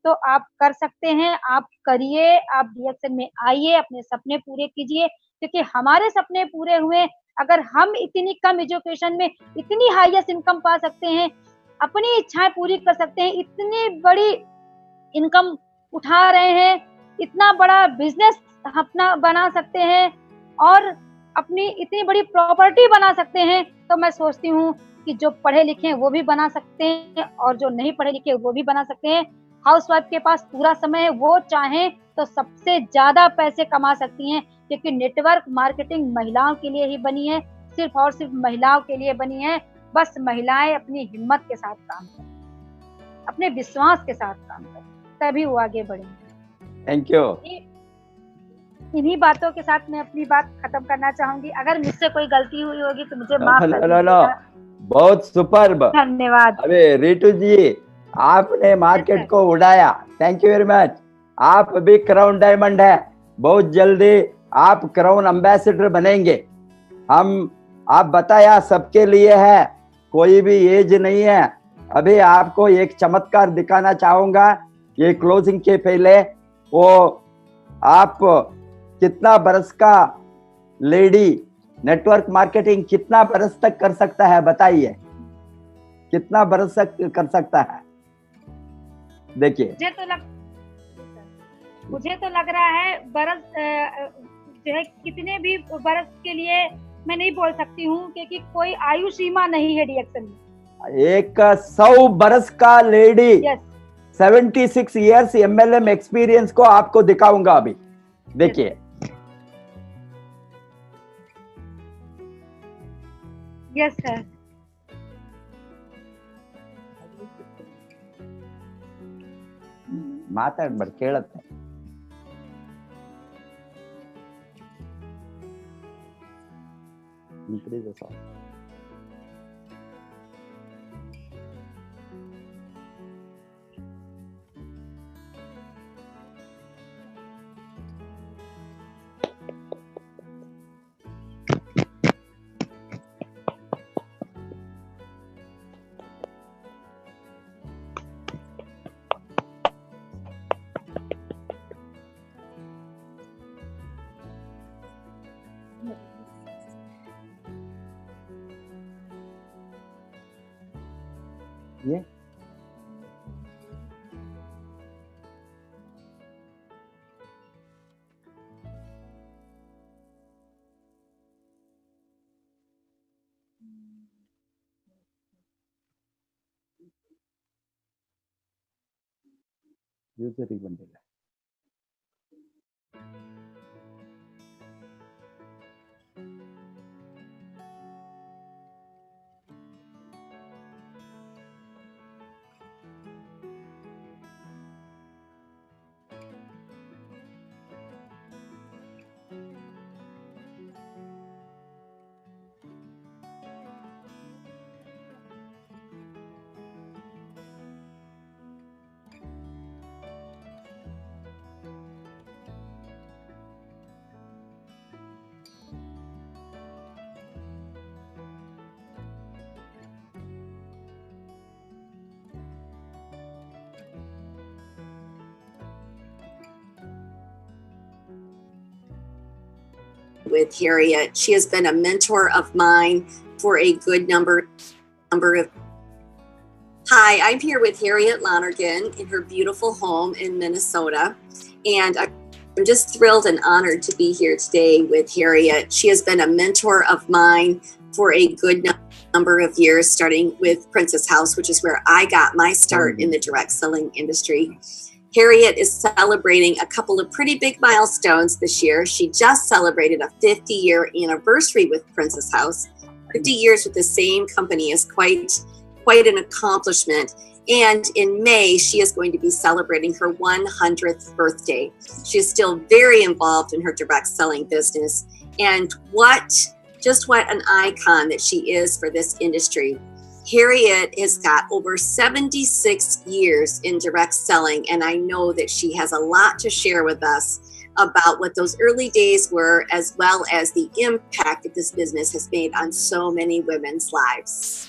तो आप कर सकते हैं, आप करिए, आप डीएक्सन में आइए, अपने सपने पूरे कीजिए, क्योंकि हमारे सपने पूरे हुए अगर हम इतनी कम एजुकेशन में इतनी हाईएस्ट इनकम पा सकते हैं, अपनी इच्छाएं पूरी कर सकते हैं, इतनी बड़ी इनकम उठा रहे हैं, इतना बड़ा बिजनेस अपना बना सकते हैं और अपनी इतनी बड़ी प्रॉपर्टी बना सकते हैं, तो मैं सोचती हूँ कि जो पढ़े लिखे हैं वो भी बना सकते हैं और जो नहीं पढ़े लिखे वो भी बना सकते हैं। हाउसवाइफ के पास पूरा समय है, वो चाहें तो सबसे ज्यादा पैसे कमा सकती हैं, क्योंकि नेटवर्क मार्केटिंग महिलाओं के लिए ही बनी है, सिर्फ और सिर्फ महिलाओं के लिए बनी है। बस महिलाएं अपनी हिम्मत के साथ काम करें, अपने विश्वास के साथ काम करें, तभी वो आगे बढ़ेंगे। Thank you. इन्हीं बातों के साथ मैं अपनी बात खत्म करना चाहूंगी। अगर मुझसे कोई गलती हुई होगी तो मुझे माफ कर दीजिएगा। बहुत सुपर्ब। धन्यवाद। अबे रितु जी, आपने मार्केट को उड़ाया, थैंक यू वेरी मच। आप अभी क्राउन डायमंड है, बहुत जल्दी आप क्राउन एम्बेसडर बनेंगे। आप बताया सबके लिए है, कोई भी एज नहीं है। अभी आपको एक चमत्कार दिखाना चाहूंगा, ये क्लोजिंग के पहले। वो आप कितना बरस का लेडी नेटवर्क मार्केटिंग कितना बरस तक कर सकता है, बताइए कितना बरस तक कर सकता है? देखिए मुझे तो लग रहा है बरस जो है कितने भी बरस के लिए मैं नहीं बोल सकती हूँ, क्योंकि कोई आयु सीमा नहीं है डीएक्सन में। एक 100 बरस का लेडी 76 इयर्स एमएलएम एक्सपीरियंस को आपको दिखाऊंगा अभी, देखिए। Yes sir. ಮಾತಾಡ್ಬೇಡ, ಕೇಳತ್ತೆ. Increase the sound. ये यूजर ही बनेगा। With Harriet. She has been a mentor of mine for a good number of. Hi, I'm here with Harriet Lonergan in her beautiful home in Minnesota, and I'm just thrilled and honored to be here today with Harriet. She has been a mentor of mine for a good number of years, starting with Princess House, which is where I got my start in the direct selling industry. Harriet is celebrating a couple of pretty big milestones this year. She just celebrated a 50-year anniversary with Princess House. 50 years with the same company is quite an accomplishment. And in May, she is going to be celebrating her 100th birthday. She is still very involved in her direct selling business. And just what an icon that she is for this industry. Harriet has got over 76 years in direct selling, and I know that she has a lot to share with us about what those early days were, as well as the impact that this business has made on so many women's lives.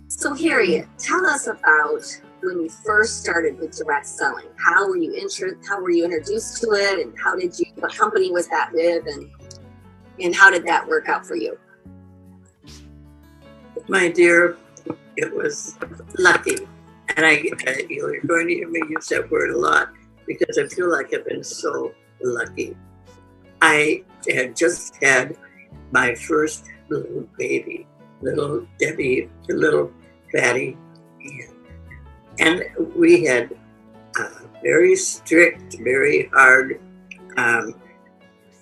So Harriet, tell us about when you first started with direct selling. How were you introduced to it, and what company was that with, and how did that work out for you? My dear, it was lucky. And you're going to hear me use that word a lot because I feel like I've been so lucky. I had just had my first little baby, little Debbie, the little fatty. And we had a very strict, very hard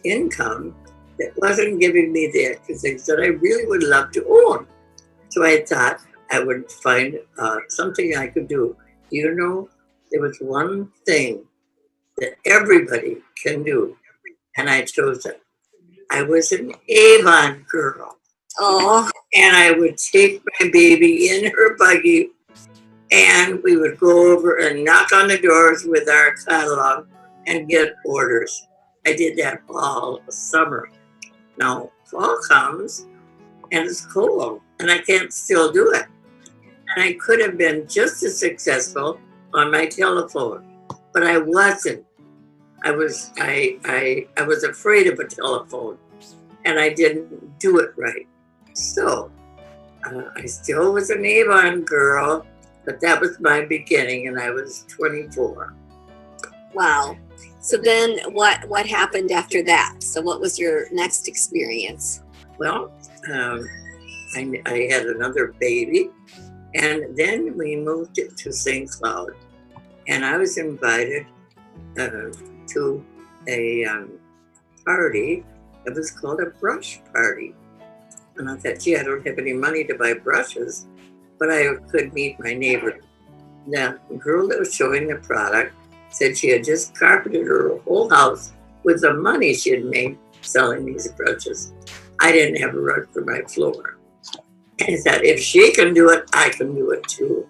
income that wasn't giving me the extra things that I really would love to own. So I thought I would find something I could do. You know, there was one thing that everybody can do, and I chose it. I was an Avon girl. Oh. And I would take my baby in her buggy, and we would go over and knock on the doors with our catalog and get orders. I did that all summer. Now, fall comes, and it's cold, and I can't still do it. And I could have been just as successful on my telephone, but I wasn't. I was afraid of a telephone, and I didn't do it right. So I still was an Avon girl, but that was my beginning, and I was 24. Wow. So then what happened after that? So what was your next experience? Well, I had another baby, and then we moved to St. Cloud, and I was invited to a party. It was called a brush party. And I thought, gee, I don't have any money to buy brushes, but I could meet my neighbor. The girl that was showing the product said she had just carpeted her whole house with the money she had made selling these brushes. I didn't have a rug for my floor. And I thought, if she can do it, I can do it too.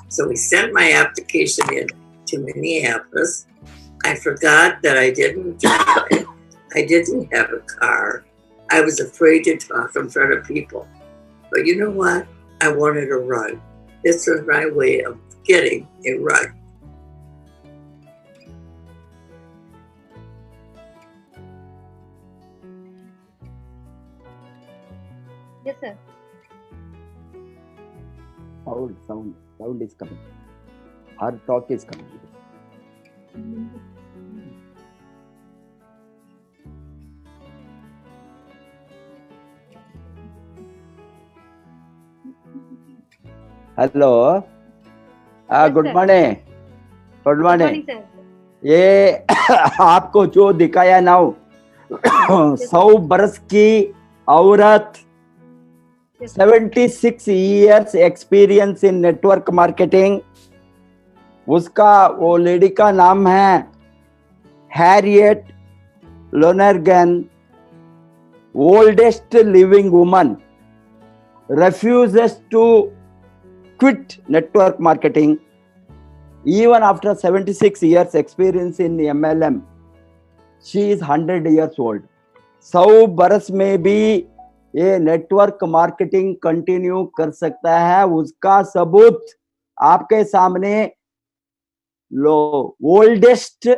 So we sent my application in to Minneapolis. I forgot that I didn't drive. I didn't have a car. I was afraid to talk in front of people. But you know what? I wanted a rug. This was my way of getting a rug. Yes, sir. Sound is coming. Her talk is coming. Hello, good morning. Good morning. ये आपको जो दिखाया ना 100 बरस की औरत, 76 years experience in network marketing. उसका वो लेडी का नाम है Harriet Lonergan. Oldest living woman, refuses to quit network marketing even after 76 years experience in MLM. She is 100 years old. 100 बरस में भी ये नेटवर्क मार्केटिंग कंटिन्यू कर सकता है. उसका सबूत आपके सामने लो. Oldest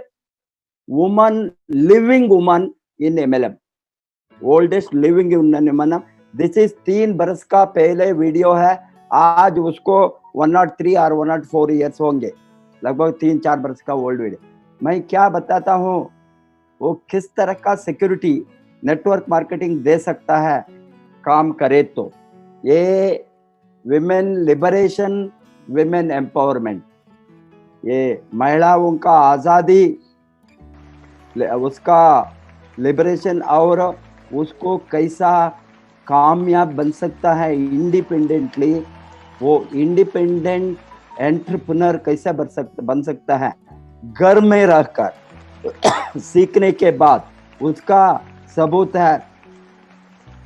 woman, living woman in MLM. Oldest living woman. This is 3 बरस का पहले वीडियो है. आज उसको 103 और 104 ईयर्स होंगे, लगभग 3-4 बरस का ओल्ड वीडियो. मैं क्या बताता हूँ, वो किस तरह का सिक्योरिटी नेटवर्क मार्केटिंग दे सकता है काम करे तो. ये विमेन लिबरेशन, विमेन एम्पावरमेंट, ये महिलाओं का आज़ादी, उसका लिबरेशन, और उसको कैसा कामयाब बन सकता है इंडिपेंडेंटली. वो इंडिपेंडेंट एंटरप्रेन्योर कैसे बन सकता है घर में रहकर सीखने के बाद. उसका सबूत है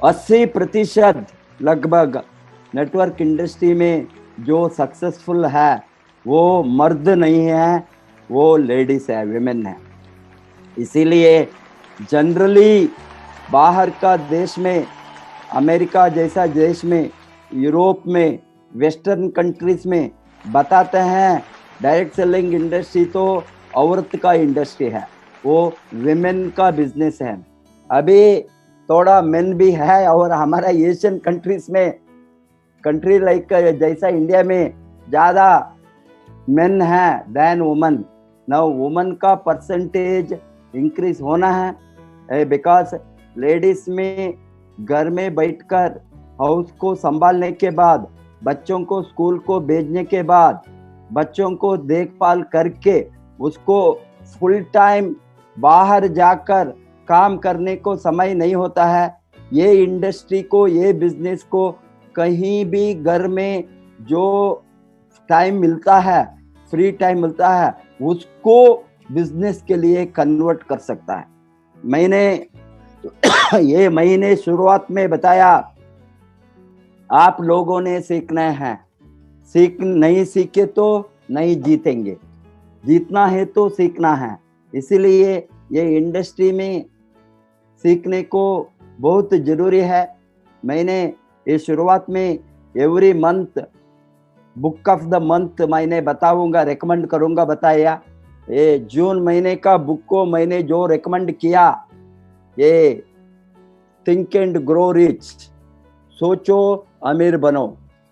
80% लगभग नेटवर्क इंडस्ट्री में जो सक्सेसफुल है वो मर्द नहीं है, वो लेडीज है, विमेन है। इसीलिए जनरली बाहर का देश में, अमेरिका जैसा देश में, यूरोप में, वेस्टर्न कंट्रीज में बताते हैं डायरेक्ट सेलिंग इंडस्ट्री तो औरत का इंडस्ट्री है, वो विमेन का बिजनेस है। अभी थोड़ा मेन भी है, और हमारा एशियन कंट्रीज में, कंट्री लाइक जैसा इंडिया में ज़्यादा मेन है देन वुमन। नाउ वुमन का परसेंटेज इंक्रीज होना है, बिकॉज लेडीज में घर में बैठकर हाउस को संभालने के बाद, बच्चों को स्कूल को भेजने के बाद, बच्चों को देखभाल करके उसको फुल टाइम बाहर जाकर काम करने को समय नहीं होता है। ये इंडस्ट्री को, ये बिजनेस को कहीं भी घर में जो टाइम मिलता है, फ्री टाइम मिलता है, उसको बिजनेस के लिए कन्वर्ट कर सकता है। मैंने ये महीने शुरुआत में बताया, आप लोगों ने सीखना है, नहीं सीखे तो नहीं जीतेंगे, जीतना है तो सीखना है। इसीलिए ये इंडस्ट्री में सीखने को बहुत जरूरी है। मैंने ये शुरुआत में every month book of the month मैंने बताऊंगा, रेकमेंड करूंगा, बताया। ये जून महीने का बुक को मैंने जो रेकमेंड किया, ये थिंक एंड ग्रो रिच, सोचो अमीर बनो,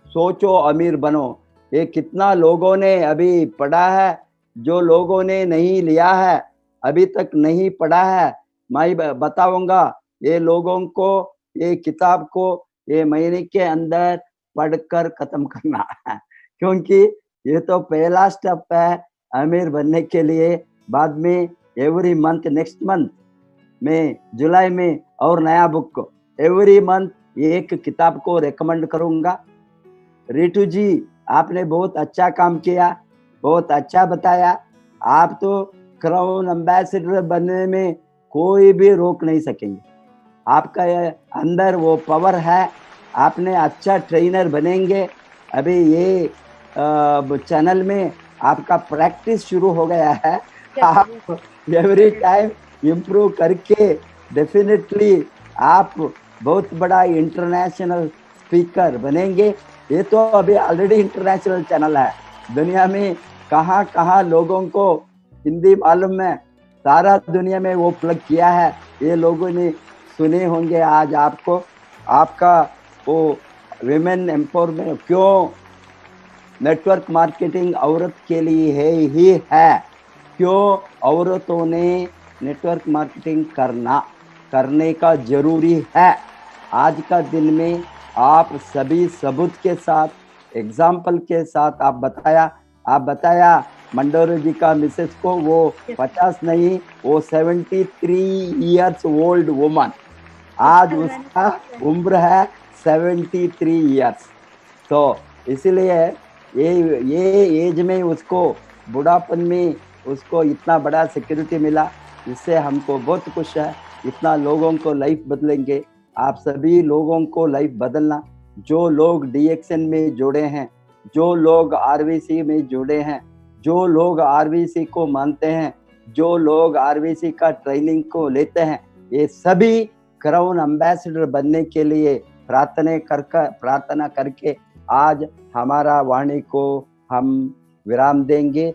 सोचो अमीर बनो। ये कितना लोगों ने अभी पढ़ा है, जो लोगों ने नहीं लिया है, अभी तक नहीं पढ़ा है, मैं बताऊंगा। ये लोगों को, ये किताब को ये महीने के अंदर पढ़कर खत्म करना है, क्योंकि ये तो पहला स्टेप है अमीर बनने के लिए। बाद में एवरी मंथ, नेक्स्ट मंथ में जुलाई में और नया बुक, एवरी मंथ एक किताब को रेकमेंड करूंगा। रितु जी, आपने बहुत अच्छा काम किया, बहुत अच्छा बताया। आप तो क्राउन एम्बेसडर बनने में कोई भी रोक नहीं सकेंगे, आपका अंदर वो पावर है, आपने अच्छा ट्रेनर बनेंगे। अभी ये चैनल में आपका प्रैक्टिस शुरू हो गया है, आप एवरी टाइम इम्प्रूव करके डेफिनेटली आप बहुत बड़ा इंटरनेशनल स्पीकर बनेंगे। ये तो अभी ऑलरेडी इंटरनेशनल चैनल है, दुनिया में कहाँ कहाँ लोगों को हिंदी मालूम है, सारा दुनिया में वो प्लग किया है, ये लोगों ने सुने होंगे। आज आपको आपका वो विमेन एम्पावरमेंट, क्यों नेटवर्क मार्केटिंग औरत के लिए है ही है, क्यों औरतों ने नेटवर्क मार्केटिंग करने का जरूरी है। आज का दिन में आप सभी सबूत के साथ, एग्जाम्पल के साथ आप बताया मंडोरे जी का मिसेस को, वो 50 नहीं, वो 73 इयर्स ओल्ड वुमन, आज उसका उम्र है 73 इयर्स। तो इसलिए ये एज में उसको, बुढ़ापन में उसको इतना बड़ा सिक्योरिटी मिला, इससे हमको बहुत खुश है। इतना लोगों को लाइफ बदलेंगे, आप सभी लोगों को लाइफ बदलना। जो लोग डीएक्सएन में जुड़े हैं, जो लोग आरवीसी में जुड़े हैं, जो लोग आरवीसी को मानते हैं, जो लोग आरवीसी का ट्रेनिंग को लेते हैं, ये सभी क्राउन एम्बेसडर बनने के लिए प्रार्थना करके आज हमारा वाणी को हम विराम देंगे।